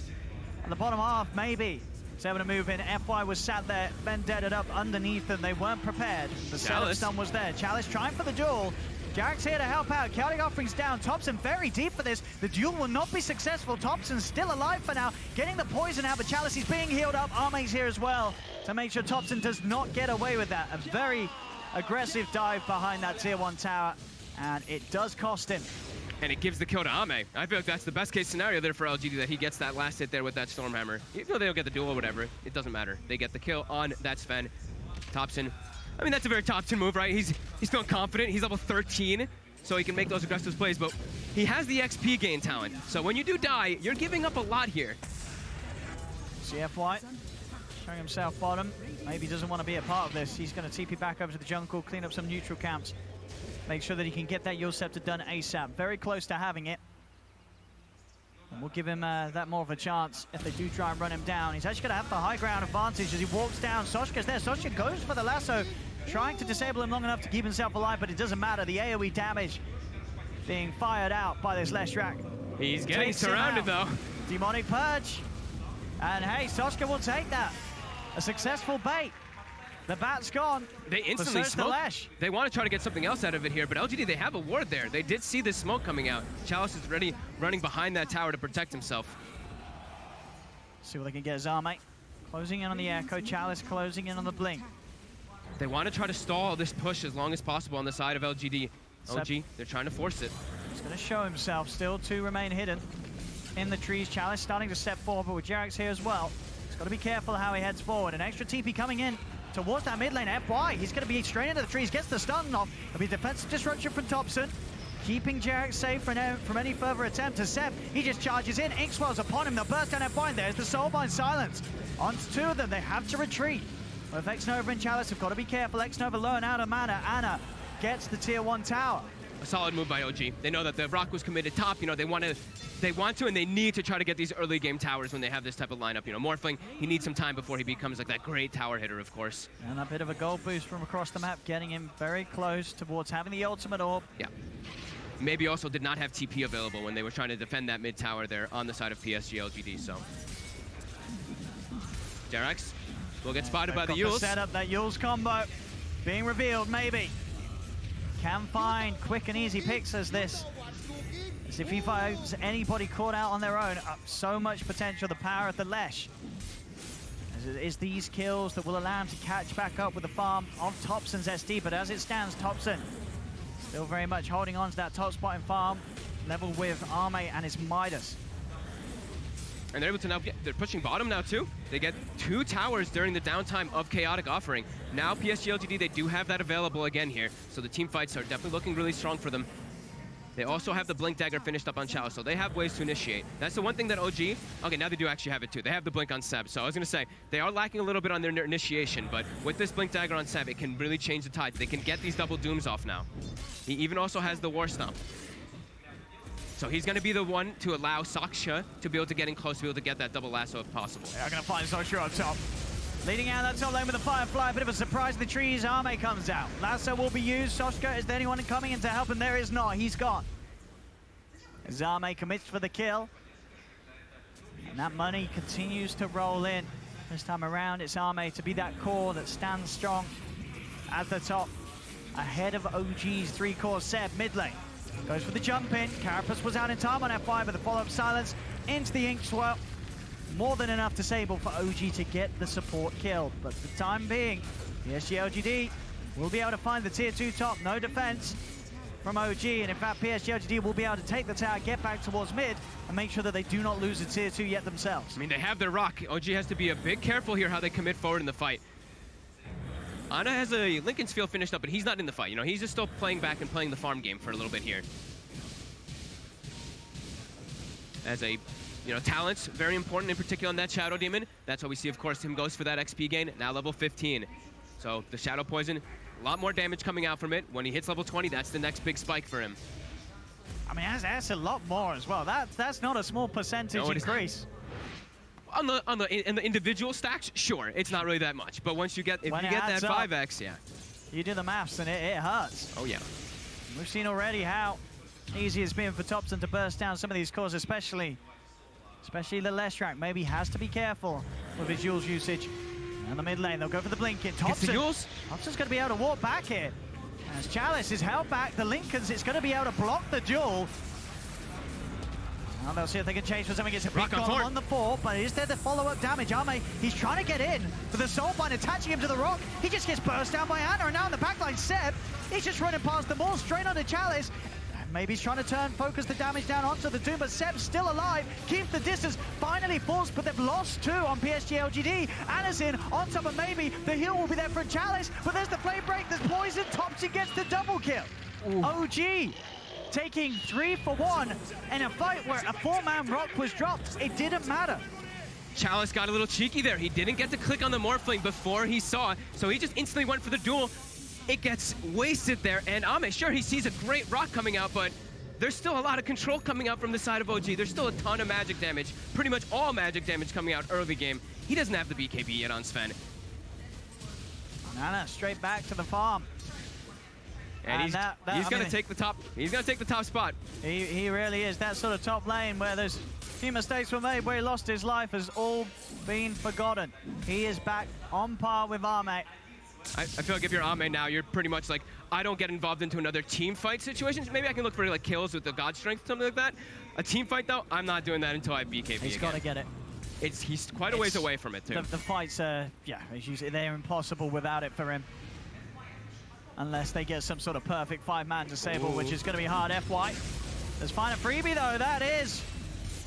Speaker 2: at the bottom half, maybe. He's able to move in. FY was sat there, vendetted up underneath them. They weren't prepared. The setup stun was there. Chalice trying for the duel. Jarek's here to help out. Chaotic Offerings down. Thompson very deep for this. The duel will not be successful. Thompson's still alive for now. Getting the poison out, but Chalice is being healed up. Arme's here as well to make sure Thompson does not get away with that. A very aggressive dive behind that tier 1 tower, and it does cost him.
Speaker 1: And it gives the kill to Ame. I feel like that's the best case scenario there for LGD, that he gets that last hit there with that Stormhammer. Even though they don't get the duel or whatever, it doesn't matter. They get the kill on that Sven. Thompson, I mean, that's a very Thompson move, right? He's feeling confident. He's level 13, so he can make those aggressive plays, but he has the XP gain talent. So when you do die, you're giving up a lot here.
Speaker 2: CFY showing himself bottom. Maybe he doesn't want to be a part of this. He's going to TP back over to the jungle, clean up some neutral camps. Make sure that he can get that Yule Scepter done ASAP. Very close to having it. And we'll give him that more of a chance if they do try and run him down. He's actually going to have the high ground advantage as he walks down. Soshka's there. Soshka goes for the lasso, trying to disable him long enough to keep himself alive, but it doesn't matter. The AoE damage being fired out by this Leshrac.
Speaker 1: He's getting surrounded, though.
Speaker 2: Demonic Purge. And hey, Soshka will take that. A successful bait. The bat's gone.
Speaker 1: They instantly smoke. They want to try to get something else out of it here, but LGD, they have a ward there. They did see this smoke coming out. Chalice is ready, running behind that tower to protect himself.
Speaker 2: See what they can get Zarmate. Closing in on the Echo. Chalice closing in on the Blink.
Speaker 1: They want to try to stall this push as long as possible on the side of LGD. OG, they're trying to force it.
Speaker 2: He's going to show himself. Still 2 remain hidden in the trees. Chalice starting to step forward, but with Jarek's here as well. He's got to be careful how he heads forward. An extra TP coming in towards that mid lane. FY, he's going to be straight into the trees, gets the stun off. There'll be defensive disruption from Thompson, keeping Jarek safe from any further attempt to Sep. He just charges in. Inkswell's upon him. They'll burst down FY. There's the Soulbind silence. On to 2 of them. They have to retreat. With X-Nova and Chalice, have got to be careful. X-Nova low and out of mana. Ana gets the tier 1 tower.
Speaker 1: a solid move by OG. They know that the Rock was committed top. You know, they want to and they need to try to get these early game towers when they have this type of lineup. You know, Morphling, he needs some time before he becomes like that great tower hitter, of course.
Speaker 2: And a bit of a gold boost from across the map, getting him very close towards having the ultimate orb.
Speaker 1: Yeah. Maybe also did not have TP available when they were trying to defend that mid tower there on the side of PSG LGD, so. Jerax will get spotted by the Yules.
Speaker 2: Set up that Yules combo being revealed, maybe. Can find quick and easy picks as this. As if he finds anybody caught out on their own, so much potential, the power of the Lesh. As it is these kills that will allow him to catch back up with the farm of Topson's SD, but as it stands, Topson still very much holding on to that top spot in farm, level with Arme and his Midas.
Speaker 1: And they're able to now they're pushing bottom now too. They get 2 towers during the downtime of Chaotic Offering. Now PSG LGD, they do have that available again here. So the team fights are definitely looking really strong for them. They also have the Blink Dagger finished up on Chalice, so they have ways to initiate. That's the one thing that OG, okay, now they do actually have it too. They have the Blink on Seb, so I was gonna say, they are lacking a little bit on their initiation, but with this Blink Dagger on Seb, it can really change the tide. They can get these double dooms off now. He even also has the War Stomp. So he's going to be the one to allow Saksha to be able to get in close, to be able to get that double lasso if possible.
Speaker 2: They're going to find Saksha on top. Leading out that top lane with the Firefly, a bit of a surprise in the trees. Arme comes out. Lasso will be used. Saksha, is there anyone coming in to help him? There is not. He's gone. As Arme commits for the kill. And that money continues to roll in. This time around, it's Arme to be that core that stands strong at the top. Ahead of OG's 3-core Seb mid lane. Goes for the jump in. Carapace was out in time on F5, but the follow-up silence into the Ink Swirl. More than enough disable for OG to get the support killed. But for the time being, PSG LGD will be able to find the tier 2 top. No defense from OG. And in fact, PSG LGD will be able to take the tower, get back towards mid, and make sure that they do not lose the tier 2 yet themselves.
Speaker 1: I mean, they have their Rock. OG has to be a bit careful here how they commit forward in the fight. Ana has a Lincoln's Field finished up, but he's not in the fight. You know, he's just still playing back and playing the farm game for a little bit here. As a, you know, talents, very important in particular on that Shadow Demon. That's why we see, of course, him goes for that XP gain, now level 15. So the Shadow Poison, a lot more damage coming out from it. When he hits level 20, that's the next big spike for him.
Speaker 2: I mean, that's a lot more as well. That's not a small percentage increase.
Speaker 1: In the individual stacks, sure, it's not really that much. But once you get, if you get that 5x, yeah.
Speaker 2: You do the maths and it hurts.
Speaker 1: Oh yeah.
Speaker 2: We've seen already how easy it's been for Topson to burst down some of these cores, especially the Leshrac. Maybe has to be careful with his Yules usage. And the mid lane, they'll go for the blink in. Topson's going to be able to walk back here. As Chalice is held back, the Lincolns, it's going to be able to block the duel. Now they'll see if they can change for something. It's a big column on the 4, but is there the follow-up damage? Arme, he's trying to get in, but the Soulbind attaching him to the rock. He just gets burst down by Ana, and now in the backline, Seb, he's just running past them all, straight onto Chalice. Maybe he's trying to focus the damage down onto the Doom, but Seb's still alive, keeps the distance, finally falls, but they've lost 2 on PSG LGD. Ana's in, on top of maybe the heal will be there for Chalice, but there's the flame break, there's poison, Topsy gets the double kill. Ooh. OG taking 3 for 1 in a fight where a 4-man rock was dropped. It didn't matter.
Speaker 1: Chalice got a little cheeky there. He didn't get to click on the Morphling before he saw it, so he just instantly went for the duel. It gets wasted there, and Ame, sure, he sees a great rock coming out, but there's still a lot of control coming out from the side of OG. There's still a ton of magic damage, pretty much all magic damage coming out early game. He doesn't have the BKB yet on Sven.
Speaker 2: Ana straight back to the farm.
Speaker 1: And he's going to take the top. He's going to take the top spot.
Speaker 2: He really is. That sort of top lane where there's a few mistakes were made, where he lost his life, has all been forgotten. He is back on par with Arme.
Speaker 1: I feel like if you're Ame now, you're pretty much like, I don't get involved into another team fight situation. Maybe I can look for like kills with the God Strength, something like that. A team fight though, I'm not doing that until I have BKB
Speaker 2: He's got to get it.
Speaker 1: He's quite a ways away from it too.
Speaker 2: The fights are, yeah, they're impossible without it for him. Unless they get some sort of perfect 5-man disable, which is going to be hard. FY. Let's find a freebie though, that is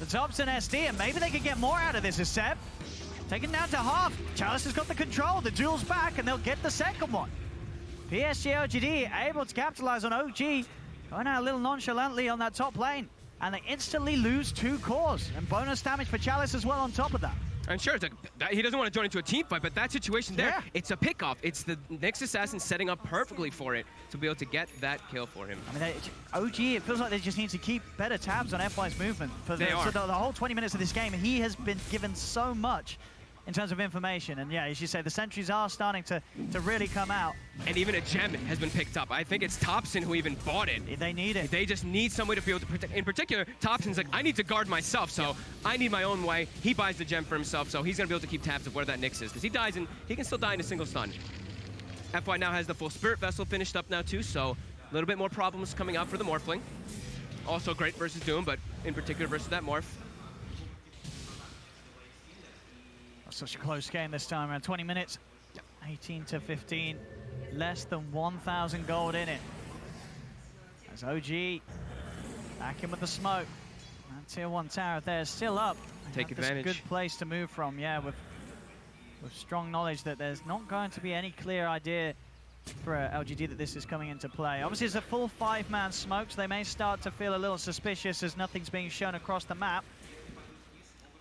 Speaker 2: the Topson SD, and maybe they could get more out of this as Seb. Taken down to half. Chalice has got the control. The duel's back, and they'll get the second one. PSG LGD able to capitalize on OG. Going out a little nonchalantly on that top lane. And they instantly lose 2 cores. And bonus damage for Chalice as well on top of that.
Speaker 1: And sure, it's like, he doesn't want to join into a team fight, but that situation there,
Speaker 2: Yeah.
Speaker 1: it's a pickoff. It's the Nyx Assassin setting up perfectly for it to be able to get that kill for him.
Speaker 2: I mean, OG, it feels like they just need to keep better tabs on FY's movement. For the whole 20 minutes of this game, he has been given so much in terms of information. And yeah, as you say, the sentries are starting to really come out.
Speaker 1: And even a gem has been picked up. I think it's Thompson who even bought it.
Speaker 2: They need it.
Speaker 1: They just need some way to be able to protect. In particular, Thompson's like, I need to guard myself, so I need my own way. He buys the gem for himself, so he's going to be able to keep tabs of where that Nyx is. Because he dies, and he can still die in a single stun. FY now has the full Spirit Vessel finished up now, too, so a little bit more problems coming out for the Morphling. Also great versus Doom, but in particular versus that Morph.
Speaker 2: Such a close game this time, around 20 minutes, 18 to 15, less than 1,000 gold in it. As OG back in with the smoke. And tier 1 tower there, still up.
Speaker 1: Take advantage.
Speaker 2: This good place to move from, yeah, with strong knowledge that there's not going to be any clear idea for LGD that this is coming into play. Obviously, it's a full 5-man smoke, so they may start to feel a little suspicious as nothing's being shown across the map.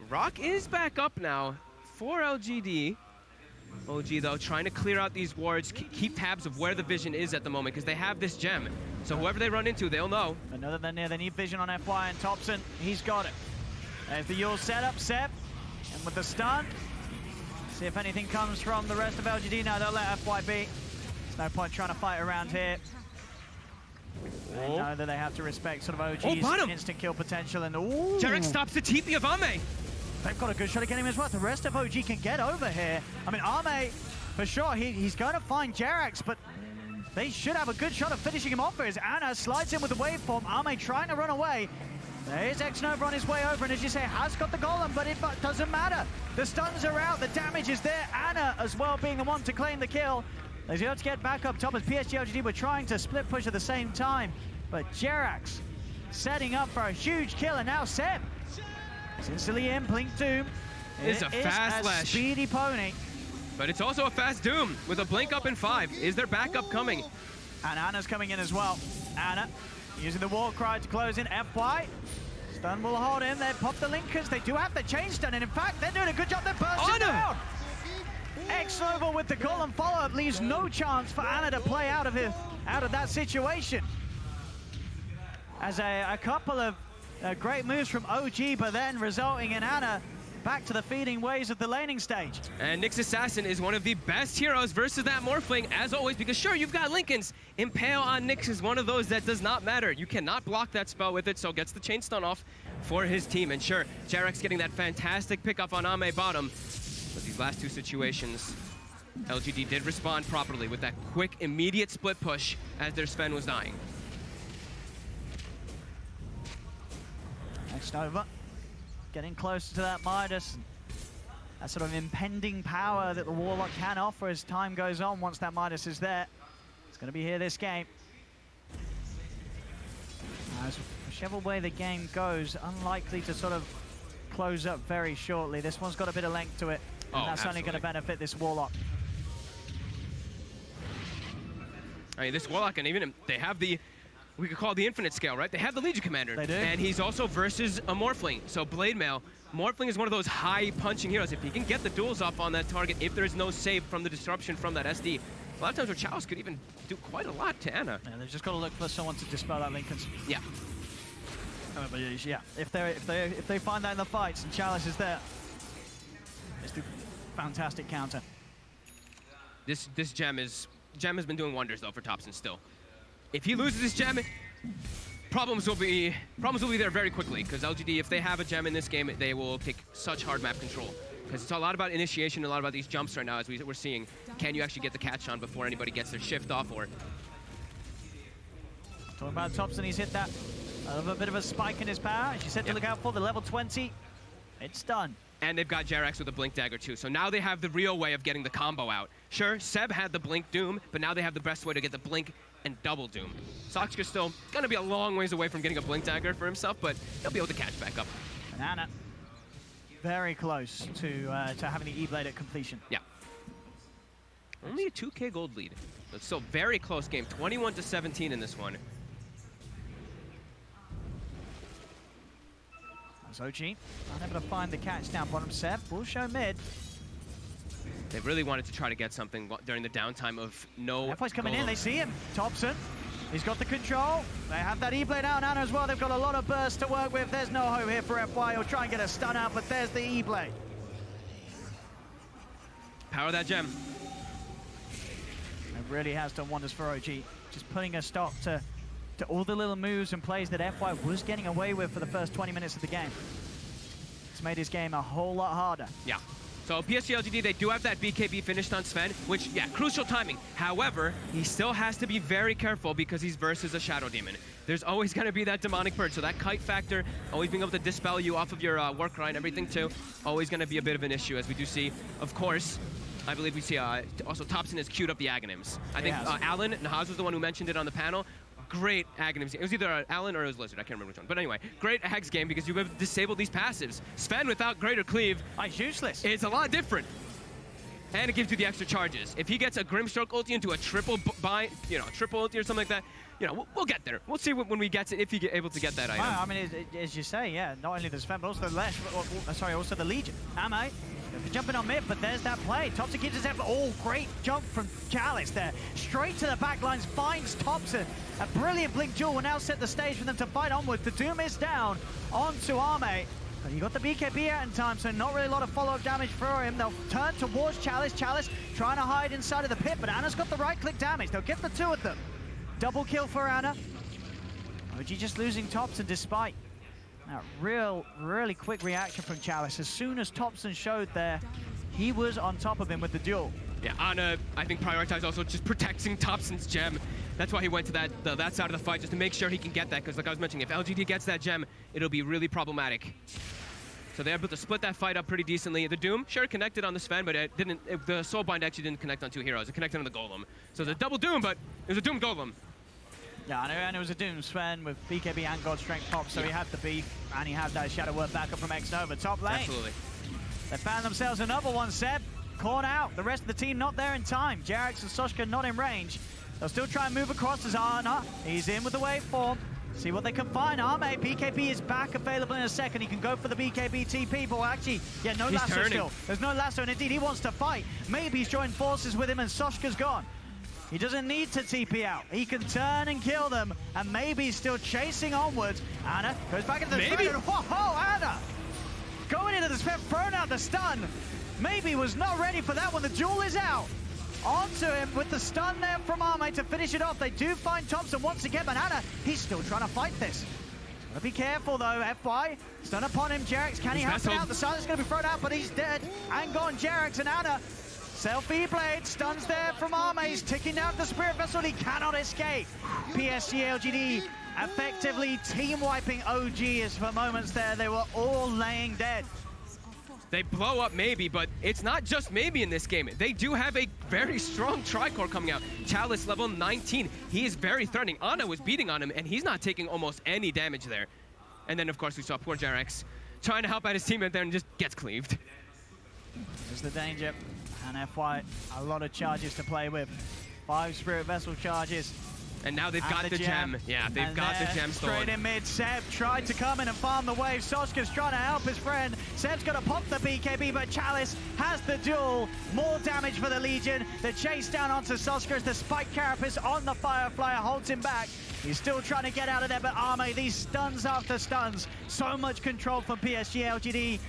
Speaker 1: Rock is back up now for LGD. OG, though, trying to clear out these wards, keep tabs of where the vision is at the moment, because they have this gem. So whoever they run into, they'll know.
Speaker 2: They know that they're near. They need vision on FY, and Thompson, he's got it. There's the Yule setup, Seb, and with the stun, see if anything comes from the rest of LGD. No, they'll let FY be. There's no point trying to fight around here. They know that they have to respect sort of OG's instant kill potential, and
Speaker 1: Jarek stops the TP of Ame.
Speaker 2: They've got a good shot at getting him as well. The rest of OG can get over here. I mean, Ame, for sure, he's going to find Jerax, but they should have a good shot of finishing him off as Anna slides in with the waveform. Ame trying to run away. There's X-Nova on his way over, and as you say, has got the golem, but it doesn't matter. The stuns are out, the damage is there. Anna as well being the one to claim the kill. They're able to get back up top as PSG LGD were trying to split push at the same time, but Jerax setting up for a huge kill, and now Seb. It's instantly in, Blink Doom.
Speaker 1: It's a fast Lash.
Speaker 2: Speedy pony.
Speaker 1: But it's also a fast Doom with a blink up in 5. Is there backup coming?
Speaker 2: And Anna's coming in as well. Anna using the war cry to close in. FY. Stun will hold in. They pop the linkers. They do have the chain stun. And in fact, they're doing a good job. They're bursting down. X-Nova with the golem follow-up leaves no chance for Anna to play out of that situation. As a couple of great moves from OG, but then resulting in Anna back to the feeding ways of the laning stage.
Speaker 1: And Nyx Assassin is one of the best heroes versus that Morphling, as always, because sure, you've got Lincolns. Impale on Nyx is one of those that does not matter. You cannot block that spell with it, so gets the chain stun off for his team. And sure, Jarek's getting that fantastic pickup on Ame bottom. But these last two situations, LGD did respond properly with that quick, immediate split push as their Sven was dying.
Speaker 2: X-Nova getting closer to that Midas. That sort of impending power that the Warlock can offer as time goes on once that Midas is there. It's going to be here this game. As whichever way the game goes, unlikely to sort of close up very shortly. This one's got a bit of length to it, and that's only going to benefit this Warlock.
Speaker 1: I mean, this Warlock, and even they have the, we could call it the infinite scale, right? They have the Legion Commander.
Speaker 2: They do.
Speaker 1: And he's also versus a Morphling. So Blade Mail, Morphling is one of those high punching heroes. If he can get the duels off on that target, if there is no save from the disruption from that SD, a lot of times where Chalice could even do quite a lot to Anna.
Speaker 2: Yeah, they've just got to look for someone to dispel that Lincoln's.
Speaker 1: Yeah.
Speaker 2: But yeah, if they find that in the fights and Chalice is there, it's a fantastic counter.
Speaker 1: This gem has been doing wonders though for Thompson still. If he loses this gem, problems will be there very quickly, because LGD, if they have a gem in this game, they will take such hard map control. Because it's a lot about initiation, a lot about these jumps right now, as we're seeing. Can you actually get the catch on before anybody gets their shift off, or...
Speaker 2: Talking about Thompson, he's hit that. A bit of a spike in his power. As you said to look out for, the level 20. It's done.
Speaker 1: And they've got Jerax with a Blink Dagger too. So now they have the real way of getting the combo out. Sure, Seb had the Blink Doom, but now they have the best way to get the Blink and double Doom. Soxka's still gonna be a long ways away from getting a Blink Dagger for himself, but he'll be able to catch back up.
Speaker 2: And Anna, very close to having the E-Blade at completion.
Speaker 1: Yeah. Only a 2K gold lead. But still very close game, 21-17 in this one.
Speaker 2: As OG unable to find the catch down bottom. Seb will show mid.
Speaker 1: They really wanted to try to get something during the downtime of no...
Speaker 2: FY's coming in,
Speaker 1: Golem.
Speaker 2: they see him. Thompson, he's got the control. They have that E-Blade out now as well. They've got a lot of bursts to work with. There's no hope here for FY. He'll try and get a stun out, but there's the E-Blade.
Speaker 1: Power that gem.
Speaker 2: It really has done wonders for OG. Just putting a stop to all the little moves and plays that FY was getting away with for the first 20 minutes of the game. It's made his game a whole lot harder.
Speaker 1: Yeah. So PSG LGD, they do have that BKB finished on Sven, which, yeah, crucial timing. However, he still has to be very careful because he's versus a Shadow Demon. There's always going to be that demonic purge, so that kite factor, always being able to dispel you off of your work ride and everything too, always going to be a bit of an issue, as we do see, of course. I believe we see also Thompson has queued up the Aghanims. I think Alan Nahaz was the one who mentioned it on the panel. Great Aghanims. It was either Alan or it was Lizard. I can't remember which one. But anyway, great Aghs game because you have disabled these passives. Sven without Greater Cleave
Speaker 2: is useless.
Speaker 1: It's a lot different. And it gives you the extra charges. If he gets a Grimstroke ulti into a triple bind, triple ulti or something like that, we'll get there. We'll see when we get to, if he's able to get that item.
Speaker 2: I mean, as you say, yeah, not only the Sven, but also the Lesh, also the Legion. Ame, jumping on mid, but there's that play. Thompson keeps his effort. Oh, great jump from Chalice there. Straight to the back lines, finds Thompson. A brilliant blink duel will now set the stage for them to fight onward. The Doom is down onto Ame. But you got the BKB out in time, so not really a lot of follow-up damage for him. They'll turn towards Chalice. Chalice trying to hide inside of the pit, but Anna's got the right-click damage. They'll get the two of them. Double kill for Anna. OG just losing Thompson despite that really quick reaction from Chalice. As soon as Thompson showed there, he was on top of him with the duel.
Speaker 1: Yeah, Anna, I think, prioritized also just protecting Thompson's gem. That's why he went to that side of the fight, just to make sure he can get that, because like I was mentioning, if LGD gets that gem, it'll be really problematic. So they're able to split that fight up pretty decently. The Doom, sure, connected on the Sven, but the Soulbind actually didn't connect on two heroes. It connected on the Golem. So it's a double Doom, but it was a Doom Golem.
Speaker 2: Yeah, and it was a Doom Sven with BKB and God Strength pop, so he had the beef, and he had that Shadow Word backup from X-Nova. Top lane.
Speaker 1: Absolutely.
Speaker 2: They found themselves another one, Seb. Corn out. The rest of the team not there in time. Jarex and Soshka not in range. They'll still try and move across as Arna. He's in with the waveform. See what they can find. Arme, BKB is back available in a second. He can go for the BKB TP, but actually, yeah, no lasso
Speaker 1: turning.
Speaker 2: still. There's no lasso, and indeed he wants to fight. Maybe he's joined forces with him, and Soshka's gone. He doesn't need to TP out. He can turn and kill them, and maybe he's still chasing onwards. Anna goes back into the
Speaker 1: Maybe.
Speaker 2: Sven, and whoa, Anna! Going into the Sven, throwing out the stun. Maybe was not ready for that one. The duel is out. Onto him with the stun there from Arme to finish it off. They do find Thompson once again, but Anna, he's still trying to fight this. Gotta be careful though, FY. Stun upon him, Jarex. Can he have it out? The silence gonna be thrown out, but he's dead. And gone, Jarex and Anna. Self-E-Blade, stuns there from Arme. He's ticking down the Spirit Vessel. He cannot escape. PSG LGD effectively team-wiping OG as for moments there. They were all laying dead.
Speaker 1: They blow up maybe, but it's not just maybe in this game. They do have a very strong Tricore coming out. Chalice level 19. He is very threatening. Anna was beating on him, and he's not taking almost any damage there. And then, of course, we saw poor Jarex trying to help out his teammate there and just gets cleaved.
Speaker 2: There's the danger. And FY, a lot of charges to play with. 5 Spirit Vessel charges.
Speaker 1: And now they've got the gem. Yeah, they've got the gem stolen.
Speaker 2: Straight in mid, Seb tried to come in and farm the wave. Soshka's trying to help his friend. Seb's going to pop the BKB, but Chalice has the duel. More damage for the Legion. The chase down onto Soshka as the Spike Carapace on the Fireflyer holds him back. He's still trying to get out of there, but Arme, these stuns after stuns. So much control from PSG LGD,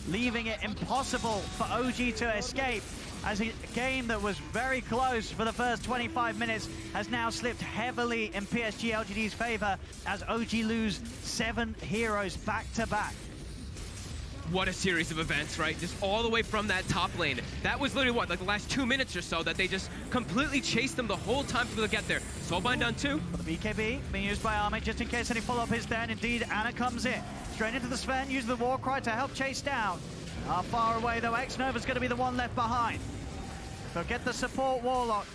Speaker 2: leaving it impossible for OG to escape. As a game that was very close for the first 25 minutes has now slipped heavily in PSG LGD's favor as OG lose 7 heroes back to back.
Speaker 1: What a series of events, right? Just all the way from that top lane. That was literally what, like the last 2 minutes or so that they just completely chased them the whole time to get there. Soulbind done too.
Speaker 2: For the BKB being used by Arme just in case any follow-up is there, and indeed Anna comes in. Straight into the Sven, using the Warcry to help chase down. Not far away though, X-Nova's going to be the one left behind. They'll get the support Warlock.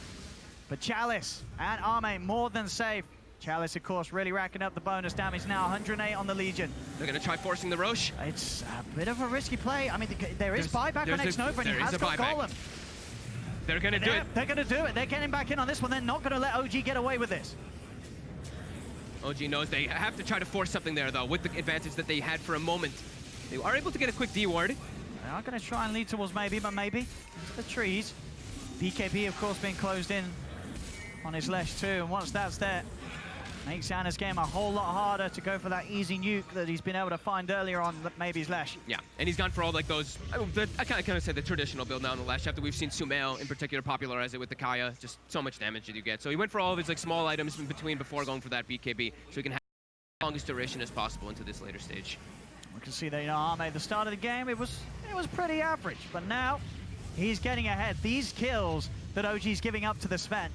Speaker 2: But Chalice and Arme more than safe. Chalice, of course, really racking up the bonus damage now. 108 on the Legion.
Speaker 1: They're going to try forcing the Roche.
Speaker 2: It's a bit of a risky play. I mean, there is buyback on X-Nova, and he has got Golem.
Speaker 1: They're going to do it.
Speaker 2: They're going to do it. They're getting back in on this one. They're not going to let OG get away with this.
Speaker 1: OG knows they have to try to force something there, though, with the advantage that they had for a moment. They are able to get a quick D ward.
Speaker 2: They are going to try and lead towards maybe, but maybe into the trees. BKB, of course, being closed in on his Lesh too, and once that's there, makes Ana's game a whole lot harder to go for that easy nuke that he's been able to find earlier on maybe his Lesh.
Speaker 1: Yeah, and he's gone for all like those, I kind of say the traditional build now in the Lesh, after we've seen Sumail in particular popularize it with the Kaya, just so much damage that you get. So he went for all of his like small items in between before going for that BKB, so he can have the longest duration as possible into this later stage.
Speaker 2: We can see that, you know, Arme at the start of the game, it was pretty average, but now he's getting ahead. These kills that OG's giving up to the Sven,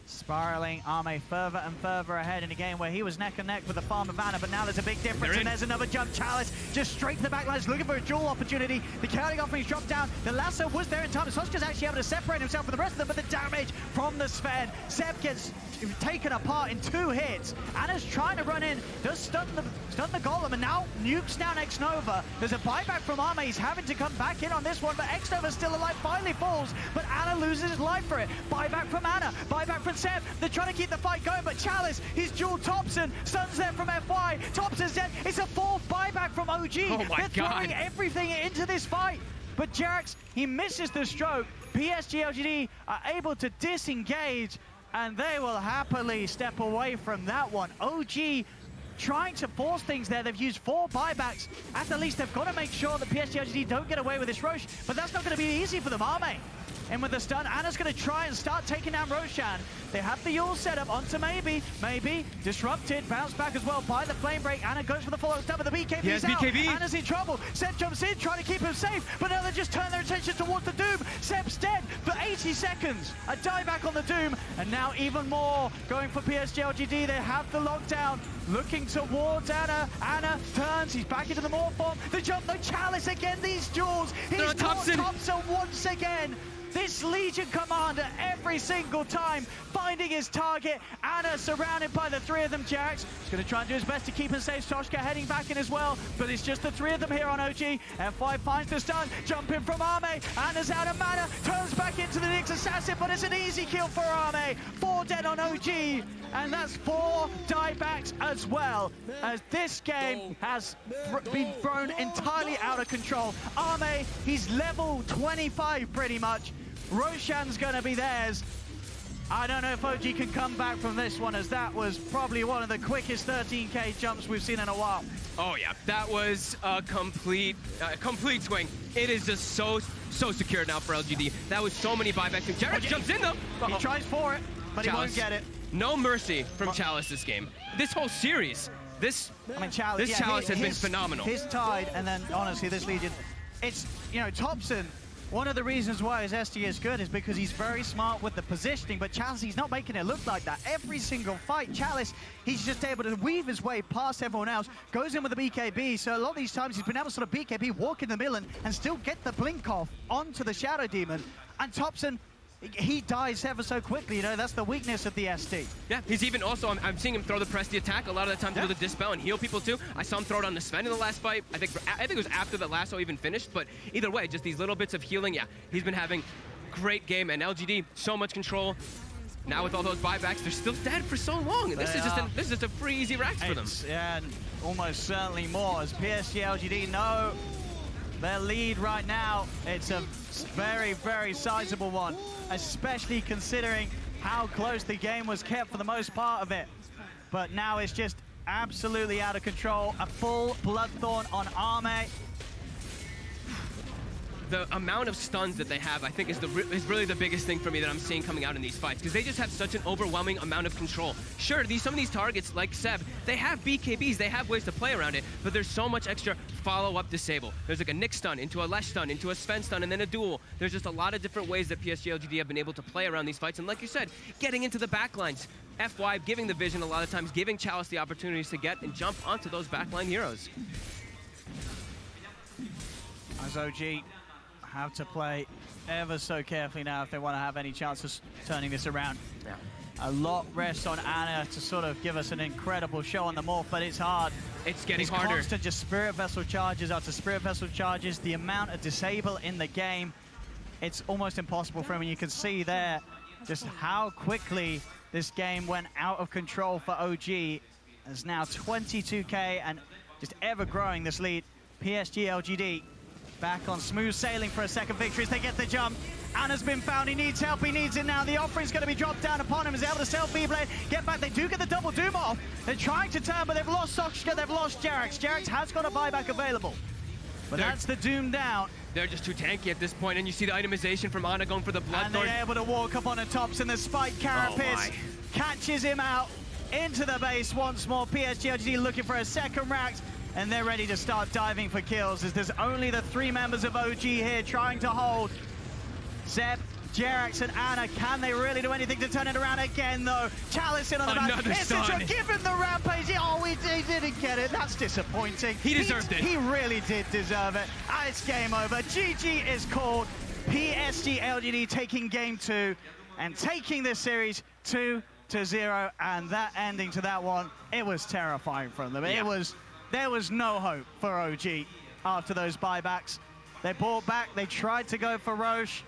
Speaker 2: spiraling Arme further and further ahead in a game where he was neck and neck with the farm of Ana, but now there's a big difference, and there's another jump. Chalice just straight to the backlines, looking for a duel opportunity. The counting offerings dropped down. The lasso was there in time. Soska's actually able to separate himself from the rest of them, but the damage from the Sven. Seb gets taken apart in 2 hits. Ana's trying to run in, does stun the golem, and now nukes down X-Nova. There's a buyback from Arme. He's having to come back in on this one, but X-Nova's still alive, finally falls, but Ana loses his life for it. Buyback from Ana, buyback from Seb. They're trying to keep the fight going, but Chalice, he's dual Thompson, stuns there from FY. Thompson's dead. It's a 4th buyback from OG.
Speaker 1: Oh my
Speaker 2: They're throwing everything into this fight. But Jerax, he misses the stroke. PSG LGD are able to disengage, and they will happily step away from that one. OG trying to force things there. They've used 4 buybacks. At the least, they've got to make sure that PSG LGD don't get away with this Roche, but that's not going to be easy for them, Arme. And with the stun, Ana's going to try and start taking down Roshan. They have the Yule set up onto maybe, disrupted, bounced back as well by the flame break. Ana goes for the follow stun, but the BKB's out.
Speaker 1: BKB.
Speaker 2: Ana's in trouble. Seb jumps in, trying to keep him safe, but now they just turn their attention towards the Doom. Seb's dead for 80 seconds. A dieback on the Doom, and now even more going for PSG LGD. They have the lockdown, looking towards Ana. Ana turns, he's back into the Morph form. The jump, the Chalice again, these duels. He's caught Thompson once again. This Legion commander every single time finding his target. Ana surrounded by the 3 of them. Jerax is going to try and do his best to keep him safe. Toshka heading back in as well, but it's just the 3 of them here on OG. F5 finds the stun, jumping from Arme. Ana's out of mana, turns back into the Nyx assassin, but it's an easy kill for Arme. 4 dead on OG, and that's 4 diebacks as well, as this game has been thrown entirely out of control. Arme, he's level 25 pretty much. Roshan's going to be theirs. I don't know if OG can come back from this one, as that was probably one of the quickest 13k jumps we've seen in a while.
Speaker 1: Oh yeah, that was a complete swing. It is just so secure now for LGD. That was so many buybacks. And Jerax jumps in though.
Speaker 2: He tries for it, but
Speaker 1: Chalice.
Speaker 2: he won't get it.
Speaker 1: No mercy from Chalice this game. This whole series. Chalice has been phenomenal.
Speaker 2: His tide, and then honestly, this Legion, it's, you know, Thompson. One of the reasons why his SG is good is because he's very smart with the positioning, but Chalice, he's not making it look like that. Every single fight, Chalice, he's just able to weave his way past everyone else, goes in with the BKB, so a lot of these times he's been able to sort of BKB, walk in the middle, and still get the blink off onto the Shadow Demon. And Thompson, he dies ever so quickly, you know, that's the weakness of the SD.
Speaker 1: Yeah, he's even also, I'm seeing him throw the press the attack a lot of the time to do the dispel and heal people too. I saw him throw it on the Sven in the last fight. I think it was after the lasso even finished, but either way, just these little bits of healing, yeah, he's been having great game, and LGD, so much control. Now with all those buybacks, they're still dead for so long, and this is just a free, easy racks for them.
Speaker 2: Yeah, and almost certainly more, as PSG LGD know their lead right now. It's a very, very sizable one, especially considering how close the game was kept for the most part of it. But now it's just absolutely out of control. A full Bloodthorn on Arme.
Speaker 1: The amount of stuns that they have, I think, is really the biggest thing for me that I'm seeing coming out in these fights, because they just have such an overwhelming amount of control. Sure, some of these targets, like Seb, they have BKBs, they have ways to play around it, but there's so much extra follow-up disable. There's like a Nyx stun, into a Lesh stun, into a Sven stun, and then a duel. There's just a lot of different ways that PSG LGD have been able to play around these fights, and like you said, getting into the backlines. FY giving the vision a lot of times, giving Chalice the opportunities to get and jump onto those backline heroes.
Speaker 2: As OG have to play ever so carefully now if they want to have any chances turning this around.
Speaker 1: Yeah.
Speaker 2: A lot rests on Ana to sort of give us an incredible show on the Morph, but it's hard.
Speaker 1: It's getting
Speaker 2: His
Speaker 1: harder.
Speaker 2: Constant just Spirit Vessel charges after Spirit Vessel charges, the amount of disable in the game, it's almost impossible for him, and you can see there just how quickly this game went out of control for OG. There's now 22k and just ever growing this lead. PSG LGD back on smooth sailing for a second victory as they get the jump. Anna's been found, he needs help, he needs it now. The offering's going to be dropped down upon him. He's able to self-V-Blade, get back. They do get the double doom off. They're trying to turn, but they've lost Soxka, they've lost Jerax. Jerax has got a buyback available, but that's the doom down.
Speaker 1: They're just too tanky at this point, and you see the itemization from Ana going for the Bloodthorn.
Speaker 2: And they're able to walk up on the tops, and the Spike Carapace catches him out into the base once more. PSG LGD looking for a second rack, and they're ready to start diving for kills as there's only the 3 members of OG here trying to hold. Zeb, Jerax, and Ana, can they really do anything to turn it around again, though? Chalice in on the back. Epicenter given the rampage. Oh, he didn't get it. That's disappointing.
Speaker 1: He deserved it.
Speaker 2: He really did deserve it. It's game over. GG is called. PSG LGD taking game 2 and taking this series 2-0, and that ending to that one, it was terrifying from them.
Speaker 1: Yeah.
Speaker 2: There was no hope for OG after those buybacks. They bought back, they tried to go for Roche,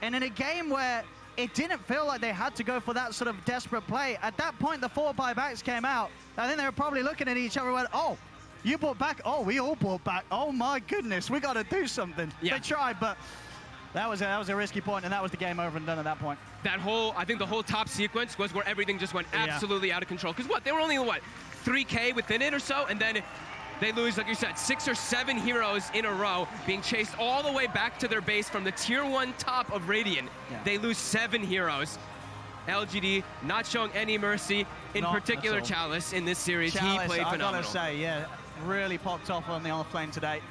Speaker 2: and in a game where it didn't feel like they had to go for that sort of desperate play, at that point the 4 buybacks came out. I think they were probably looking at each other and went, oh, you bought back? Oh, we all bought back. Oh my goodness, we got to do something.
Speaker 1: Yeah.
Speaker 2: They tried, but that was a risky point, and that was the game over and done at that point.
Speaker 1: I think the whole top sequence was where everything just went absolutely out of control. Because they were only, 3K within it or so, and then they lose, like you said, 6 or 7 heroes in a row, being chased all the way back to their base from the tier 1 top of Radiant. Yeah. They lose 7 heroes. LGD not showing any mercy, in particular Chalice in this series.
Speaker 2: Chalice,
Speaker 1: he played phenomenal.
Speaker 2: I gotta say, yeah, really popped off on the flame today.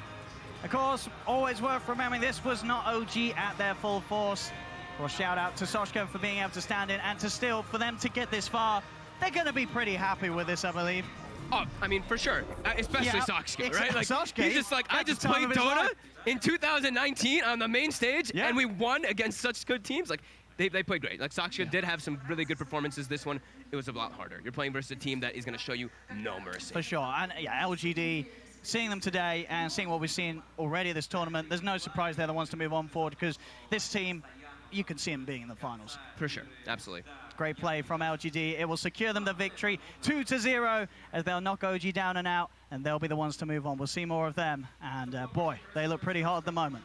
Speaker 2: Of course, always worth remembering, this was not OG at their full force. Well, shout out to Soxka for being able to stand in, and for them to get this far, they're gonna be pretty happy with this, I believe.
Speaker 1: Oh, I mean, for sure. Especially Soxka, right?
Speaker 2: Soxka,
Speaker 1: he's just I just played DOTA in 2019 on the main stage, and we won against such good teams. They played great. Soxka did have some really good performances. This one, it was a lot harder. You're playing versus a team that is going to show you no mercy.
Speaker 2: For sure. And LGD, seeing them today and seeing what we've seen already this tournament, there's no surprise they're the ones to move on forward, because this team, you can see them being in the finals.
Speaker 1: For sure. Absolutely.
Speaker 2: Great play from LGD. It will secure them the victory 2-0 as they'll knock OG down and out, and they'll be the ones to move on. We'll see more of them. And boy, they look pretty hot at the moment.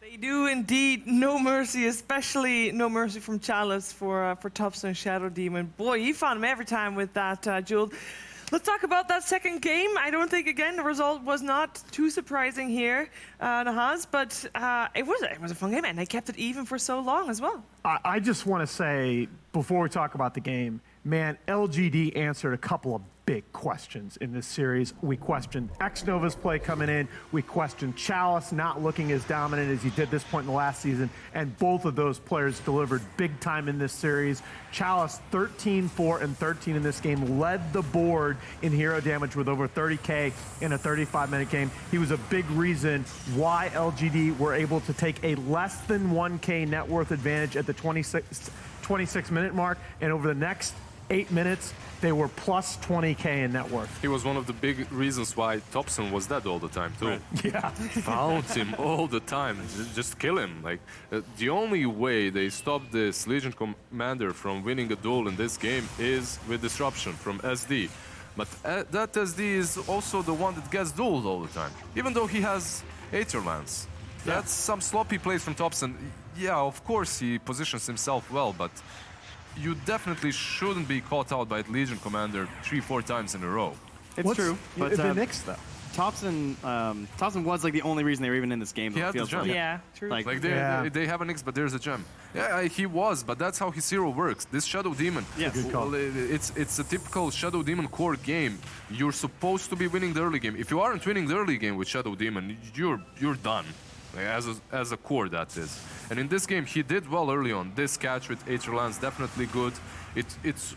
Speaker 3: They do indeed. No mercy, especially no mercy from Chalice for Thompson Shadow Demon. Boy, you found him every time with that, Jules. Let's talk about that second game. I don't think, again, the result was not too surprising here, Nahaz, but it was a fun game, and they kept it even for so long as well.
Speaker 6: I just want to say, before we talk about the game, man, LGD answered a couple of big questions in this series. We questioned X-Nova's play coming in. We questioned Chalice not looking as dominant as he did this point in the last season, and both of those players delivered big time in this series. Chalice 13-4 and 13 in this game, led the board in hero damage with over 30k in a 35-minute game. He was a big reason why LGD were able to take a less than 1k net worth advantage at the 26-minute mark, and over the next 8 minutes, they were plus 20k in net worth.
Speaker 5: He was one of the big reasons why Thompson was dead all the time, too.
Speaker 6: Right. Yeah.
Speaker 5: Found him all the time. Just kill him. The only way they stopped this Legion commander from winning a duel in this game is with disruption from SD. But that SD is also the one that gets dueled all the time, even though he has Aether Lance. That's some sloppy plays from Thompson. Yeah, of course he positions himself well, but you definitely shouldn't be caught out by Legion Commander 3-4 times in a row.
Speaker 4: It's true, but
Speaker 6: the Knicks, though.
Speaker 4: Thompson was the only reason they were even in this game.
Speaker 5: He had the gem.
Speaker 3: Yeah, true.
Speaker 5: They have an X, but there's a gem. Yeah, he was, but that's how his hero works. This Shadow Demon, it's a typical Shadow Demon core game. You're supposed to be winning the early game. If you aren't winning the early game with Shadow Demon, you're done. As a core, that is. And in this game, he did well early on. This catch with Aether Lance, definitely good. It's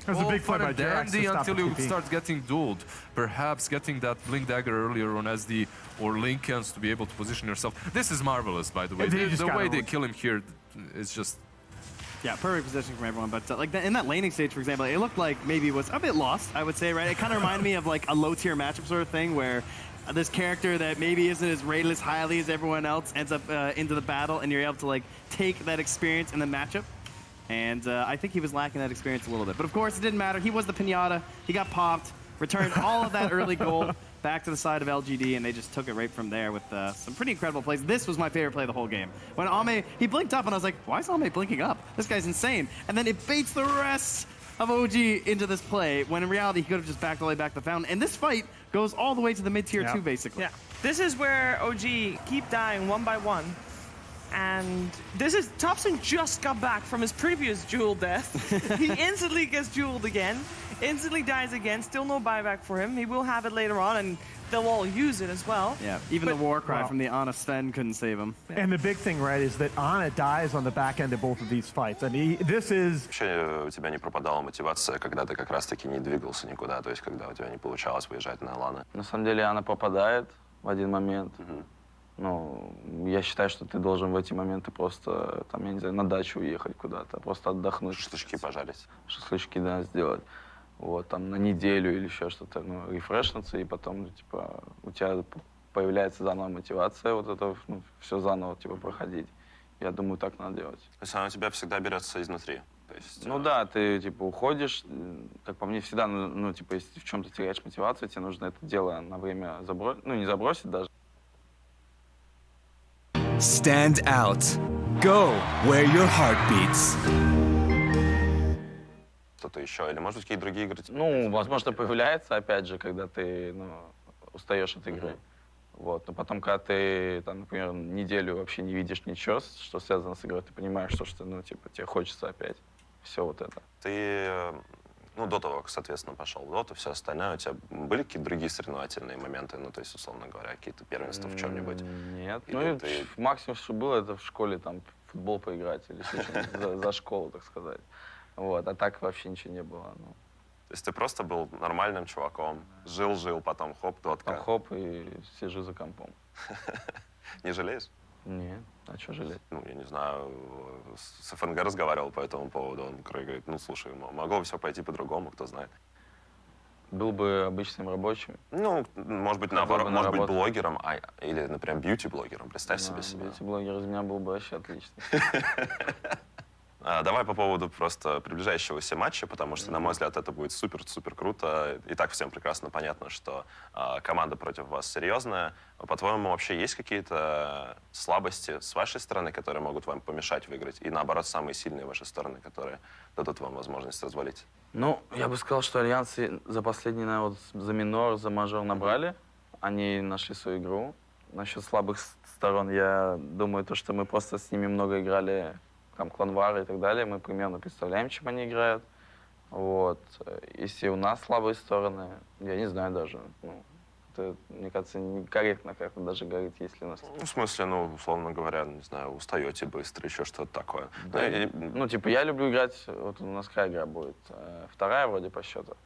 Speaker 6: was a big play by
Speaker 5: dandy until you
Speaker 6: TP.
Speaker 5: start getting dueled. Perhaps getting that Blink Dagger earlier on SD or Lincolns to be able to position yourself. This is marvelous, by the way. The way they kill him here is just...
Speaker 4: Yeah, perfect positioning from everyone. But in that laning stage, for example, it looked like maybe it was a bit lost, I would say, right? It kind of reminded me of a low-tier matchup sort of thing where this character that maybe isn't as rated as highly as everyone else ends up into the battle, and you're able to take that experience in the matchup. And I think he was lacking that experience a little bit. But of course, it didn't matter. He was the pinata. He got popped, returned all of that early gold back to the side of LGD, and they just took it right from there with some pretty incredible plays. This was my favorite play of the whole game. When Ame, he blinked up, and I was like, why is Ame blinking up? This guy's insane. And then it baits the rest of OG into this play, when in reality, he could have just backed all the way back to the fountain. And this fight goes all the way to the mid-tier 2, basically.
Speaker 3: Yeah. This is where OG keep dying one by one. And this is, Thompson just got back from his previous jewel death. He instantly gets jeweled again, instantly dies again, still no buyback for him. He will have it later on, and they'll all use it as well.
Speaker 4: Yeah, even the war cry from the Ana Sven couldn't save him.
Speaker 6: And the big thing, right, is that Ana dies on the back end of both of these fights. And this is...
Speaker 9: Вообще у тебя не пропадала мотивация, когда ты как раз-таки не двигался никуда, то есть когда у тебя не получалось выезжать на ланы?
Speaker 10: На самом деле она попадает в один момент. Ну, я считаю, что ты должен в эти моменты просто, там, я не знаю, на дачу уехать куда-то, просто отдохнуть.
Speaker 9: Шашлычки пожарить.
Speaker 10: Шашлычки, да, сделать. Вот, там, на неделю или еще что-то, ну, рефрешнуться, и потом, типа, у тебя появляется заново мотивация, вот это, ну, все заново, типа, проходить. Я думаю, так надо делать.
Speaker 9: То есть она у тебя всегда берется изнутри? То есть,
Speaker 10: ну да, ты, типа, уходишь, как по мне, всегда, ну, типа, если в чем-то теряешь мотивацию, тебе нужно это дело на время забросить, ну, не забросить даже.
Speaker 11: Stand out. Go where your heart beats.
Speaker 9: Что-то еще? Или, может быть, какие-то другие игры?
Speaker 10: Ну, возможно, появляется, опять же, когда ты, ну, устаешь от игры. Вот. Но потом, когда ты, там, например, неделю вообще не видишь ничего, что связано с игрой, ты понимаешь, что ну, типа, тебе хочется опять все вот это.
Speaker 9: Ты, ну, до того, как, соответственно, пошел в доту, все остальное, у тебя были какие-то другие соревновательные моменты, ну, то есть, условно говоря, какие-то первенства в чем-нибудь?
Speaker 10: Нет.
Speaker 9: Или
Speaker 10: ну,
Speaker 9: ты...
Speaker 10: максимум, что было, это в школе, там, в футбол поиграть или что-то за школу, так сказать. Вот. А так вообще ничего не было. Ну.
Speaker 9: То есть ты просто был нормальным чуваком, жил-жил, потом хоп, дотка.
Speaker 10: Потом хоп и сижу за компом.
Speaker 9: Не жалеешь?
Speaker 10: Нет. А что жалеть?
Speaker 9: Ну, я не знаю, с ФНГ разговаривал по этому поводу. Он говорит, ну, слушай, могло бы все пойти по-другому, кто знает.
Speaker 10: Был бы обычным рабочим.
Speaker 9: Ну, может быть, наоборот, может быть, блогером, или, например, бьюти-блогером. Представь себе себя.
Speaker 10: Бьюти-блогер из меня был бы вообще отлично.
Speaker 9: Давай по поводу просто приближающегося матча, потому что, на мой взгляд, это будет супер-супер круто. И так всем прекрасно понятно, что команда против вас серьезная. По-твоему, вообще есть какие-то слабости с вашей стороны, которые могут вам помешать выиграть? И, наоборот, самые сильные ваши стороны, которые дадут вам возможность развалить?
Speaker 10: Ну, я бы сказал, что альянсы за последний, наверное, вот за минор, за мажор набрали. Они нашли свою игру. Насчет слабых сторон, я думаю, то, что мы просто с ними много играли, там, кланвары и так далее, мы примерно представляем, чем они играют. Вот. Если у нас слабые стороны, я не знаю даже. Ну, это, мне кажется, некорректно как-то даже говорить, если у нас...
Speaker 9: Ну, в смысле, ну, условно говоря, не знаю, устаете быстро, еще что-то такое.
Speaker 10: Да. Ну, типа, я люблю играть, вот у нас какая игра будет? Вторая вроде по счету.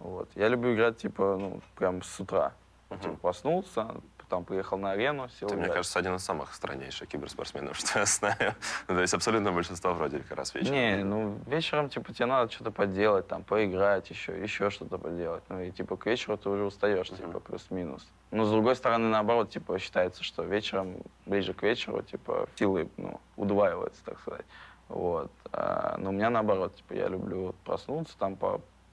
Speaker 10: Вот. Я люблю играть, типа, ну, прям с утра. Типа, проснулся, потом приехал на арену, сел.
Speaker 9: Ты, мне кажется, один из самых страннейших киберспортсменов, что я знаю. Ну, то есть абсолютно большинство вроде как раз вечером.
Speaker 10: Не, ну вечером, типа, тебе надо что-то поделать, там, поиграть, еще что-то поделать. Ну и, типа, к вечеру ты уже устаешь, типа, плюс-минус. Но, с другой стороны, наоборот, типа, считается, что вечером, ближе к вечеру, типа, силы, ну, удваиваются, так сказать. Вот. Но у меня наоборот, типа, я люблю вот проснуться, там,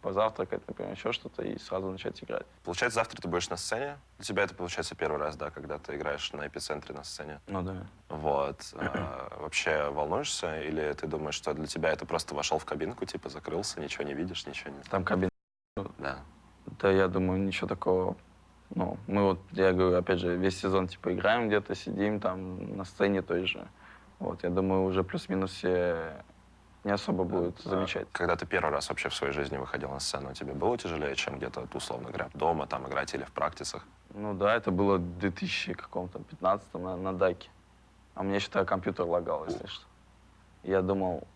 Speaker 10: позавтракать, например, еще что-то, и сразу начать играть.
Speaker 9: Получается, завтра ты будешь на сцене? Для тебя это, получается, первый раз, да, когда ты играешь на Эпицентре на сцене?
Speaker 10: Ну да.
Speaker 9: Вот. Вообще волнуешься? Или ты думаешь, что для тебя это просто вошел в кабинку, типа, закрылся, ничего не видишь, ничего не...
Speaker 10: Там кабинка?
Speaker 9: Да.
Speaker 10: Да, я думаю, ничего такого. Ну, мы вот, я говорю, опять же, весь сезон, типа, играем где-то, сидим там на сцене той же. Вот, я думаю, уже плюс-минус все не особо будет замечать.
Speaker 9: Когда ты первый раз вообще в своей жизни выходил на сцену, тебе было тяжелее, чем где-то, условно говоря, дома там играть или в практисах?
Speaker 10: Ну да, это было в 2015-м на Даке. А мне еще компьютер лагал, если что. Я думал,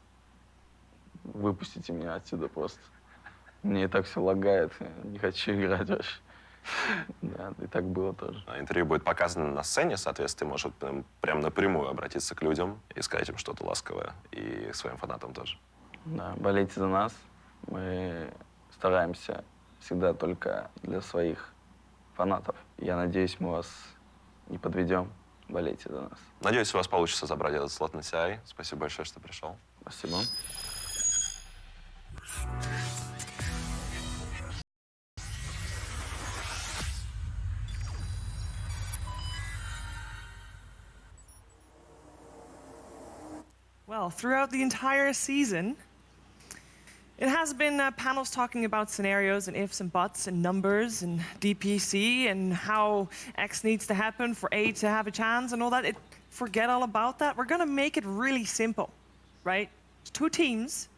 Speaker 10: выпустите меня отсюда просто. Мне и так все лагает, не хочу играть вообще. Да, и так было тоже.
Speaker 9: Интервью будет показано на сцене, соответственно, ты можешь прям напрямую обратиться к людям и сказать им что-то ласковое, и своим фанатам тоже.
Speaker 10: Да, болейте за нас. Мы стараемся всегда только для своих фанатов. Я надеюсь, мы вас не подведем. Болейте за нас.
Speaker 9: Надеюсь, у вас получится забрать этот слот на CI. Спасибо большое, что пришел.
Speaker 10: Спасибо.
Speaker 3: Well, throughout the entire season, it has been panels talking about scenarios and ifs and buts and numbers and DPC and how X needs to happen for A to have a chance and all that. Forget all about that. We're going to make it really simple, right? 2 teams,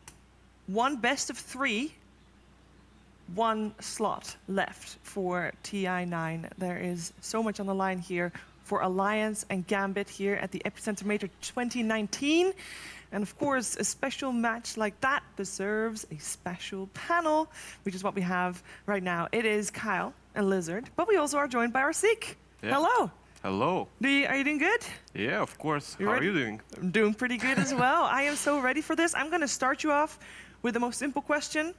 Speaker 3: 1 best of 3, 1 slot left for TI9. There is so much on the line here for Alliance and GAMBIT here at the Epicenter Major 2019. And of course, a special match like that deserves a special panel, which is what we have right now. It is Kyle and Lizard, but we also are joined by our Seek.
Speaker 12: Yeah.
Speaker 3: Hello.
Speaker 12: Hello.
Speaker 3: Are you doing good?
Speaker 12: Yeah, of course.
Speaker 3: You
Speaker 12: How
Speaker 3: ready?
Speaker 12: are you doing?
Speaker 3: I'm doing pretty good as well. I am so ready for this. I'm going to start you off with the most simple question.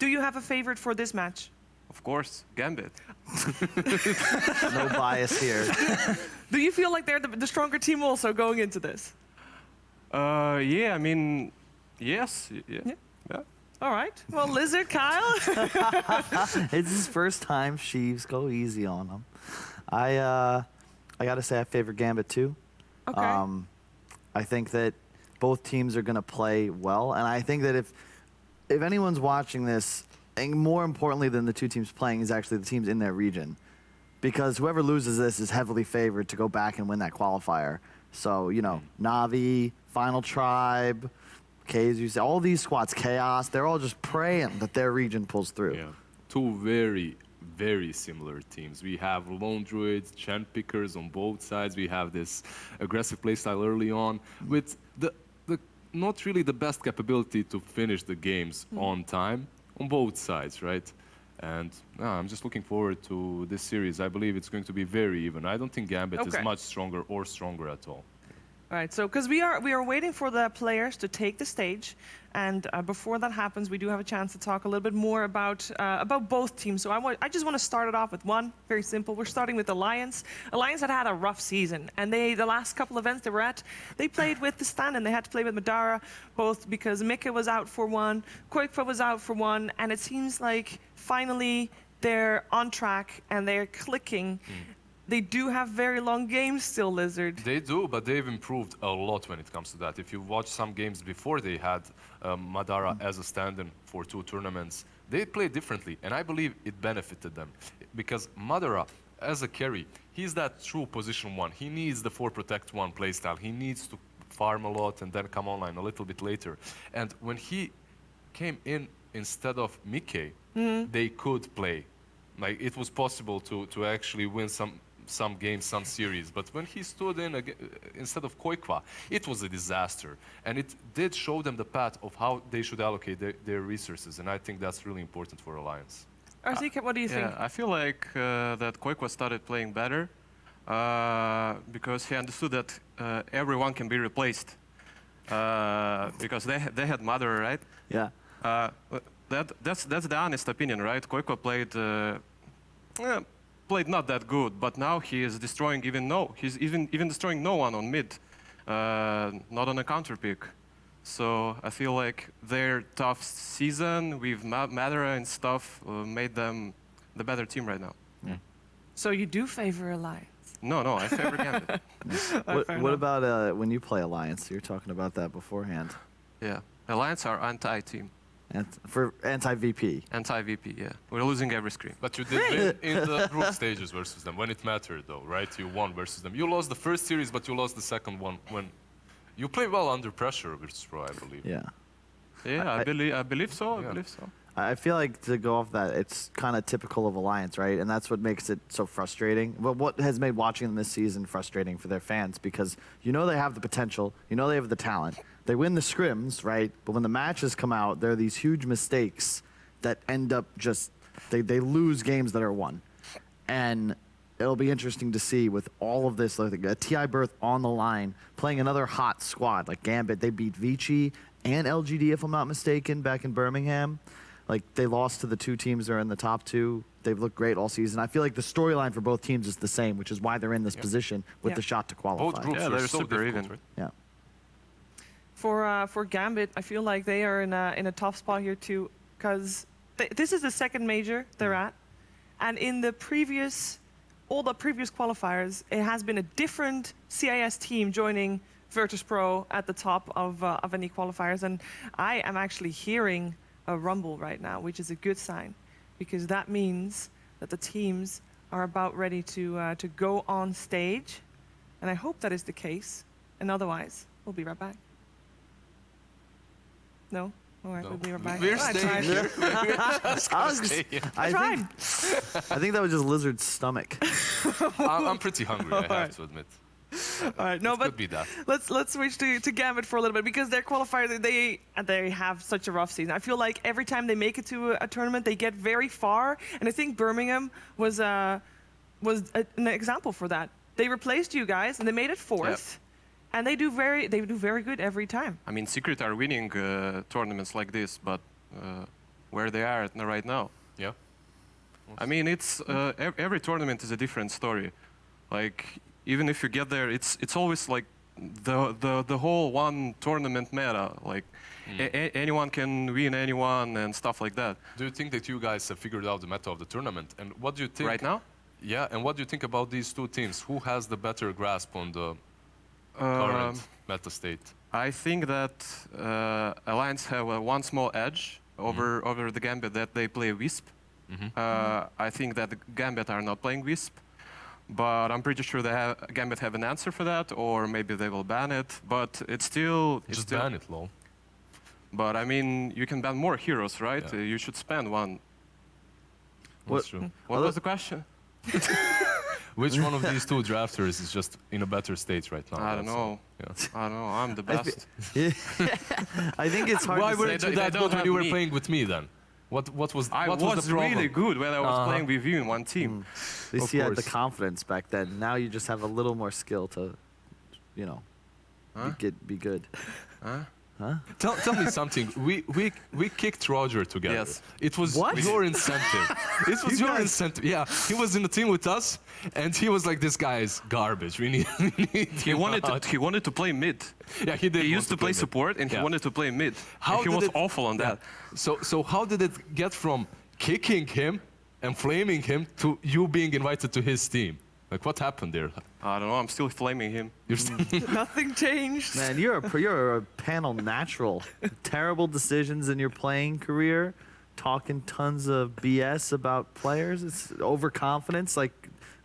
Speaker 3: Do you have a favorite for this match?
Speaker 12: Of course, Gambit.
Speaker 13: No bias here.
Speaker 3: Do you feel like they're the stronger team also going into this?
Speaker 12: Yeah, I mean, yes. Yeah.
Speaker 3: All right. Well, Lizard, Kyle.
Speaker 13: It's his first time. Sheaves, go easy on him. I gotta say I favor Gambit too.
Speaker 3: Okay.
Speaker 13: I think that both teams are gonna play well, and I think that if anyone's watching this, and more importantly than the 2 teams playing is actually the teams in their region, because whoever loses this is heavily favored to go back and win that qualifier. So you know, Navi, Final Tribe, KZU, all these squads, Chaos, they're all just praying that their region pulls through.
Speaker 5: Yeah, 2 very, very similar teams. We have lone druids, champ pickers on both sides. We have this aggressive playstyle early on with the not really the best capability to finish the games on time on both sides, right? And I'm just looking forward to this series. I believe it's going to be very even. I don't think Gambit is much stronger or stronger at all.
Speaker 3: All right, so because we are waiting for the players to take the stage, and before that happens, we do have a chance to talk a little bit more about both teams. So I just want to start it off with one very simple. We're starting with Alliance. Alliance had a rough season, and the last couple events they were at, they played with the stand-in. They had to play with Madara, both because Mika was out for 1, Koikfa was out for 1, and it seems like finally they're on track and they're clicking. They do have very long games still, Lizard.
Speaker 5: They do, but they've improved a lot when it comes to that. If you watch some games before they had Madara as a stand-in for 2 tournaments, they played differently, and I believe it benefited them. Because Madara, as a carry, he's that true position 1. He needs the 4 protect 1 playstyle. He needs to farm a lot and then come online a little bit later. And when he came in instead of Mickey, they could play. Like, it was possible to actually win some games, some series, but when he stood in instead of Koikwa, it was a disaster, and it did show them the path of how they should allocate their resources, and I think that's really important for Alliance.
Speaker 3: Arsika, what do you think?
Speaker 12: I feel like that Koikwa started playing better because he understood that everyone can be replaced because they had Mother, right?
Speaker 13: Yeah.
Speaker 12: That's the honest opinion, right? Koikwa played not that good, but now he is destroying he's even destroying no one on mid, not on a counter pick. So I feel like their tough season with Madara and stuff made them the better team right now.
Speaker 3: So you do favor Alliance?
Speaker 12: No, I favor Gambit.
Speaker 13: What about when you play Alliance? You were talking about that beforehand.
Speaker 12: Yeah, Alliance are anti-team.
Speaker 13: For anti-VP.
Speaker 12: Anti-VP, yeah. We're losing every screen.
Speaker 5: But you did win in the group stages versus them, when it mattered though, right? You won versus them. You lost the first series, but you lost the second one when you play well under pressure versus Pro, I believe.
Speaker 13: Yeah.
Speaker 12: Yeah, I believe so. I believe so.
Speaker 13: I feel like, to go off that, it's kind of typical of Alliance, right? And that's what makes it so frustrating. But what has made watching them this season frustrating for their fans, because you know they have the potential, you know they have the talent. They win the scrims, right? But when the matches come out, there are these huge mistakes that end up just, they lose games that are won. And it'll be interesting to see with all of this, like a TI berth on the line, playing another hot squad like Gambit. They beat Vici and LGD, if I'm not mistaken, back in Birmingham. Like, they lost to the 2 teams that are in the top 2. They've looked great all season. I feel like the storyline for both teams is the same, which is why they're in this position with the shot to qualify.
Speaker 5: Both groups are
Speaker 12: they're
Speaker 5: so
Speaker 12: super
Speaker 5: difficult,
Speaker 12: even.
Speaker 5: right?
Speaker 13: Yeah.
Speaker 3: for Gambit. I feel like they are in a tough spot here too, because this is the second major they're at, and in all the previous qualifiers, it has been a different CIS team joining Virtus.pro at the top of any qualifiers, and I am actually hearing a rumble right now, which is a good sign, because that means that the teams are about ready to go on stage, and I hope that is the case, and otherwise, we'll be right back. No? All right, we'll be right back.
Speaker 5: We're staying here.
Speaker 13: I think that was just Lizard's stomach.
Speaker 5: I'm pretty hungry, I have to admit.
Speaker 3: All right, no, but
Speaker 5: could be that.
Speaker 3: let's switch to Gambit for a little bit, because their qualifier, they have such a rough season. I feel like every time they make it to a tournament, they get very far, and I think Birmingham was an example for that. They replaced you guys, and they made it fourth. Yep. And they do very good every time.
Speaker 12: I mean, Secret are winning tournaments like this, but where they are right now.
Speaker 5: Yeah.
Speaker 12: I mean, it's every tournament is a different story. Like, even if you get there, it's always like the whole one tournament meta. Like, anyone can win anyone and stuff like that.
Speaker 5: Do you think that you guys have figured out the meta of the tournament? And what do you think
Speaker 12: right now?
Speaker 5: Yeah. And what do you think about these two teams? Who has the better grasp on the current meta state?
Speaker 12: I think that Alliance have one small edge over the Gambit, that they play Wisp. I think that the Gambit are not playing Wisp, but I'm pretty sure Gambit have an answer for that, or maybe they will ban it. But it's still
Speaker 5: ban it, lol.
Speaker 12: But I mean, you can ban more heroes, right?
Speaker 5: Yeah.
Speaker 12: You should spend one.
Speaker 5: That's true.
Speaker 12: What was the question?
Speaker 5: Which one of these two drafters is just in a better state right now?
Speaker 12: I don't know. I don't know. I'm the best.
Speaker 13: I think it's hard
Speaker 5: Why
Speaker 13: to
Speaker 5: weren't you that good when you were playing with me then? What was the problem?
Speaker 12: I was really good when I was playing with you in one team.
Speaker 13: At least you had the confidence back then. Now you just have a little more skill to, you know, be good.
Speaker 5: Tell me something. We kicked Roger together.
Speaker 12: Yes.
Speaker 5: It was your incentive. It was your incentive. Yeah, he was in the team with us, and he was like, "This guy is garbage. We need
Speaker 12: He wanted to play mid.
Speaker 5: Yeah, he did.
Speaker 12: He used to play support, and he wanted to play mid. He was awful on that.
Speaker 5: So how did it get from kicking him and flaming him to you being invited to his team? Like, what happened there?
Speaker 12: I don't know. I'm still flaming him.
Speaker 3: Nothing changed.
Speaker 13: Man, you're a panel natural. Terrible decisions in your playing career, talking tons of BS about players. It's overconfidence. Like,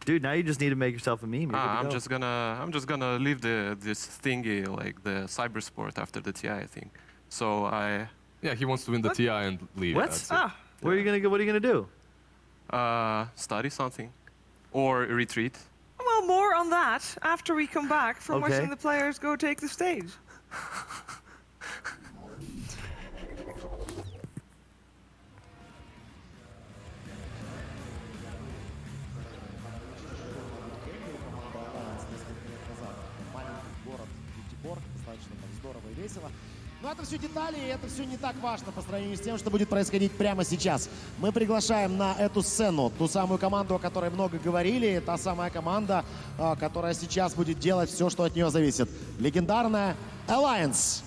Speaker 13: dude, now you just need to make yourself a meme.
Speaker 12: I'm just gonna leave this thingy, like the cyber sport, after the TI, I think. So
Speaker 5: Yeah, he wants to win the TI and leave.
Speaker 13: What? Where are you gonna go? What are you gonna do?
Speaker 12: Study something, or retreat.
Speaker 3: Well, more on that after we come back from watching the players go take the stage.
Speaker 14: Но это все детали, и это все не так важно по сравнению с тем, что будет происходить прямо сейчас. Мы приглашаем на эту сцену ту самую команду, о которой много говорили. Та самая команда, которая сейчас будет делать все, что от нее зависит. Легендарная Alliance.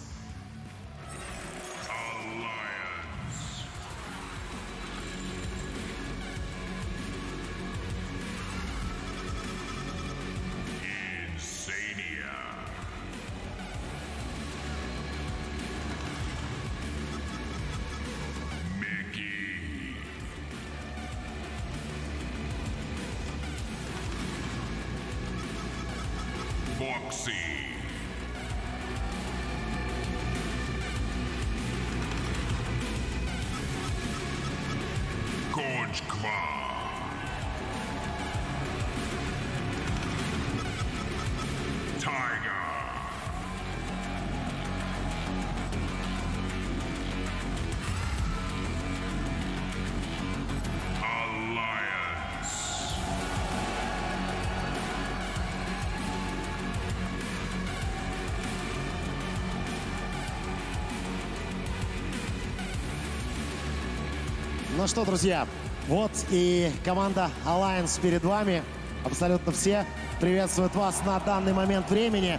Speaker 14: Ну что, друзья, вот и команда Alliance перед вами. Абсолютно все приветствуют вас на данный момент времени.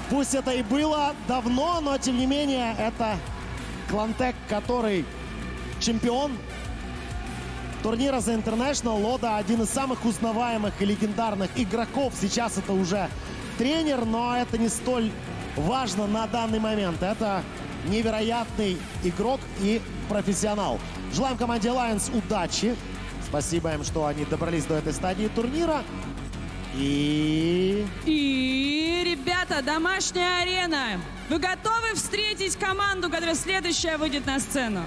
Speaker 14: Пусть это и было давно, но тем не менее это Клантек, который чемпион турнира The International. Лода один из самых узнаваемых и легендарных игроков. Сейчас это уже тренер, но это не столь важно на данный момент. Это невероятный игрок и профессионал. Желаем команде Alliance удачи. Спасибо им, что они добрались до этой стадии турнира. И,
Speaker 15: ребята, домашняя арена. Вы готовы встретить команду, которая следующая выйдет на сцену?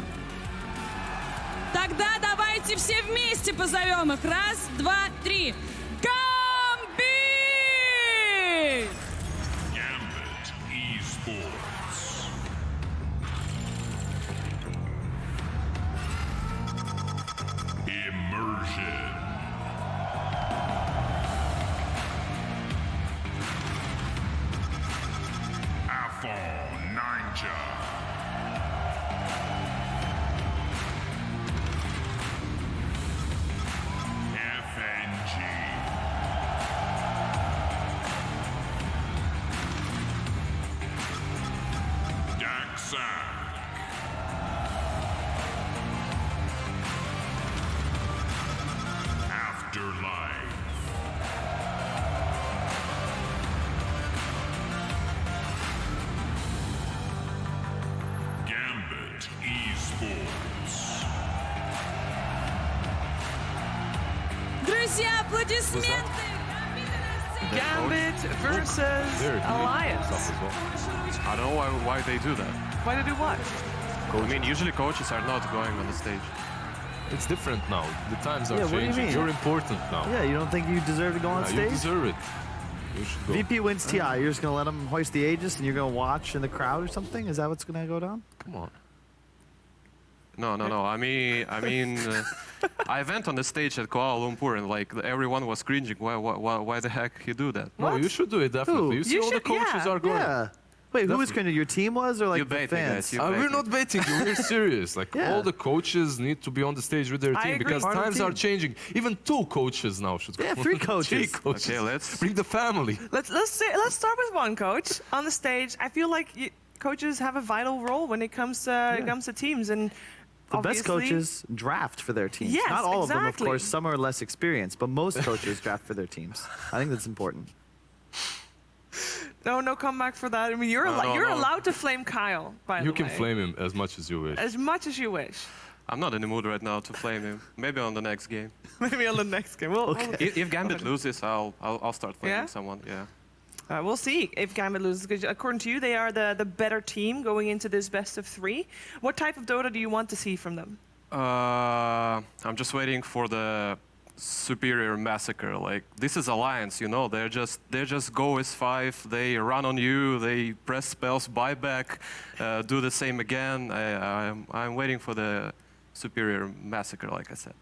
Speaker 15: Тогда давайте все вместе позовем их. Раз, два, три. GAMBIT!
Speaker 16: GAMBIT eSports. Immersion. Ninja. FNG. Daxak. Afterlife. GAMBIT eSports.
Speaker 15: Друзья, аплодисменты!
Speaker 3: GAMBIT versus Alliance.
Speaker 12: I don't know why they do that.
Speaker 3: Why they do what?
Speaker 12: I mean, usually coaches are not going on the stage.
Speaker 5: It's different now. The times are
Speaker 13: Yeah, what do you
Speaker 5: changing.
Speaker 13: mean?
Speaker 5: You're important now.
Speaker 13: Yeah, you don't think you deserve to go on
Speaker 5: Yeah,
Speaker 13: stage?
Speaker 5: you deserve it. You should go.
Speaker 13: VP wins TI. You're just going to let him hoist the Aegis and you're going to watch in the crowd or something? Is that what's going to go down?
Speaker 5: Come on.
Speaker 12: No. I mean, I went on the stage at Kuala Lumpur and like everyone was cringing. Why the heck he do that?
Speaker 5: No, you should do it definitely.
Speaker 13: Who?
Speaker 5: You see all the coaches are going.
Speaker 13: Yeah. Wait, who was cringing? Your team was or like
Speaker 12: You
Speaker 13: the
Speaker 12: bait me,
Speaker 13: fans?
Speaker 12: guys. You
Speaker 5: We're not baiting you. We're serious. Like
Speaker 13: Yeah.
Speaker 5: all the coaches need to be on the stage with their
Speaker 3: I
Speaker 5: team
Speaker 3: agree.
Speaker 5: because
Speaker 3: Part of the
Speaker 5: times are
Speaker 3: team.
Speaker 5: changing. Even 2 coaches now should go.
Speaker 13: Yeah, 3 coaches.
Speaker 5: 3 coaches.
Speaker 12: Okay, let's.
Speaker 5: Bring the family.
Speaker 3: Let's start with one coach on the stage. I feel like coaches have a vital role when it comes to teams, and
Speaker 13: The best
Speaker 3: obviously-
Speaker 13: coaches draft for their teams.
Speaker 3: Yes,
Speaker 13: Not all of them, of
Speaker 3: exactly.
Speaker 13: course. Some are less experienced, but most coaches draft for their teams. I think that's important.
Speaker 3: No comeback for that. I mean, you're
Speaker 12: No.
Speaker 3: allowed to flame Kyle. By
Speaker 5: You
Speaker 3: the
Speaker 5: can
Speaker 3: way.
Speaker 5: flame him as much as you wish.
Speaker 3: As much as you wish.
Speaker 12: I'm not in the mood right now to flame him. Maybe on the next game.
Speaker 3: Maybe on the next game. We'll
Speaker 12: If Gambit loses, I'll start flaming
Speaker 3: Yeah?
Speaker 12: someone. Yeah.
Speaker 3: we'll see if Gambit loses. Because according to you, they are the better team going into this best of 3. What type of Dota do you want to see from them?
Speaker 12: I'm just waiting for the superior massacre. Like this is Alliance, you know. They just go as 5. They run on you. They press spells, buy back, do the same again. I'm waiting for the superior massacre, like I said.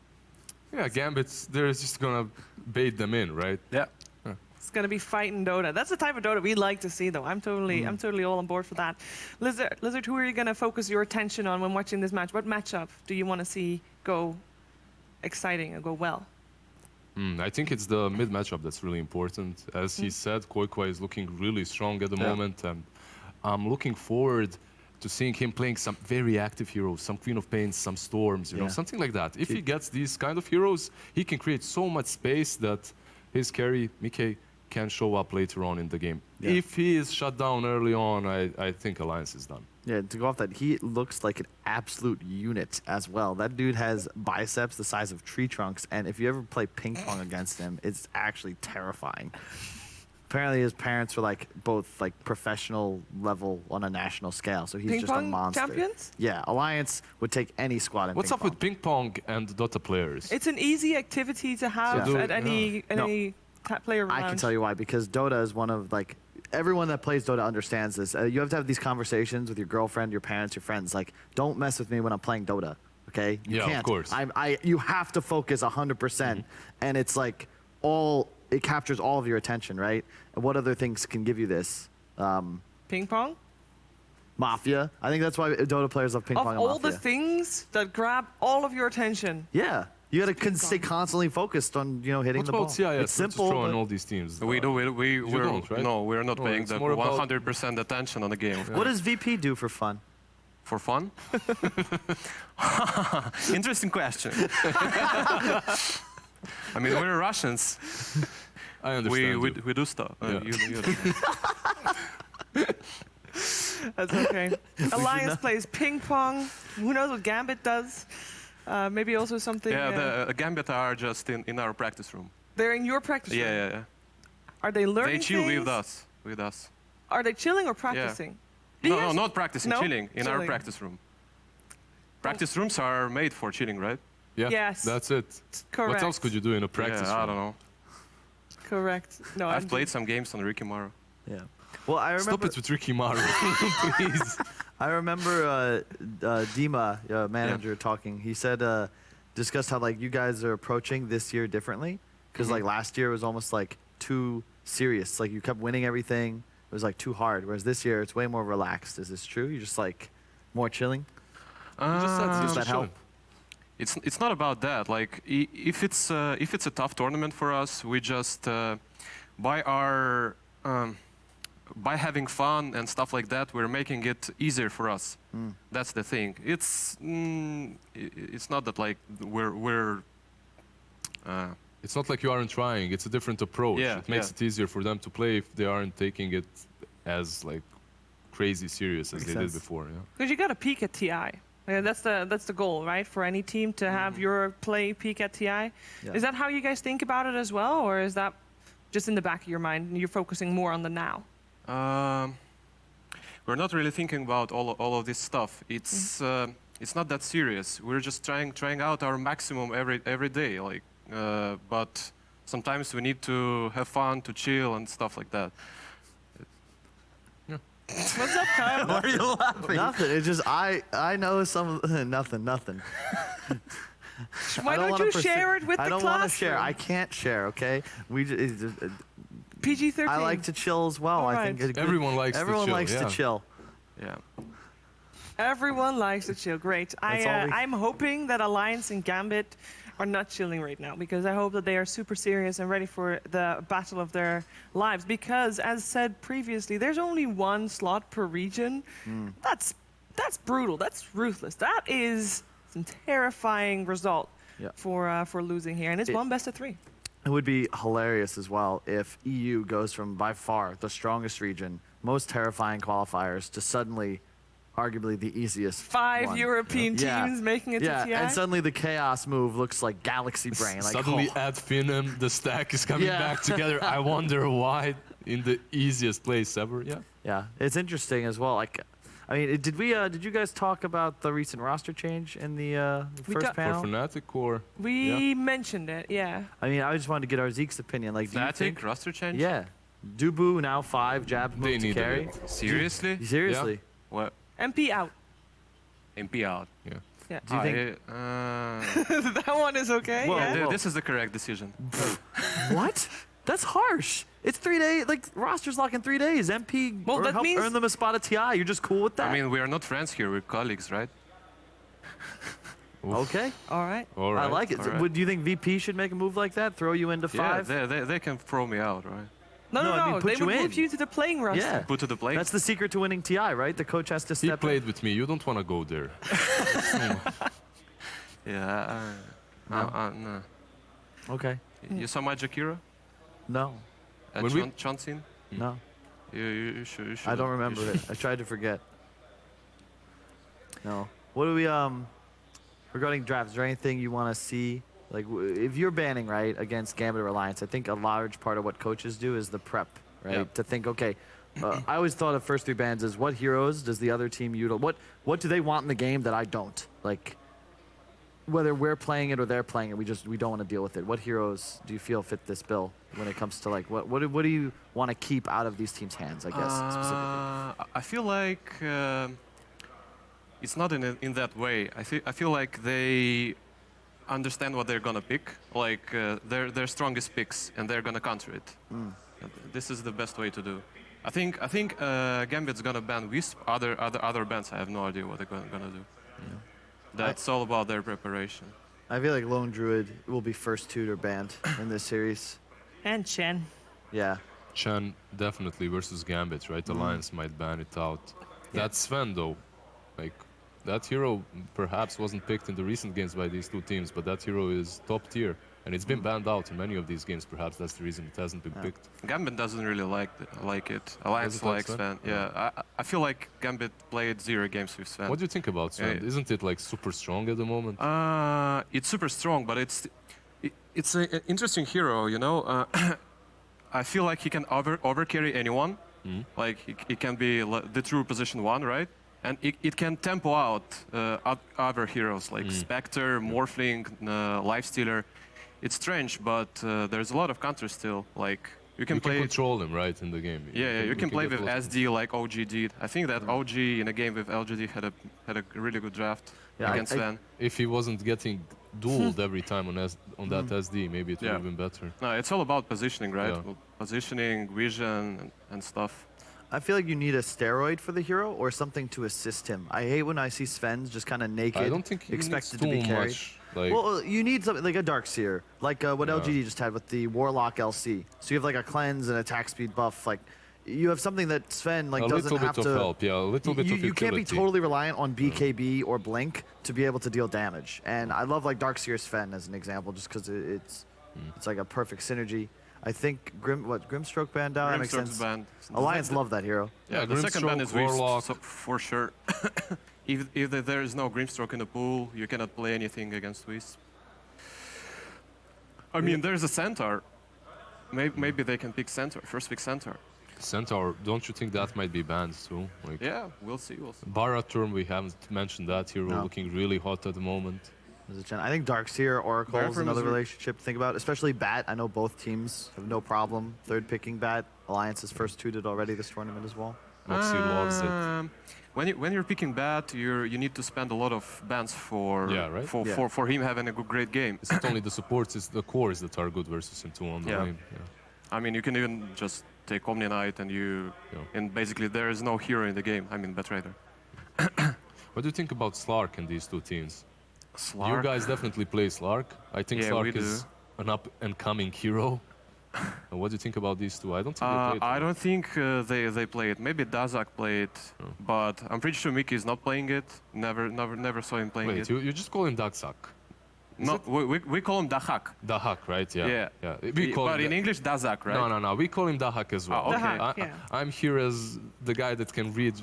Speaker 5: Yeah, Gambits, they're just gonna bait them in, right?
Speaker 12: Yeah.
Speaker 3: It's gonna be fighting Dota. That's the type of Dota we like to see, though. I'm totally all on board for that. Lizard, who are you gonna focus your attention on when watching this match? What matchup do you want to see go exciting and go well?
Speaker 5: I think it's the mid matchup that's really important. As he said, Koikoi is looking really strong at the moment, and I'm looking forward to seeing him playing some very active heroes, some Queen of Pains, some Storms, you know, something like that. If he gets these kind of heroes, he can create so much space that his carry, Mike, can show up later on in the game.
Speaker 13: Yeah.
Speaker 5: If he is shut down early on, I think Alliance is done.
Speaker 13: Yeah, to go off that, he looks like an absolute unit as well. That dude has biceps the size of tree trunks, and if you ever play ping pong against him, it's actually terrifying. Apparently his parents were like both like professional level on a national scale, so he's
Speaker 3: Ping
Speaker 13: just a
Speaker 3: pong
Speaker 13: monster.
Speaker 3: champions?
Speaker 13: Yeah, Alliance would take any squad in
Speaker 5: What's
Speaker 13: ping
Speaker 5: up
Speaker 13: pong.
Speaker 5: with ping pong and Dota players?
Speaker 3: It's an easy activity to have
Speaker 5: Yeah.
Speaker 3: at any player round.
Speaker 13: I can tell you why, because Dota is one of like everyone that plays Dota understands this. You have to have these conversations with your girlfriend, your parents, your friends. Like, don't mess with me when I'm playing Dota. Okay? You
Speaker 5: Yeah,
Speaker 13: can't.
Speaker 5: of course.
Speaker 13: You have to focus 100%, and it's like it captures all of your attention, right? And what other things can give you this?
Speaker 3: Ping pong?
Speaker 13: Mafia. I think that's why Dota players love ping pong
Speaker 3: Of
Speaker 13: and
Speaker 3: all
Speaker 13: Mafia.
Speaker 3: the things that grab all of your attention.
Speaker 13: Yeah. You got to stay constantly focused on hitting the ball.
Speaker 5: What about CIS?
Speaker 13: It's simple.
Speaker 5: In all these teams.
Speaker 12: We don't, right? No, we're not paying
Speaker 5: it's
Speaker 12: the
Speaker 5: more about-
Speaker 12: 100% attention on the game.
Speaker 13: What does VP do for fun?
Speaker 12: For fun? Interesting question. I mean, we're Russians.
Speaker 5: I understand.
Speaker 12: We do stuff.
Speaker 3: That's okay. Alliance plays ping pong. Who knows what Gambit does? Maybe also something.
Speaker 12: Yeah, the Gambit are just in our practice room.
Speaker 3: They're in your practice room.
Speaker 12: Yeah.
Speaker 3: Are they learning?
Speaker 12: They chill
Speaker 3: things?
Speaker 12: with us.
Speaker 3: Are they chilling or practicing? Do you
Speaker 12: No,
Speaker 3: guys-
Speaker 12: not practicing,
Speaker 3: No?
Speaker 12: chilling in our
Speaker 3: Chilling.
Speaker 12: practice room. Practice rooms are made for chilling, right?
Speaker 5: Yeah,
Speaker 3: Yes.
Speaker 5: that's it.
Speaker 3: Correct.
Speaker 5: What else could you do in a practice
Speaker 12: I
Speaker 5: room?
Speaker 12: don't know.
Speaker 3: Correct. No,
Speaker 12: I've played some games on Ricky Maro.
Speaker 13: Yeah. Well, I remember.
Speaker 5: Stop it with Ricky Maro, please.
Speaker 13: I remember Dima, manager, talking. He said, discussed how you guys are approaching this year differently, because last year was almost too serious. You kept winning everything. It was too hard. Whereas this year it's way more relaxed. Is this true? You're just more chilling. Does that help?
Speaker 12: It's not about that. If it's a tough tournament for us, we just by having fun and stuff like that, we're making it easier for us. That's the thing. It's not that we're.
Speaker 5: It's not like you aren't trying. It's a different approach.
Speaker 12: Yeah,
Speaker 5: it makes it easier for them to play if they aren't taking it as crazy serious as they did before. Yeah.
Speaker 3: Because you got to peak at TI. That's the goal, right? For any team to have your play peak at TI.
Speaker 13: Yeah.
Speaker 3: Is that how you guys think about it as well, or is that just in the back of your mind and you're focusing more on the now?
Speaker 12: We're not really thinking about all of this stuff. It's not that serious. We're just trying out our maximum every day. But sometimes we need to have fun, to chill and stuff like that.
Speaker 3: What's up, Kyle?
Speaker 13: Why are you laughing? Nothing. It's just I know some nothing.
Speaker 3: Why don't you share it with the class?
Speaker 13: I don't want to share. I can't share. Okay.
Speaker 3: PG-13.
Speaker 13: I like to chill as well.
Speaker 3: All
Speaker 13: I
Speaker 3: right.
Speaker 13: think
Speaker 5: Everyone likes to chill.
Speaker 13: Everyone likes to chill.
Speaker 12: Yeah.
Speaker 3: Everyone likes to chill. Great. I'm hoping that Alliance and Gambit are not chilling right now, because I hope that they are super serious and ready for the battle of their lives. Because, as said previously, there's only one slot per region. That's brutal. That's ruthless. That is some terrifying result for losing here, and it's one best of 3.
Speaker 13: It would be hilarious as well if EU goes from by far the strongest region, most terrifying qualifiers, to suddenly arguably the easiest
Speaker 3: 5
Speaker 13: one.
Speaker 3: European teams making it to TI.
Speaker 13: And suddenly the chaos move looks like Galaxy Brain.
Speaker 5: Suddenly at Finnem, the stack is coming back together. I wonder why in the easiest place ever.
Speaker 13: Yeah, it's interesting as well. I mean, did you guys talk about the recent roster change in the first panel?
Speaker 5: For Fnatic or?
Speaker 3: We mentioned it, yeah.
Speaker 13: I mean, I just wanted to get our Zeke's opinion. Do you think
Speaker 12: roster change?
Speaker 13: Yeah. Dubu now 5, Jab
Speaker 5: They
Speaker 13: move to
Speaker 5: need
Speaker 13: carry.
Speaker 5: it.
Speaker 12: Seriously?
Speaker 13: Seriously.
Speaker 5: Yeah.
Speaker 12: What?
Speaker 3: MP out.
Speaker 12: MP out.
Speaker 5: Yeah.
Speaker 13: Do you think
Speaker 3: that one is okay?
Speaker 13: Whoa.
Speaker 12: This is the correct decision.
Speaker 13: What? That's harsh. It's 3 days. Rosters lock in 3 days. MP help earn them a spot at TI. You're just cool with that?
Speaker 12: I mean, we are not friends here. We're colleagues, right?
Speaker 13: Okay.
Speaker 3: All right.
Speaker 13: I like it.
Speaker 12: All right.
Speaker 13: Do you think VP should make a move like that? Throw you into 5?
Speaker 12: Yeah, they can throw me out, right?
Speaker 3: No,
Speaker 13: I mean,
Speaker 3: they
Speaker 13: put you
Speaker 3: would
Speaker 13: in.
Speaker 3: move you to the playing roster.
Speaker 13: Yeah.
Speaker 12: Put to the play.
Speaker 13: That's the secret to winning TI, right? The coach has to
Speaker 5: He
Speaker 13: step
Speaker 5: played with me. You don't want to go there.
Speaker 12: Yeah. No.
Speaker 13: Okay.
Speaker 12: You saw my Jakira?
Speaker 13: No.
Speaker 12: At Chonsin?
Speaker 13: No.
Speaker 12: You should.
Speaker 13: I don't remember it. I tried to forget. No. What do we, regarding drafts, is there anything you want to see? If you're banning, right, against Gambit or Alliance, I think a large part of what coaches do is the prep, right?
Speaker 12: Yeah.
Speaker 13: To think, okay, I always thought of first 3 bans as what heroes does the other team utilize? What do they want in the game that I don't? Whether we're playing it or they're playing it, we don't want to deal with it. What heroes do you feel fit this bill when it comes to what do you want to keep out of these teams' hands, I guess, specifically?
Speaker 12: I feel like it's not in that way. I feel like they understand what they're gonna pick, their strongest picks, and they're gonna counter it. This is the best way to do. I think Gambit's gonna ban Wisp. Other bans, I have no idea what they're gonna do. Yeah. That's all about their preparation.
Speaker 13: I feel like Lone Druid will be first tutor banned in this series.
Speaker 3: And Chen.
Speaker 13: Yeah.
Speaker 5: Chen definitely versus Gambit, right? Alliance might ban it out. That Sven though, like that hero perhaps wasn't picked in the recent games by these two teams, but that hero is top tier. And it's been banned out in many of these games. Perhaps that's the reason it hasn't been picked.
Speaker 12: Gambit doesn't really like it. Alliance likes Sven. Yeah, I feel like Gambit played 0 games with Sven.
Speaker 5: What do you think about Sven? Isn't it like super strong at the moment?
Speaker 12: It's super strong, but it's an interesting hero, you know. I feel like he can over carry anyone. Like it can be the true position 1, right? And it can tempo out other heroes like Spectre, Morphling, Lifestealer. It's strange, but there's a lot of counters still. Like you can
Speaker 5: control him, right, in the game.
Speaker 12: Yeah, you can play with SD like OG did. I think that OG in a game with LGD had a really good draft against Sven.
Speaker 5: If he wasn't getting dueled every time on that SD, maybe it would have been better.
Speaker 12: No, it's all about positioning, right? Yeah. Positioning, vision, and stuff.
Speaker 13: I feel like you need a steroid for the hero or something to assist him. I hate when I see Sven's just kind of naked,
Speaker 5: I don't think he
Speaker 13: expected
Speaker 5: needs
Speaker 13: to be
Speaker 5: too
Speaker 13: carried.
Speaker 5: much. Like,
Speaker 13: well, you need something like a Darkseer, like what LGD just had with the Warlock LC. So you have like a cleanse and attack speed buff. Like you have something that Sven like doesn't have to.
Speaker 5: A little bit of help, yeah, a little bit of utility.
Speaker 13: You can't be totally reliant on BKB or Blink to be able to deal damage. And I love like Darkseer Sven as an example, just because it's like a perfect synergy. I think Grimstroke banned out. That makes sense.
Speaker 12: Banned.
Speaker 13: Alliance love that hero.
Speaker 12: Yeah, the second ban is Warlock for sure. If there is no Grimstroke in the pool, you cannot play anything against Wisp. I mean, there's a Centaur. Maybe they can pick Centaur, first pick Centaur.
Speaker 5: Centaur, don't you think that might be banned too? Like,
Speaker 12: yeah, we'll see.
Speaker 5: Baraturn, we haven't mentioned that hero, looking really hot at the moment.
Speaker 13: I think Darkseer, Oracle is another relationship to think about, especially Bat. I know both teams have no problem third picking Bat. Alliance is first tutored already this tournament as well.
Speaker 5: Moxie loves it.
Speaker 12: When you're picking Bat, you need to spend a lot of bans for him having a great game.
Speaker 5: It's not only the supports, it's the cores that are good versus him too on the lane. Yeah.
Speaker 12: I mean, you can even just take Omni Knight and basically there is no hero in the game. I mean, Bat Raider.
Speaker 5: What do you think about Slark and these two teams?
Speaker 12: Slark?
Speaker 5: You guys definitely play Slark. I think Slark is an up-and-coming hero. What do you think about these two? I don't think they play it.
Speaker 12: I don't think they play it. Maybe Dazak played it, but I'm pretty sure Mickey is not playing it. Never saw him playing it.
Speaker 5: You just call him Dazak.
Speaker 12: No, we call him Dahak.
Speaker 5: Dahak, right? Yeah.
Speaker 12: But in English, Dazak, right?
Speaker 5: No. We call him Dahak as well.
Speaker 12: Okay.
Speaker 5: I'm here as the guy that can read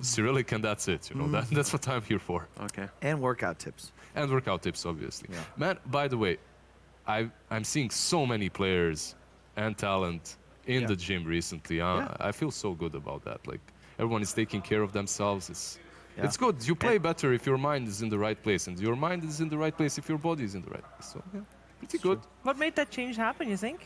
Speaker 5: Cyrillic, and that's it. You know, that's what I'm here for.
Speaker 12: Okay.
Speaker 13: And workout tips.
Speaker 5: And workout tips, obviously. Yeah. Man, by the way, I'm seeing so many players and talent in the gym recently. I feel so good about that. Like everyone is taking care of themselves. It's good. You play better if your mind is in the right place, and your mind is in the right place if your body is in the right place. So pretty good.
Speaker 3: What made that change happen, you think?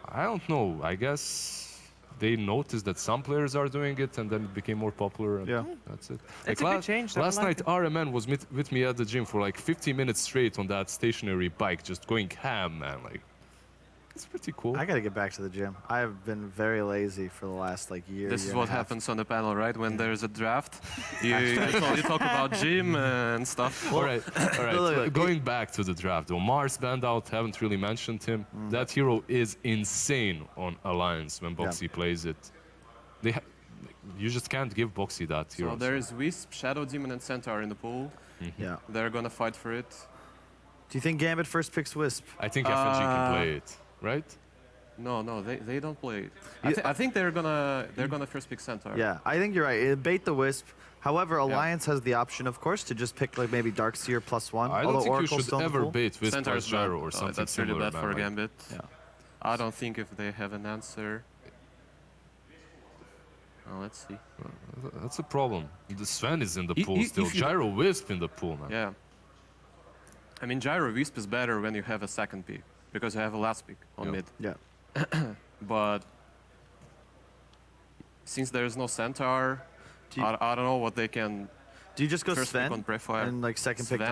Speaker 5: I don't know. I guess they noticed that some players are doing it, and then it became more popular. And that's it.
Speaker 3: It's a good change.
Speaker 5: Last night, RMN was with me at the gym for like 50 minutes straight on that stationary bike, just going ham, man. Like, it's pretty cool.
Speaker 13: I gotta get back to the gym. I have been very lazy for the last year.
Speaker 12: This is what happens on the panel, right? When there's a draft, you talk about gym and stuff.
Speaker 5: All right. Going back to the draft, though, Mars banned out. Haven't really mentioned him. That hero is insane on Alliance when Boxy plays it. You just can't give Boxy that hero.
Speaker 12: So there is Wisp, Shadow Demon, and Centaur in the pool.
Speaker 13: Yeah.
Speaker 12: They're gonna fight for it.
Speaker 13: Do you think Gambit first picks Wisp?
Speaker 5: I think FNG can play it. Right?
Speaker 12: No, they don't play it. I think they're gonna first pick Centaur.
Speaker 13: Yeah, I think you're right. Bait the Wisp. However, Alliance has the option, of course, to just pick like maybe Darkseer +1.
Speaker 5: I don't think you should ever bait Wisp
Speaker 12: Centaur's
Speaker 5: Gyro or something
Speaker 12: that's
Speaker 5: similar.
Speaker 12: That's really bad for Gambit.
Speaker 13: Yeah.
Speaker 12: I don't think if they have an answer. Let's see.
Speaker 5: That's a problem. The Sven is in the pool still. Gyro Wisp in the pool, man.
Speaker 12: Yeah. I mean, Gyro Wisp is better when you have a second pick, because you have a last pick on mid.
Speaker 13: Yeah.
Speaker 12: But since there is no Centaur, I don't know what they can.
Speaker 13: Do you just go
Speaker 12: first
Speaker 13: Sven
Speaker 12: pick on Prefire?
Speaker 13: and second pick
Speaker 12: Sven